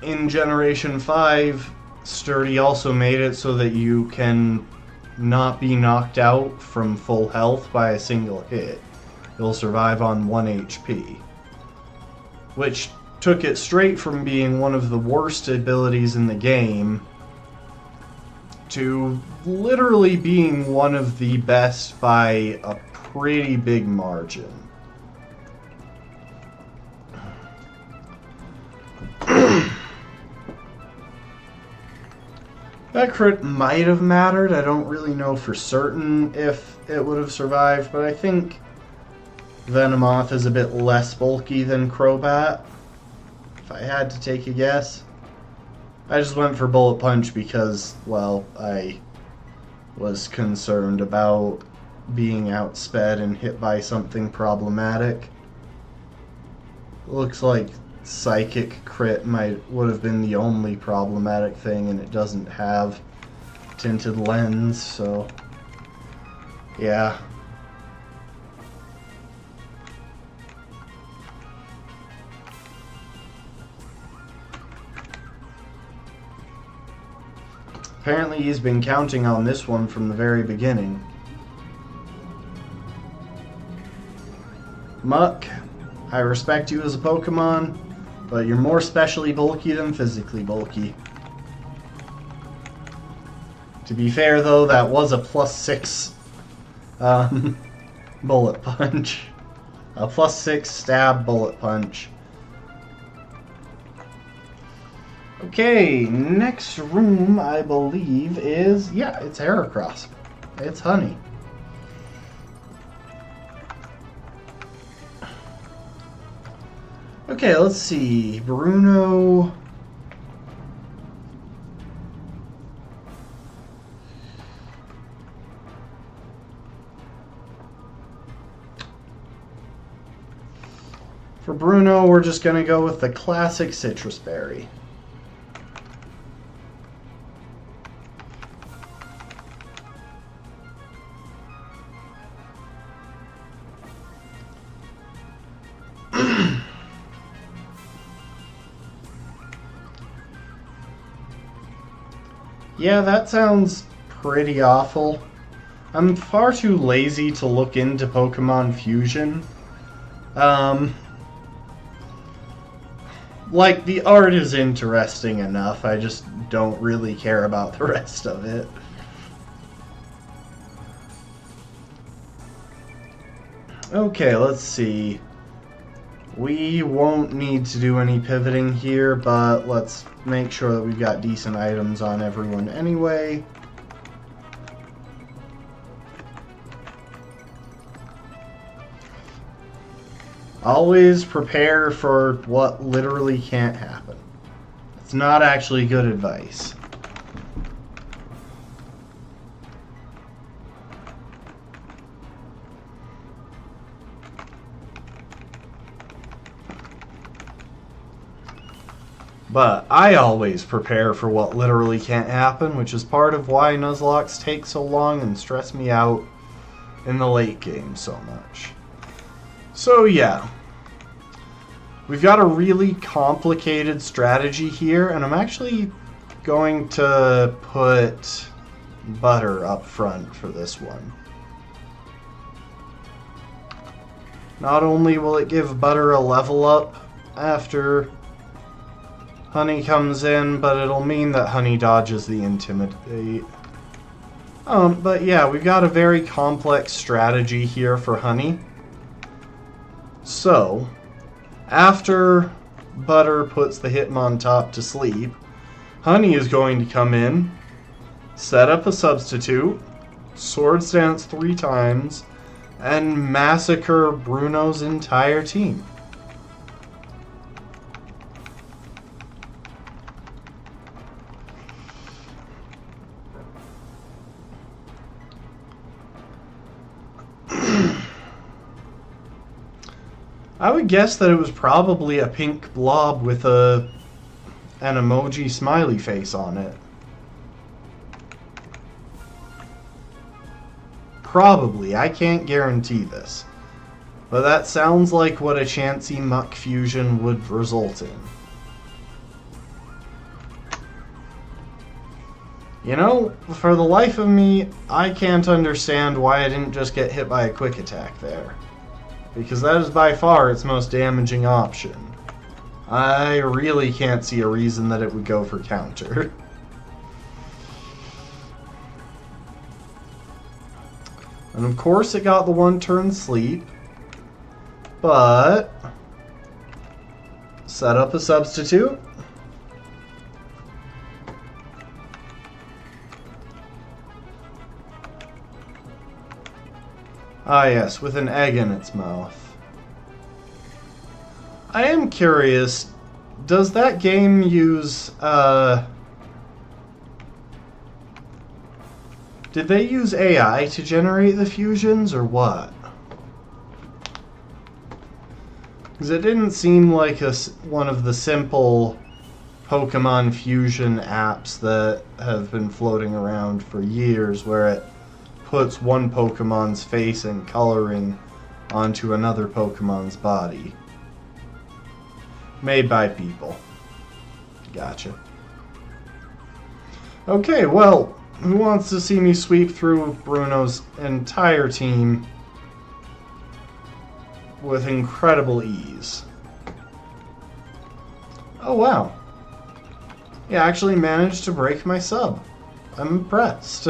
In Generation 5, Sturdy also made it so that you can not be knocked out from full health by a single hit. You'll survive on 1 HP. Which took it straight from being one of the worst abilities in the game to literally being one of the best by a pretty big margin. That crit might have mattered. I don't really know for certain if it would have survived, but I think Venomoth is a bit less bulky than Crobat, if I had to take a guess. I just went for Bullet Punch because, well, I was concerned about being outsped and hit by something problematic. Looks like Psychic crit would have been the only problematic thing, and it doesn't have tinted lens, so yeah. Apparently he's been counting on this one from the very beginning. Muck, I respect you as a Pokemon, but you're more specially bulky than physically bulky. To be fair, though, that was a +6 Bullet Punch. A +6 stab Bullet Punch. Okay, next room, I believe, is... yeah, it's Heracross. It's Honey. Okay, let's see. Bruno... For Bruno, we're just going to go with the classic Citrus Berry. Yeah, that sounds pretty awful. I'm far too lazy to look into Pokemon Fusion. Like, the art is interesting enough, I just don't really care about the rest of it. Okay, let's see. We won't need to do any pivoting here, but let's make sure that we've got decent items on everyone anyway. Always prepare for what literally can't happen. It's not actually good advice. But I always prepare for what literally can't happen, which is part of why Nuzlocke take so long and stress me out in the late game so much. So yeah, we've got a really complicated strategy here, and I'm actually going to put Butter up front for this one. Not only will it give Butter a level up after Honey comes in, but it'll mean that Honey dodges the Intimidate. But yeah, we've got a very complex strategy here for Honey. So, after Butter puts the Hitmontop to sleep, Honey is going to come in, set up a substitute, Swords Dance 3 times, and massacre Bruno's entire team. I would guess that it was probably a pink blob with an emoji smiley face on it. Probably, I can't guarantee this. But that sounds like what a Chansey Muck fusion would result in. You know, for the life of me, I can't understand why I didn't just get hit by a quick attack there. Because that is by far its most damaging option. I really can't see a reason that it would go for counter. And of course it got the one turn sleep. But set up a substitute. Ah yes, with an egg in its mouth. I am curious, does that game use, did they use AI to generate the fusions, or what? Because it didn't seem like one of the simple Pokemon fusion apps that have been floating around for years, where it puts one Pokemon's face and coloring onto another Pokemon's body. Made by people. Gotcha. Okay, well, who wants to see me sweep through Bruno's entire team with incredible ease? Oh, wow. Yeah, I actually managed to break my sub. I'm impressed.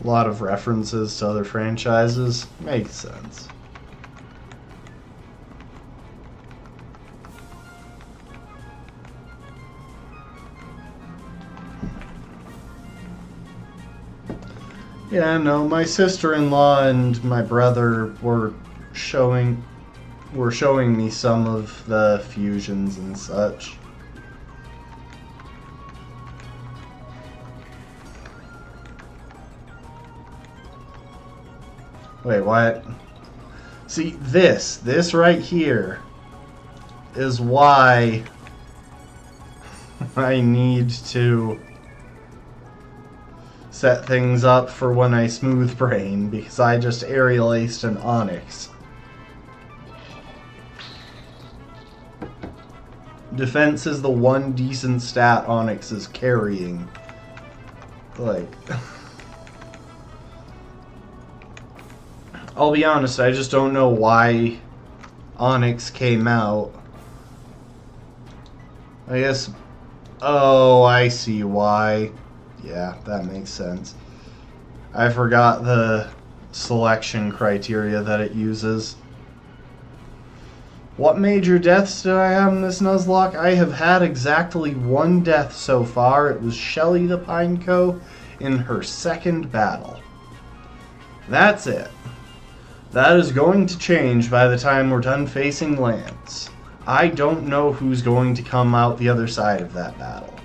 A lot of references to other franchises. Makes sense. Yeah, no, my sister-in-law and my brother were showing me some of the fusions and such. Wait, what? See, this right here is why I need to set things up for when I smooth brain, because I just aerial aced an Onyx. Defense is the one decent stat Onyx is carrying. Like... I'll be honest, I just don't know why Onyx came out. I guess... Oh, I see why. Yeah, that makes sense. I forgot the selection criteria that it uses. What major deaths did I have in this Nuzlocke? I have had exactly one death so far. It was Shelly the Pineco in her second battle. That's it. That is going to change by the time we're done facing Lance. I don't know who's going to come out the other side of that battle.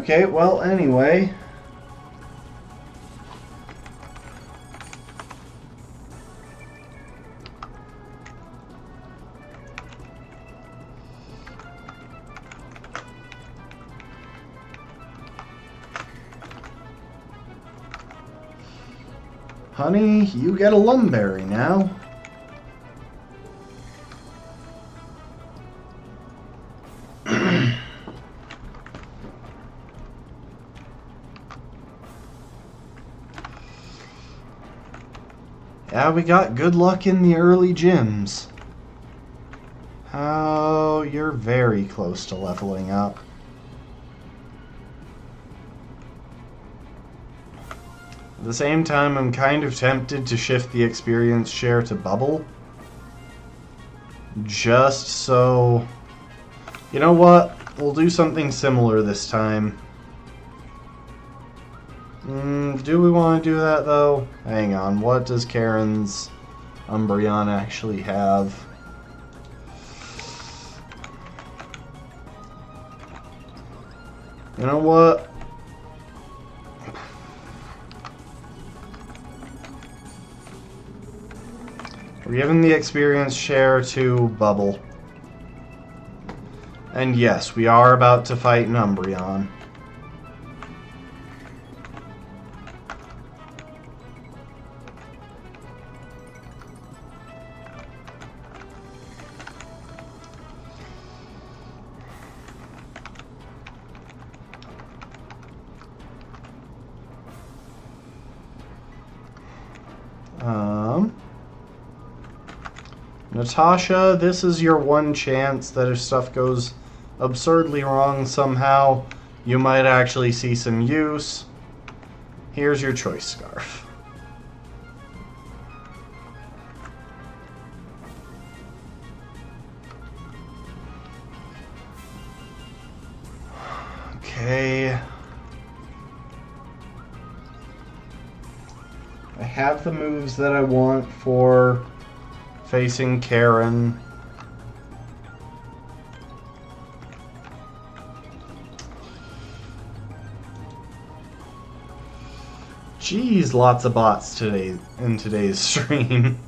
Okay, well, anyway. Honey, you get a Lumberry now. Yeah, we got good luck in the early gyms. Oh, you're very close to leveling up. At the same time, I'm kind of tempted to shift the experience share to Bubble. Just so... You know what? We'll do something similar this time. Do we want to do that, though? Hang on. What does Karen's Umbreon actually have? You know what? We're giving the experience share to Bubble. And yes, we are about to fight an Umbreon. Natasha, this is your one chance that if stuff goes absurdly wrong somehow, you might actually see some use. Here's your choice scarf. Okay. I have the moves that I want for facing Karen. Jeez, lots of bots today in today's stream.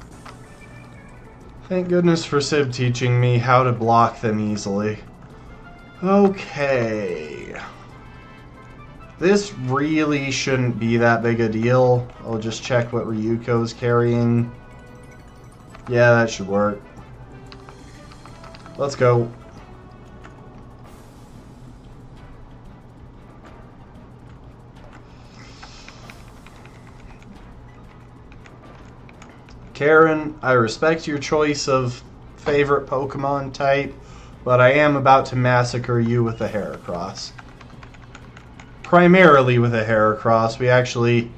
Thank goodness for Sib teaching me how to block them easily. Okay. This really shouldn't be that big a deal. I'll just check what Ryuko's carrying. Yeah, that should work. Let's go. Karen, I respect your choice of favorite Pokemon type, but I am about to massacre you with a Heracross. Primarily with a Heracross. We actually...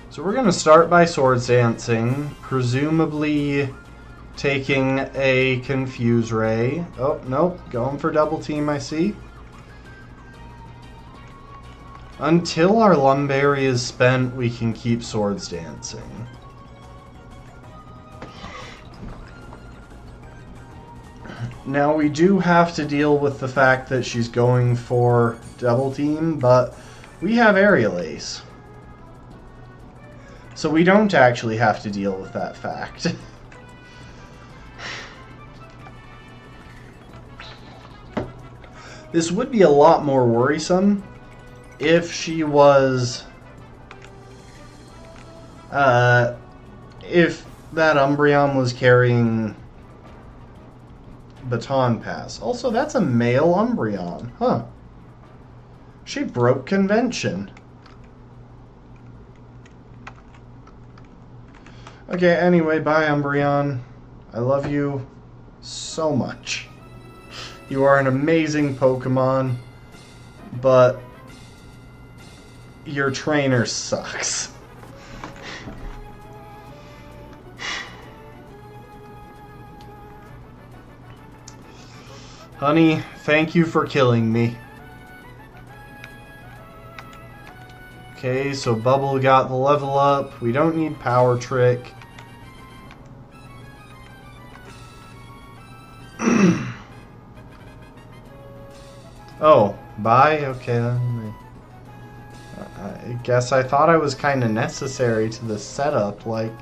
So we're going to start by Swords Dancing, presumably taking a Confuse Ray. Oh, nope, going for Double Team, I see. Until our Lumberry is spent, we can keep Swords Dancing. Now, we do have to deal with the fact that she's going for Double Team, but we have Aerial Ace. So we don't actually have to deal with that fact. This would be a lot more worrisome if she was... if that Umbreon was carrying Baton Pass. Also, that's a male Umbreon. Huh. She broke convention. Okay, anyway, bye Umbreon. I love you so much. You are an amazing Pokemon, but your trainer sucks. Honey, thank you for killing me. Okay, so Bubble got the level up. We don't need Power Trick. Oh, bye? Okay, then. I guess I thought I was kind of necessary to this setup. Like,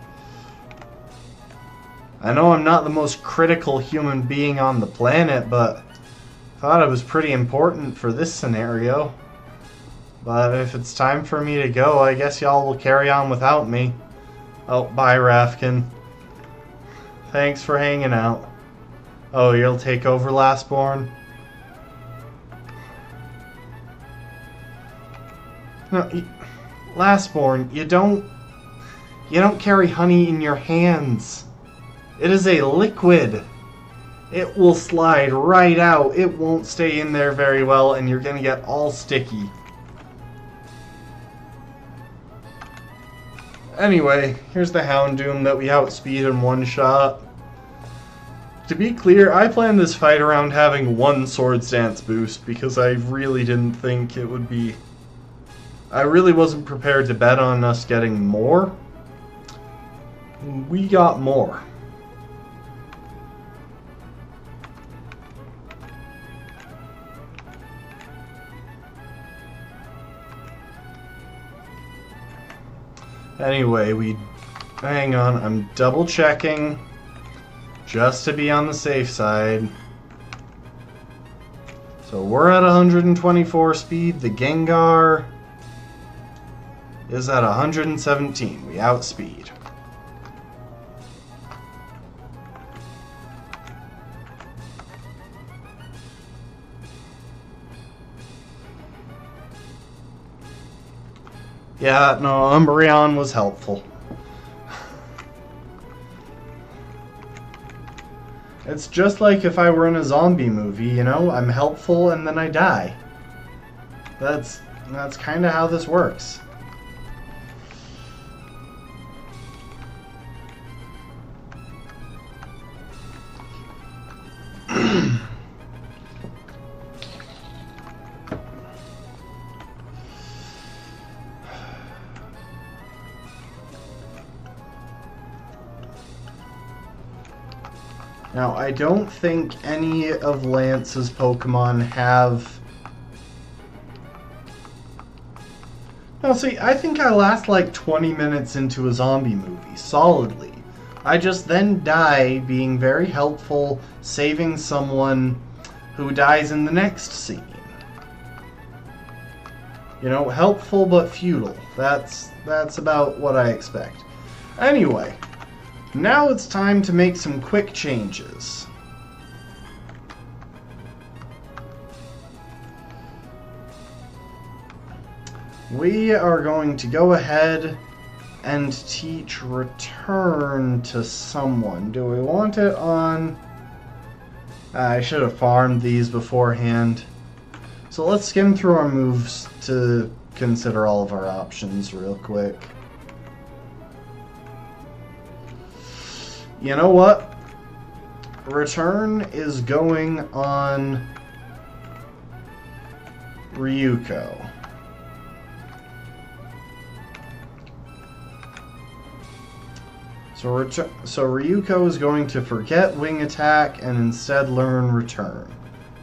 I know I'm not the most critical human being on the planet, but I thought it was pretty important for this scenario. But if it's time for me to go, I guess y'all will carry on without me. Oh, bye, Rafkin. Thanks for hanging out. Oh, you'll take over, Lastborn? No, Lastborn, you don't carry honey in your hands. It is a liquid. It will slide right out. It won't stay in there very well, and you're gonna get all sticky. Anyway, here's the Houndoom that we outspeed in one shot. To be clear, I planned this fight around having one Swords Dance boost because I really didn't think it would be... I really wasn't prepared to bet on us getting more. We got more. Anyway, hang on, I'm double checking just to be on the safe side. So we're at 124 speed. The Gengar is at 117. We outspeed. Yeah, no, Umbreon was helpful. It's just like if I were in a zombie movie, you know? I'm helpful and then I die. That's kind of how this works. Now, I don't think any of Lance's Pokemon have... No, see, I think I last like 20 minutes into a zombie movie, solidly. I just then die being very helpful, saving someone who dies in the next scene. You know, helpful but futile. That's about what I expect. Anyway... Now it's time to make some quick changes. We are going to go ahead and teach Return to someone. Do we want it on... I should have farmed these beforehand. So let's skim through our moves to consider all of our options real quick. You know what? Return is going on Ryuko. So Ryuko is going to forget Wing Attack and instead learn Return.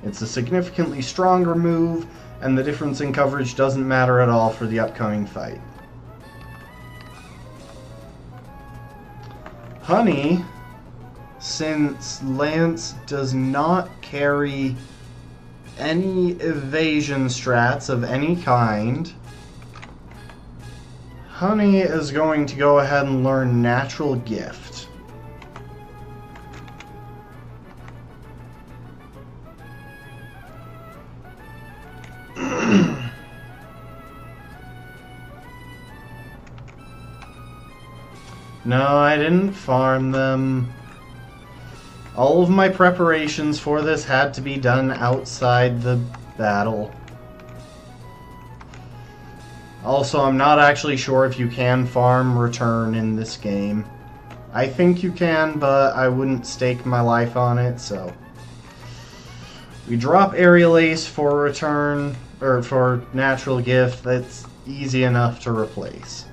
It's a significantly stronger move, and the difference in coverage doesn't matter at all for the upcoming fight. Honey, since Lance does not carry any evasion strats of any kind, Honey is going to go ahead and learn Natural Gift. No, I didn't farm them. All of my preparations for this had to be done outside the battle. Also, I'm not actually sure if you can farm Return in this game. I think you can, but I wouldn't stake my life on it, so... We drop Aerial Ace for Return, or for Natural Gift. That's easy enough to replace.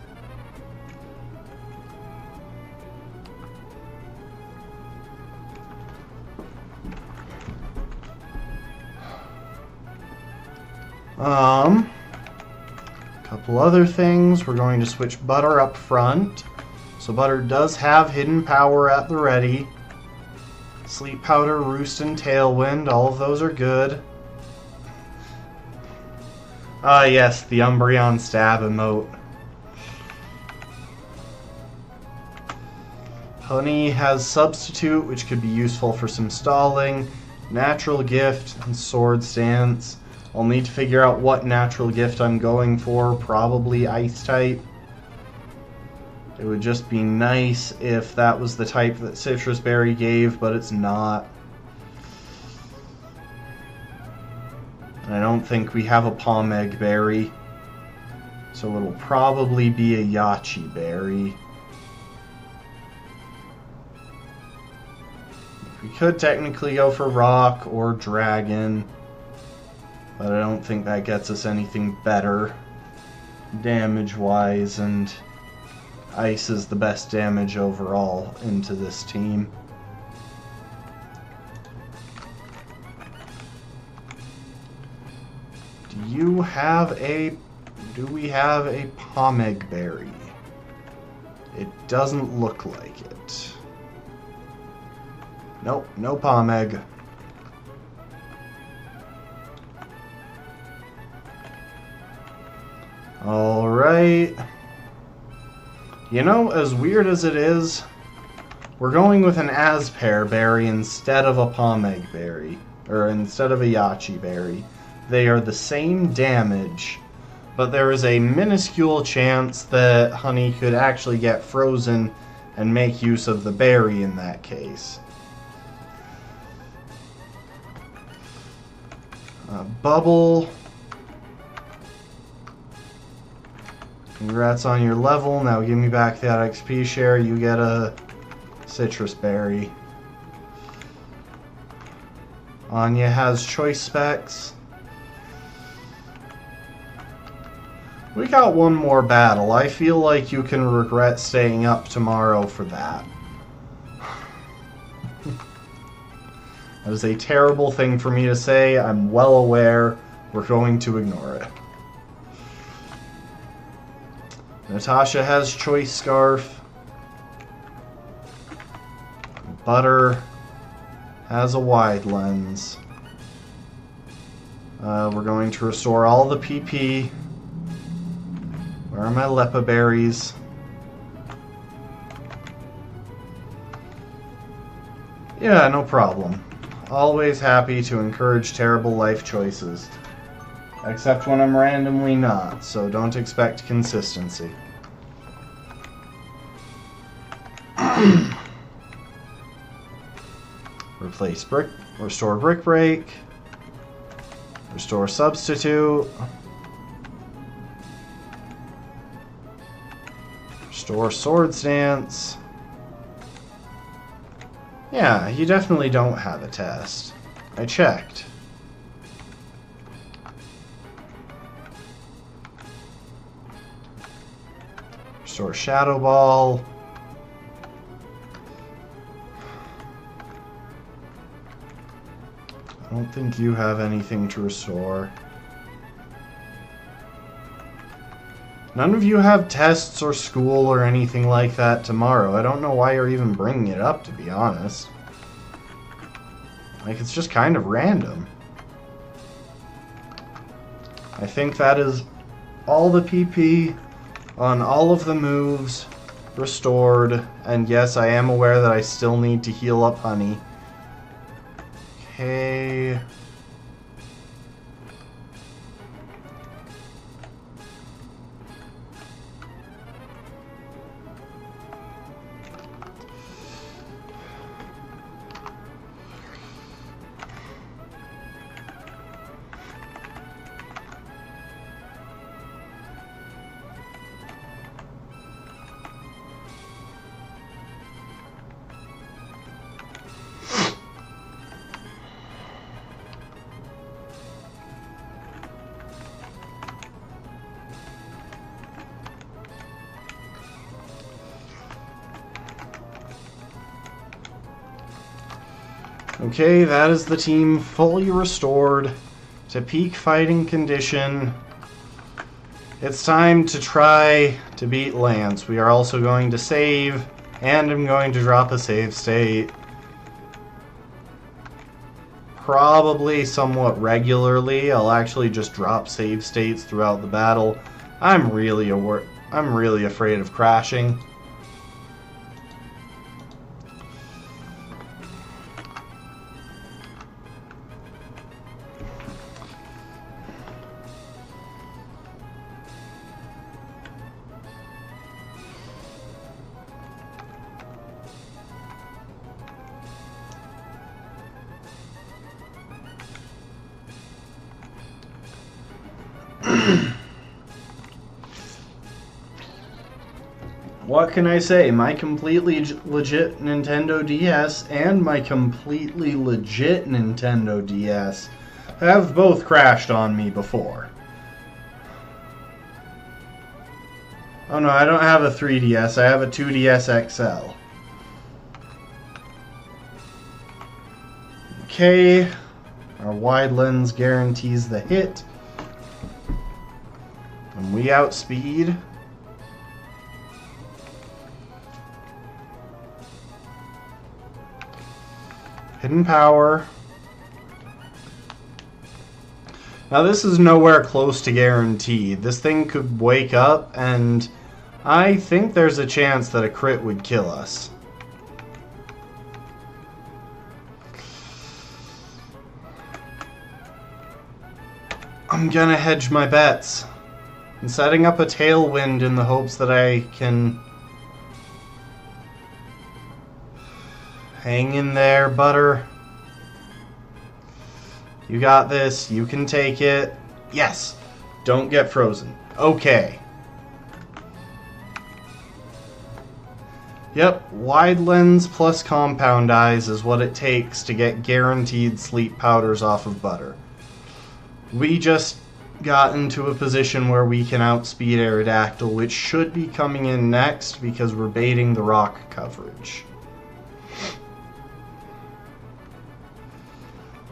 Couple other things. We're going to switch Butter up front. So Butter does have hidden power at the ready. Sleep Powder, Roost, and Tailwind. All of those are good. Ah, yes, the Umbreon Stab emote. Honey has Substitute, which could be useful for some stalling. Natural Gift and Sword Stance. I'll need to figure out what Natural Gift I'm going for. Probably Ice type. It would just be nice if that was the type that Citrus Berry gave, but it's not. And I don't think we have a Palm Egg Berry. So it'll probably be a Yachi Berry. We could technically go for Rock or Dragon, but I don't think that gets us anything better damage-wise, and Ice is the best damage overall into this team. Do we have a Palm Egg Berry? It doesn't look like it. Nope, no Palm Egg. Alright. You know, as weird as it is, we're going with an Aspear Berry instead of a Palm Egg Berry. Or instead of a Yachi Berry. They are the same damage, but there is a minuscule chance that Honey could actually get frozen and make use of the berry in that case. Bubble. Congrats on your level. Now give me back that XP share. You get a Citrus Berry. Anya has Choice Specs. We got one more battle. I feel like you can regret staying up tomorrow for that. That is a terrible thing for me to say. I'm well aware. We're going to ignore it. Natasha has Choice Scarf. Butter has a Wide Lens. We're going to restore all the PP. Where are my Lepa Berries? Yeah, no problem. Always happy to encourage terrible life choices. Except when I'm randomly not, so don't expect consistency. Replace Brick, restore Brick Break, restore Substitute, restore Sword Stance. Yeah, you definitely don't have a test. I checked. Restore Shadow Ball. I don't think you have anything to restore. None of you have tests or school or anything like that tomorrow. I don't know why you're even bringing it up, to be honest. Like, it's just kind of random. I think that is all the PP on all of the moves restored. And yes, I am aware that I still need to heal up Honey. Okay. Okay, that is the team fully restored. to peak fighting condition. It's time to try to beat Lance. We are also going to save, and I'm going to drop a save state. Probably somewhat regularly. I'll actually just drop save states throughout the battle. I'm really afraid of crashing. What can I say? My completely legit Nintendo DS and my completely legit Nintendo DS have both crashed on me before. Oh no, I don't have a 3DS, I have a 2DS XL. Okay, our wide lens guarantees the hit. And we outspeed. Hidden power. Now this is nowhere close to guaranteed. This thing could wake up and I think there's a chance that a crit would kill us. I'm gonna hedge my bets. I'm setting up a tailwind in the hopes that I can hang in there, Butter. You got this. You can take it. Yes. Don't get frozen. Okay. Yep. Wide lens plus compound eyes is what it takes to get guaranteed sleep powders off of Butter. We just got into a position where we can outspeed Aerodactyl, which should be coming in next because we're baiting the rock coverage.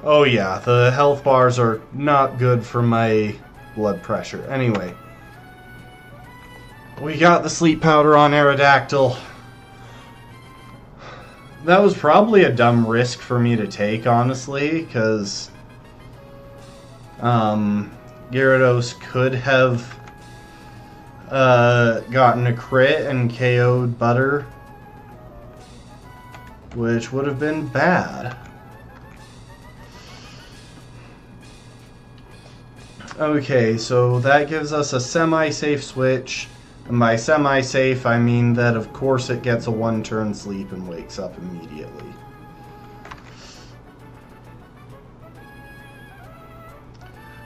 Oh yeah, the health bars are not good for my blood pressure. Anyway, we got the sleep powder on Aerodactyl. That was probably a dumb risk for me to take, honestly, because Gyarados could have gotten a crit and KO'd Butter, which would have been bad. Okay, so that gives us a semi-safe switch, and by semi-safe I mean that of course it gets a one-turn sleep and wakes up immediately.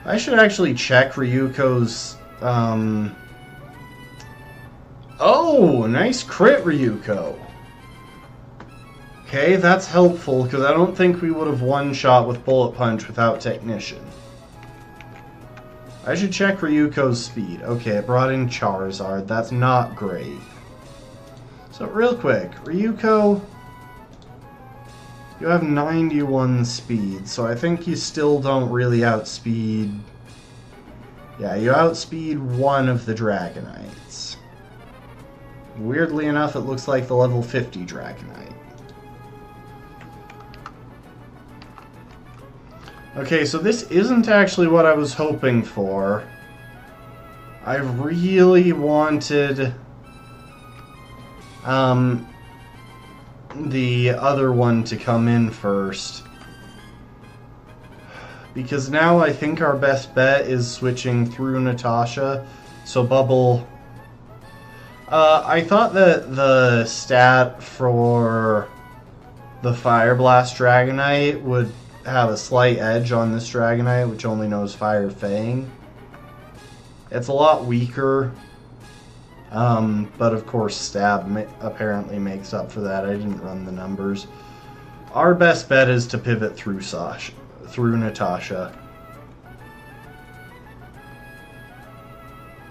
I should actually check Ryuko's, Oh, nice crit, Ryuko! Okay, that's helpful, because I don't think we would have one-shot with Bullet Punch without Technician. I should check Ryuko's speed. Okay, it brought in Charizard. That's not great. So real quick, Ryuko, you have 91 speed, so I think you still don't really outspeed... Yeah, you outspeed one of the Dragonites. Weirdly enough, it looks like the level 50 Dragonite. Okay, so this isn't actually what I was hoping for. I really wanted the other one to come in first. Because now I think our best bet is switching through Natasha. So Bubble... I thought that the stat for the Fire Blast Dragonite would have a slight edge on this Dragonite, which only knows Fire Fang. It's a lot weaker, but of course Stab apparently makes up for that. I didn't run the numbers. Our best bet is to pivot through Natasha.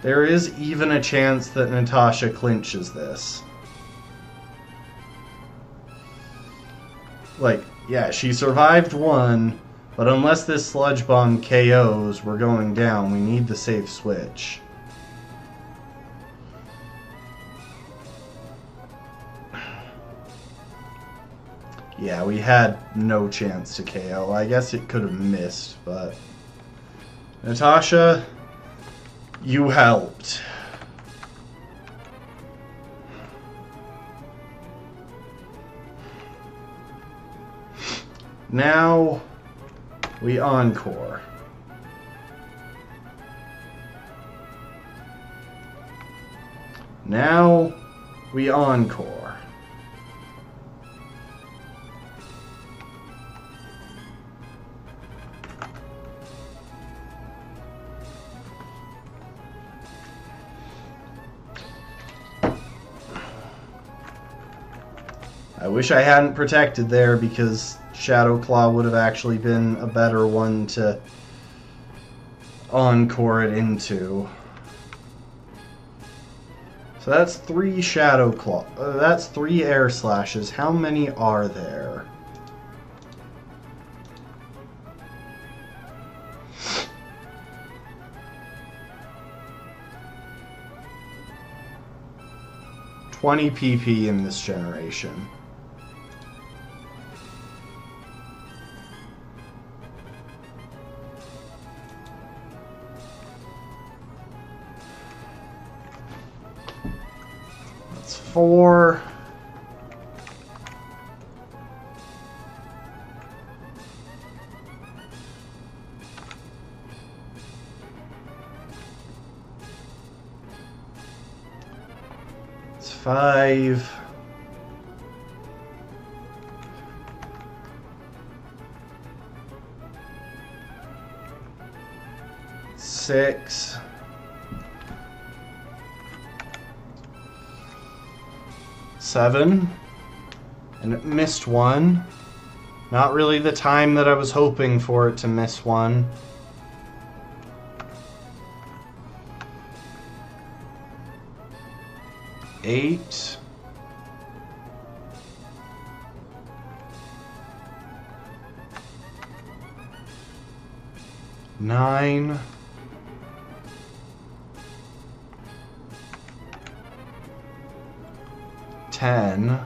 There is even a chance that Natasha clinches this. Like, yeah, she survived one, But unless this Sludge Bomb KOs, we're going down. We need the safe switch. Yeah, we had no chance to KO. I guess it could have missed, but... Natasha, you helped. Now, we encore. Now, we encore. I wish I hadn't protected there because Shadow Claw would have actually been a better one to encore it into. So that's 3 Shadow Claw. That's 3 Air Slashes. How many are there? $20 PP in this generation. That's 4. It's 5. Six. 7. And it missed 1. Not really the time that I was hoping for it to miss 1. Eight. 9. 10.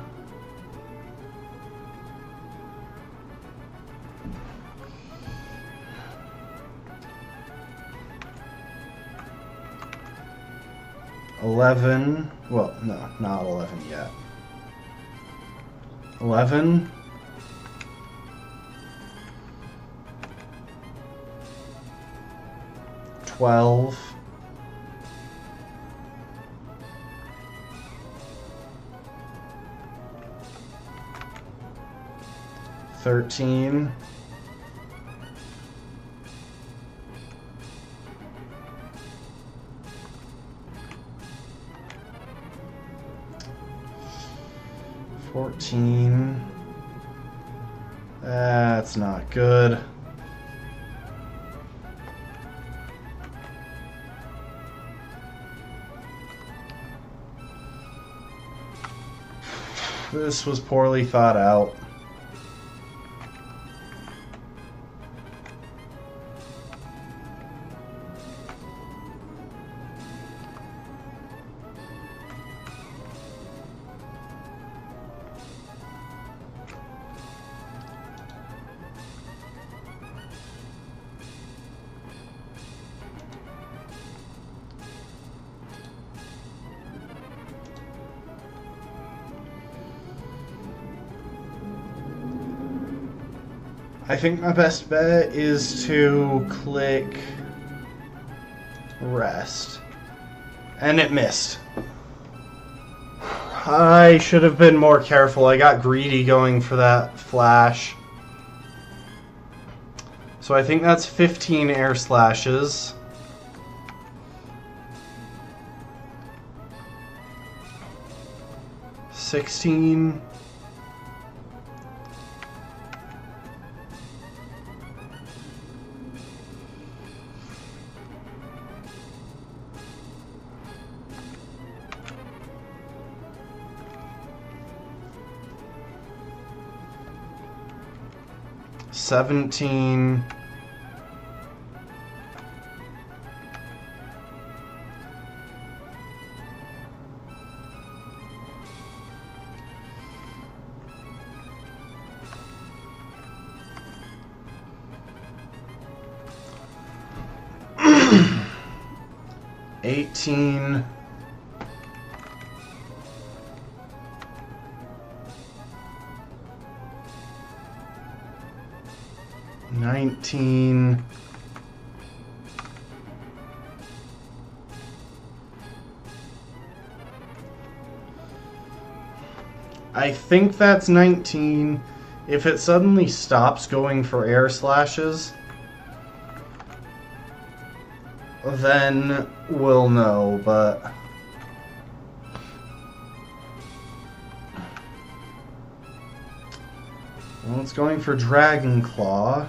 11. Well, no, not 11 yet. 11. 12. 13. 14. That's not good. This was poorly thought out. I think my best bet is to click rest. And it missed. I should have been more careful. I got greedy going for that flash. So I think that's 15 air slashes. $16. 17. $18. 19. I think that's 19. If it suddenly stops going for air slashes, then we'll know, but... Well, it's going for Dragon Claw.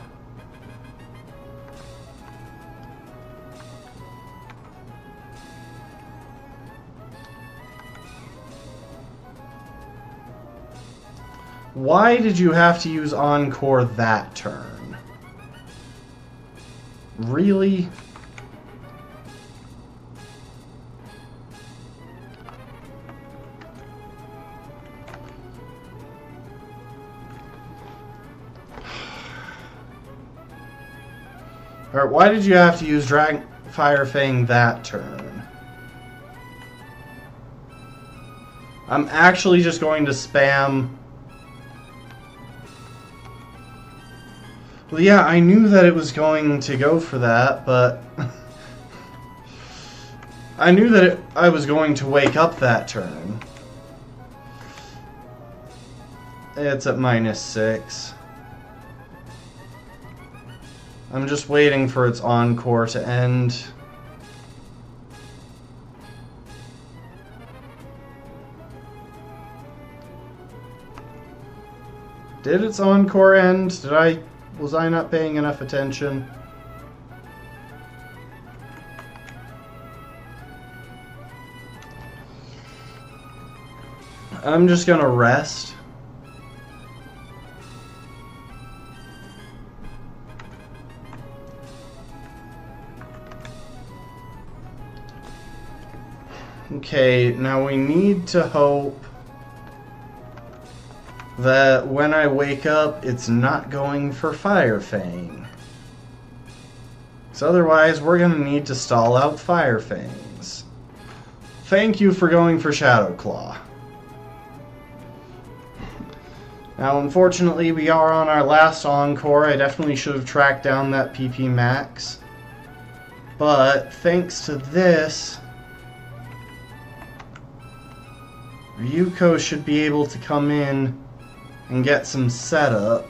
Why did you have to use Encore that turn? Really? Alright, why did you have to use Fire Fang that turn? I'm actually just going to spam... Well, yeah, I knew that it was going to go for that, but... I knew that I was going to wake up that turn. It's at -6. I'm just waiting for its Encore to end. Did its Encore end? Was I not paying enough attention? I'm just gonna rest. Okay, now we need to hope that when I wake up, it's not going for Fire Fang. So otherwise, we're going to need to stall out Fire Fangs. Thank you for going for Shadow Claw. Now, unfortunately, we are on our last Encore. I definitely should have tracked down that PP Max. But, thanks to this... Ryuko should be able to come in and get some setup.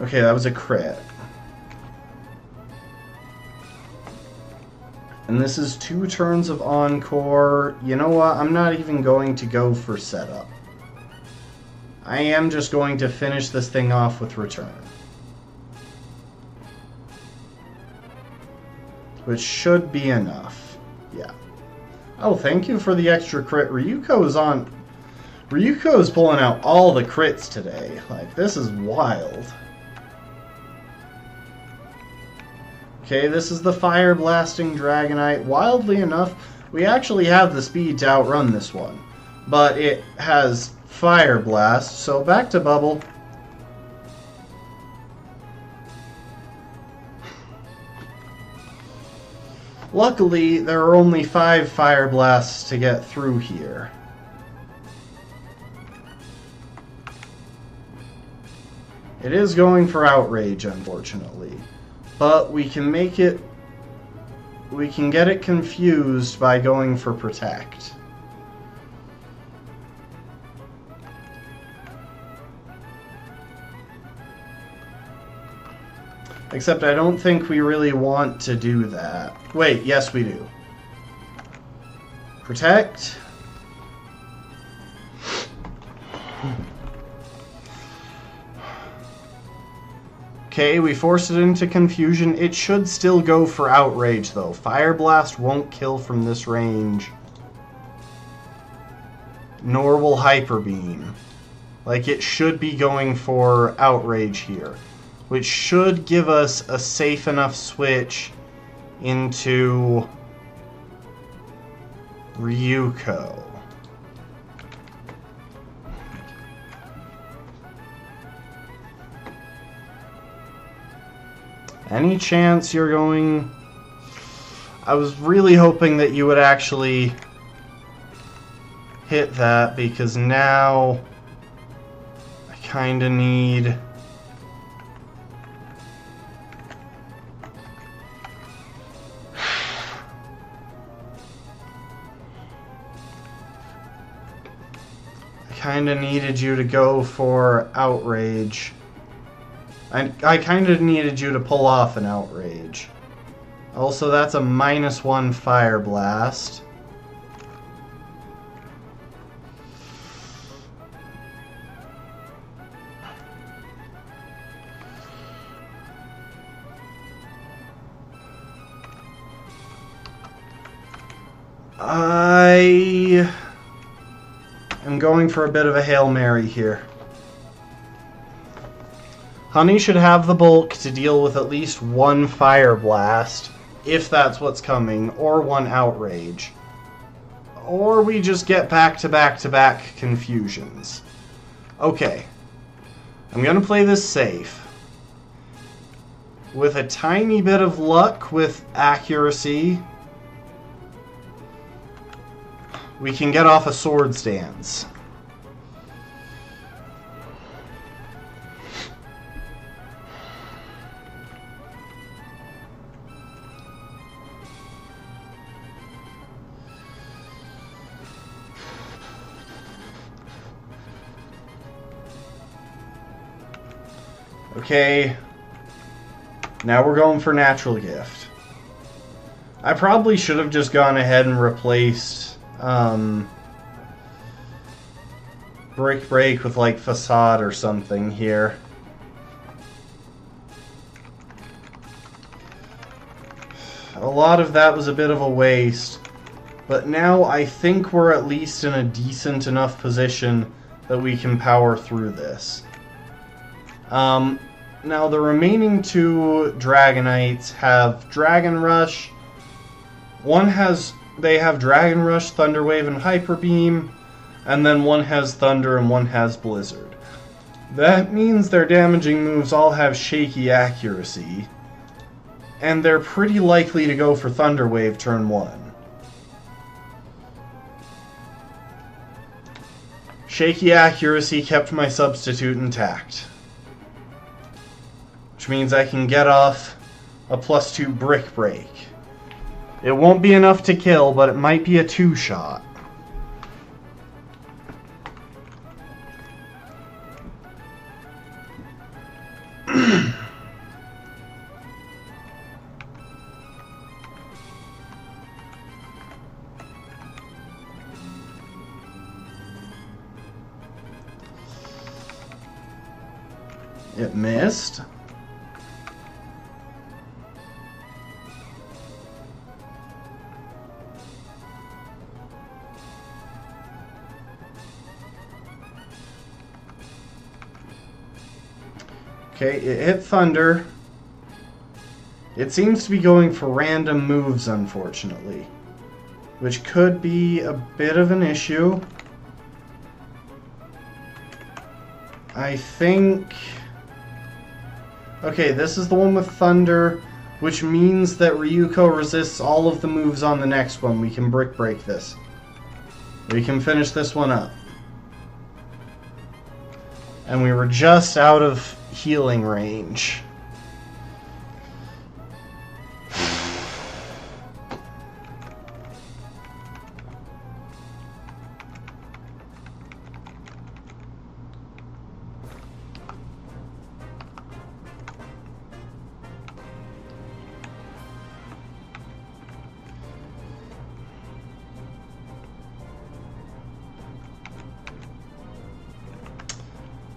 Okay, that was a crit. And this is 2 turns of Encore. You know what? I'm not even going to go for setup. I am just going to finish this thing off with Return. Which should be enough. Yeah. Oh, thank you for the extra crit. Ryuko is pulling out all the crits today. Like, this is wild. Okay, this is the Fire Blasting Dragonite. Wildly enough, we actually have the speed to outrun this one. But it has Fire Blast, so back to Bubble. Luckily, there are only 5 Fire Blasts to get through here. It is going for Outrage, unfortunately. But we can make it... We can get it confused by going for Protect. Except I don't think we really want to do that. Wait, yes we do. Protect. Okay, we forced it into confusion. It should still go for Outrage, though. Fire Blast won't kill from this range. nor will Hyper Beam. Like, it should be going for Outrage here, which should give us a safe enough switch into Ryuko. Any chance you're going... I was really hoping that you would actually hit that, because now I kind of need... kind of needed you to go for Outrage. I kind of needed you to pull off an Outrage. Also, that's a -1 Fire Blast. I am going for a bit of a Hail Mary here. Honey should have the bulk to deal with at least one Fire Blast, if that's what's coming, or one Outrage. Or we just get back-to-back-to-back confusions. Okay. I'm going to play this safe. With a tiny bit of luck with accuracy, we can get off a Swords Dance. Okay, now we're going for Natural Gift. I probably should have just gone ahead and replaced Brick Break with like Facade or something here. A lot of that was a bit of a waste, but now I think we're at least in a decent enough position that we can power through this. Now the remaining two Dragonites have Dragon Rush. They have Dragon Rush, Thunder Wave, and Hyper Beam, and then one has Thunder and one has Blizzard. That means their damaging moves all have shaky accuracy, and they're pretty likely to go for Thunder Wave turn 1. Shaky accuracy kept my substitute intact, which means I can get off a +2 Brick Break. It won't be enough to kill, but it might be a 2-shot. It missed. Okay, it hit Thunder. It seems to be going for random moves, unfortunately, which could be a bit of an issue. I think... Okay, this is the one with Thunder, which means that Ryuko resists all of the moves on the next one. We can Brick Break this. We can finish this one up. And we were just out of healing range.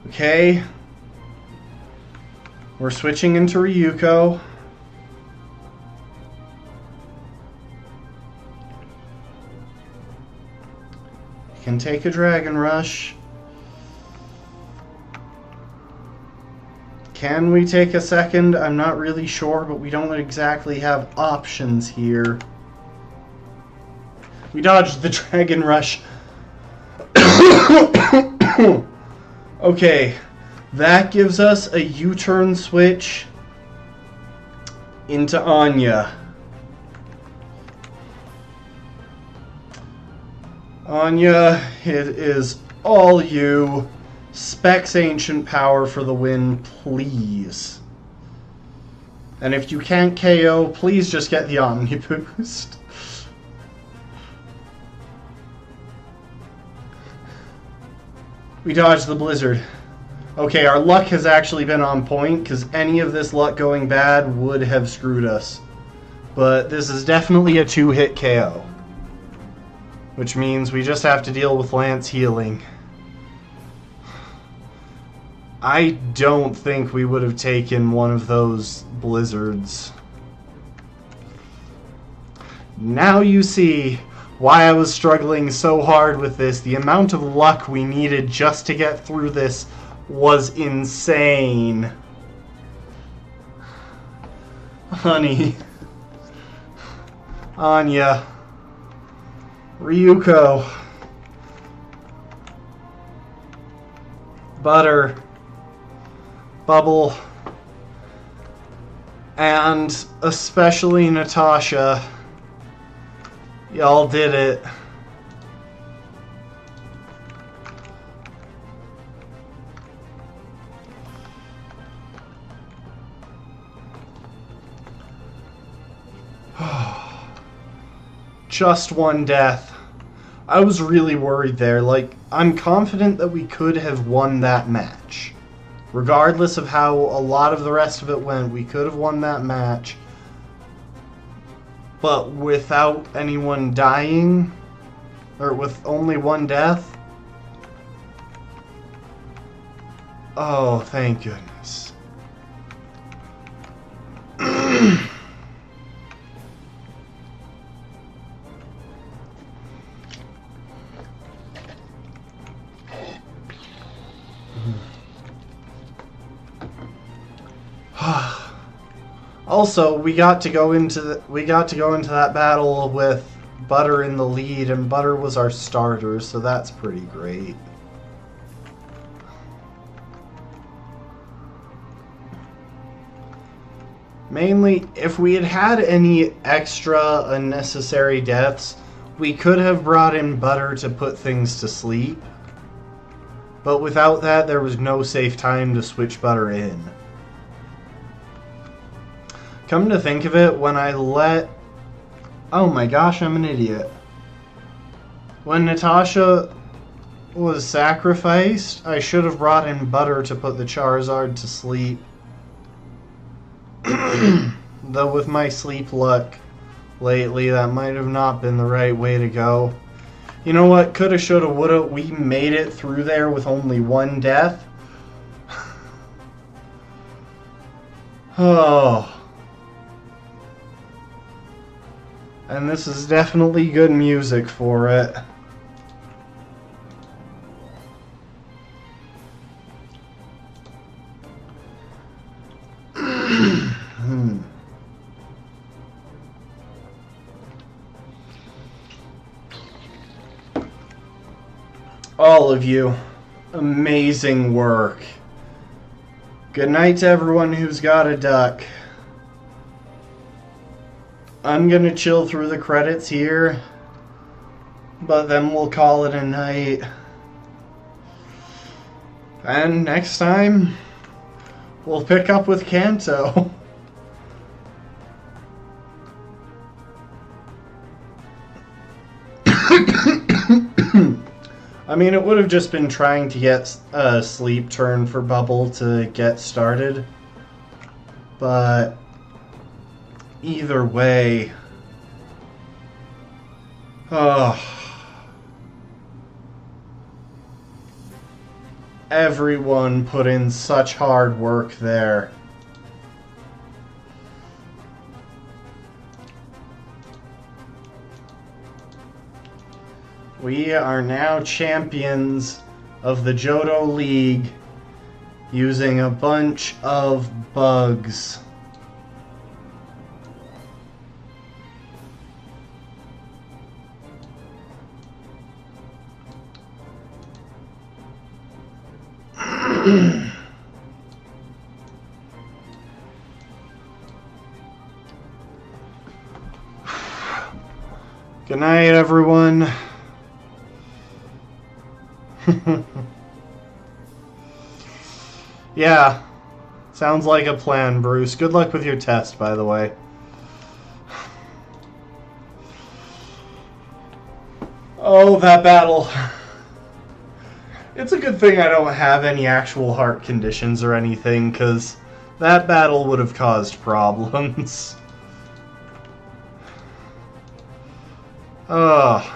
Okay, we're switching into Ryuko. can take a Dragon Rush. Can we take a second? I'm not really sure, but we don't exactly have options here. We dodged the Dragon Rush. Okay, that gives us a U-turn switch into Anya. Anya, it is all you. Specs Ancient Power for the win, please. And if you can't KO, please just get the Omni Boost. We dodged the Blizzard. Okay, our luck has actually been on point, because any of this luck going bad would have screwed us. But this is definitely a 2-hit KO. Which means we just have to deal with Lance healing. I don't think we would have taken one of those blizzards. Now you see why I was struggling so hard with this. The amount of luck we needed just to get through this was insane. Honey. Anya. Ryuko. Butter. Bubble. And especially Natasha. Y'all did it. Just one death. I was really worried there. Like, I'm confident that we could have won that match. Regardless of how a lot of the rest of it went, we could have won that match. But without anyone dying, or with only one death. Oh, thank goodness. Also, we got to go into that battle with Butter in the lead, and Butter was our starter, so that's pretty great. Mainly, if we had had any extra unnecessary deaths, we could have brought in Butter to put things to sleep. But without that, there was no safe time to switch Butter in. Come to think of it, when I let... Oh my gosh, I'm an idiot. When Natasha was sacrificed, I should have brought in Butter to put the Charizard to sleep. Though with my sleep luck lately, that might have not been the right way to go. You know what? Coulda, shoulda, woulda. We made it through there with only one death. Oh. And this is definitely good music for it. All of you, amazing work. Good night to everyone who's got a duck. I'm gonna chill through the credits here, but then we'll call it a night. And next time, we'll pick up with Kanto. I mean, it would have just been trying to get a sleep turn for Bubble to get started, but either way, everyone put in such hard work there. We are now champions of the Johto League using a bunch of bugs. Good night, everyone. Yeah, sounds like a plan, Bruce. Good luck with your test, by the way. Oh, that battle. It's a good thing I don't have any actual heart conditions or anything, because that battle would have caused problems. Ugh.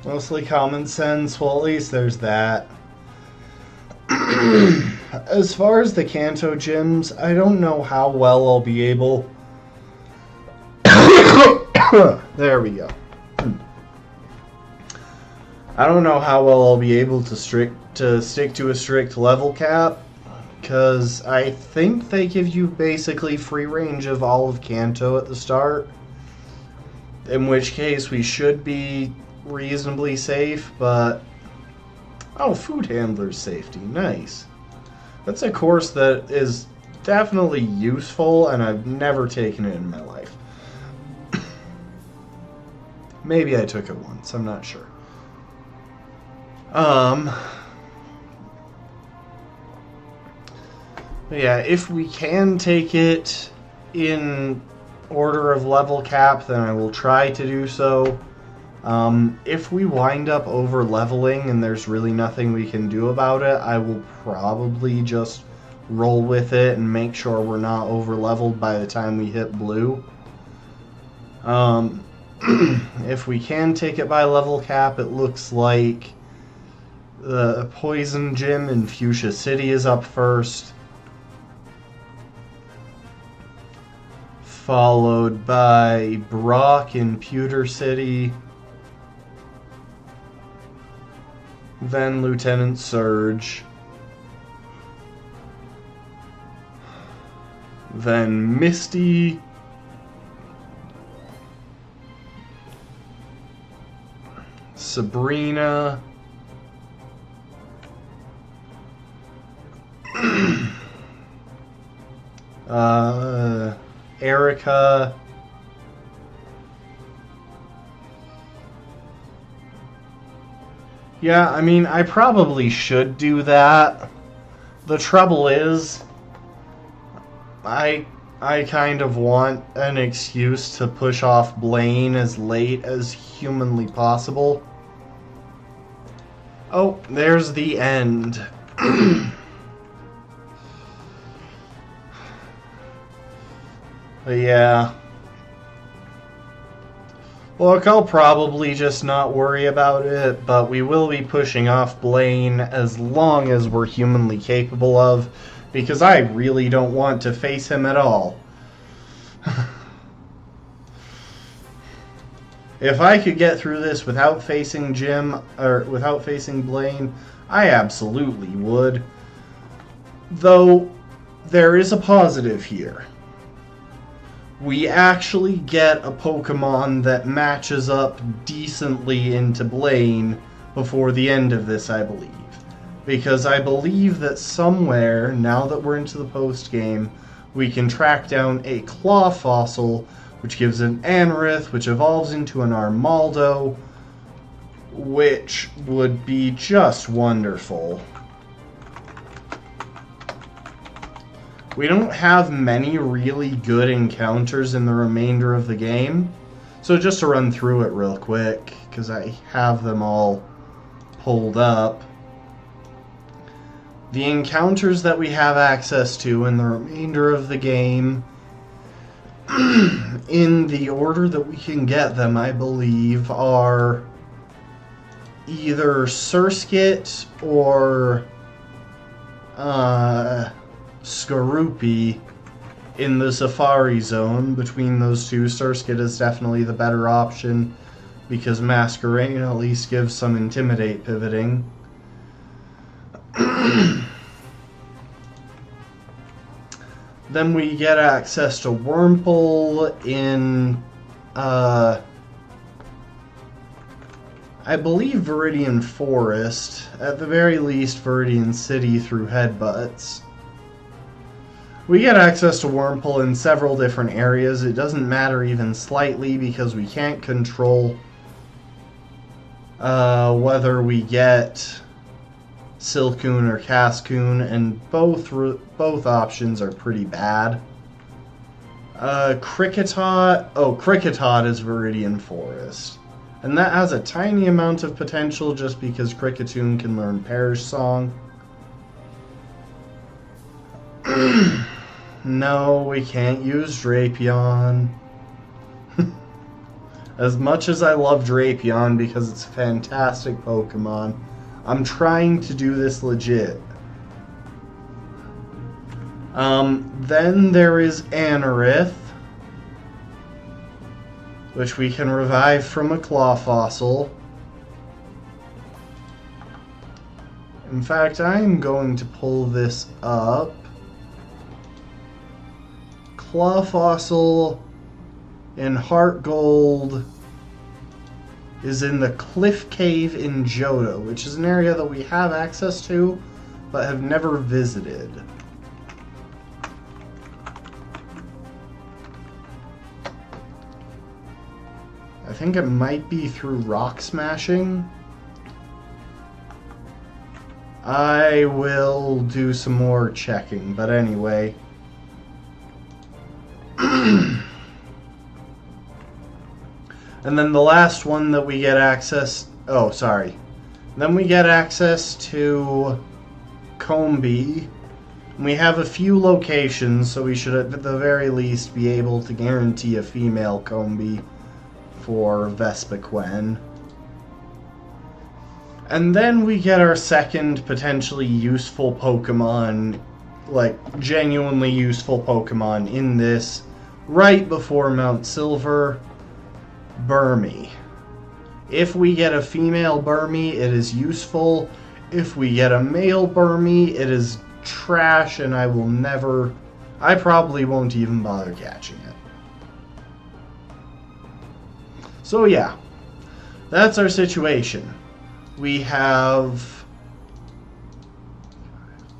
Mostly common sense. Well, at least there's that. As far as the Kanto gyms, I don't know how well I'll be able... There we go. I don't know how well I'll be able to stick to a strict level cap, because I think they give you basically free range of all of Kanto at the start, in which case we should be reasonably safe, but... Oh, food handler's safety, nice. That's a course that is definitely useful, and I've never taken it in my life. Maybe I took it once, I'm not sure. Yeah, if we can take it in order of level cap, then I will try to do so. If we wind up over leveling and there's really nothing we can do about it, I will probably just roll with it and make sure we're not over leveled by the time we hit blue. If we can take it by level cap, it looks like the Poison Gym in Fuchsia City is up first, followed by Brock in Pewter City, then Lieutenant Surge, then Misty, Sabrina, Erica, yeah, I mean, I probably should do that. The trouble is, I kind of want an excuse to push off Blaine as late as humanly possible. Oh, there's the end. But yeah. Look, I'll probably just not worry about it, but we will be pushing off Blaine as long as we're humanly capable of, because I really don't want to face him at all. If I could get through this without facing without facing Blaine, I absolutely would. Though, there is a positive here. We actually get a Pokemon that matches up decently into Blaine before the end of this, I believe. Because I believe that somewhere, now that we're into the post-game, we can track down a Claw Fossil, which gives an Anorith, which evolves into an Armaldo, which would be just wonderful. We don't have many really good encounters in the remainder of the game, so just to run through it real quick, because I have them all pulled up. The encounters that we have access to in the remainder of the game, in the order that we can get them, I believe, are either Surskit or Skorupi in the Safari Zone. Between those two, Surskit is definitely the better option because Masquerain at least gives some Intimidate pivoting. Then we get access to Wurmple in, I believe Viridian Forest. At the very least, Viridian City through Headbutts. We get access to Wurmple in several different areas. It doesn't matter even slightly because we can't control whether we get Silcoon or Cascoon, and both options are pretty bad. Kricketot. Oh, Kricketot is Viridian Forest. And that has a tiny amount of potential just because Kricketune can learn Perish Song. No, we can't use Drapion. As much as I love Drapion because it's a fantastic Pokemon, I'm trying to do this legit. Then there is Anorith, which we can revive from a Claw Fossil. In fact, I'm going to pull this up. Claw Fossil in HeartGold is in the Cliff Cave in Johto, which is an area that we have access to, but have never visited. I think it might be through Rock Smashing. I will do some more checking, but anyway. And then the last one that we get access... Oh, sorry. Then we get access to Combee. We have a few locations, so we should at the very least be able to guarantee a female Combee for Vespiquen. And then we get our second potentially useful Pokemon, like genuinely useful Pokemon in this, right before Mount Silver. Burmy. If we get a female Burmy, it is useful. If we get a male Burmy, it is trash, and I probably won't even bother catching it. So yeah, that's our situation. We have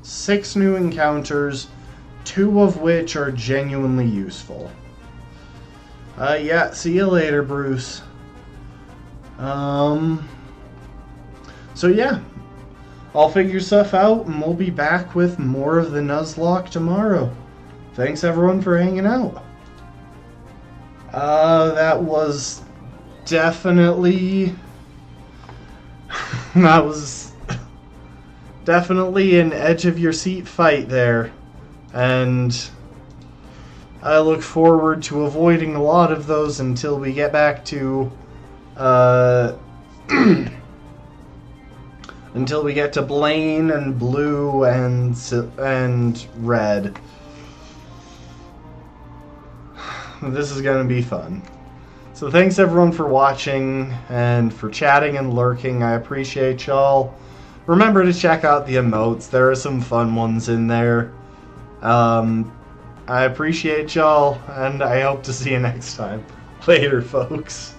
6 new encounters, 2 of which are genuinely useful. Yeah, see you later, Bruce. So yeah, I'll figure stuff out, and we'll be back with more of the Nuzlocke tomorrow. Thanks everyone for hanging out. That was definitely... that was definitely an edge-of-your-seat fight there, and I look forward to avoiding a lot of those until we get back to, until we get to Blaine and Blue and Red. This is going to be fun. So thanks everyone for watching and for chatting and lurking. I appreciate y'all. Remember to check out the emotes. There are some fun ones in there. I appreciate y'all, and I hope to see you next time. Later, folks.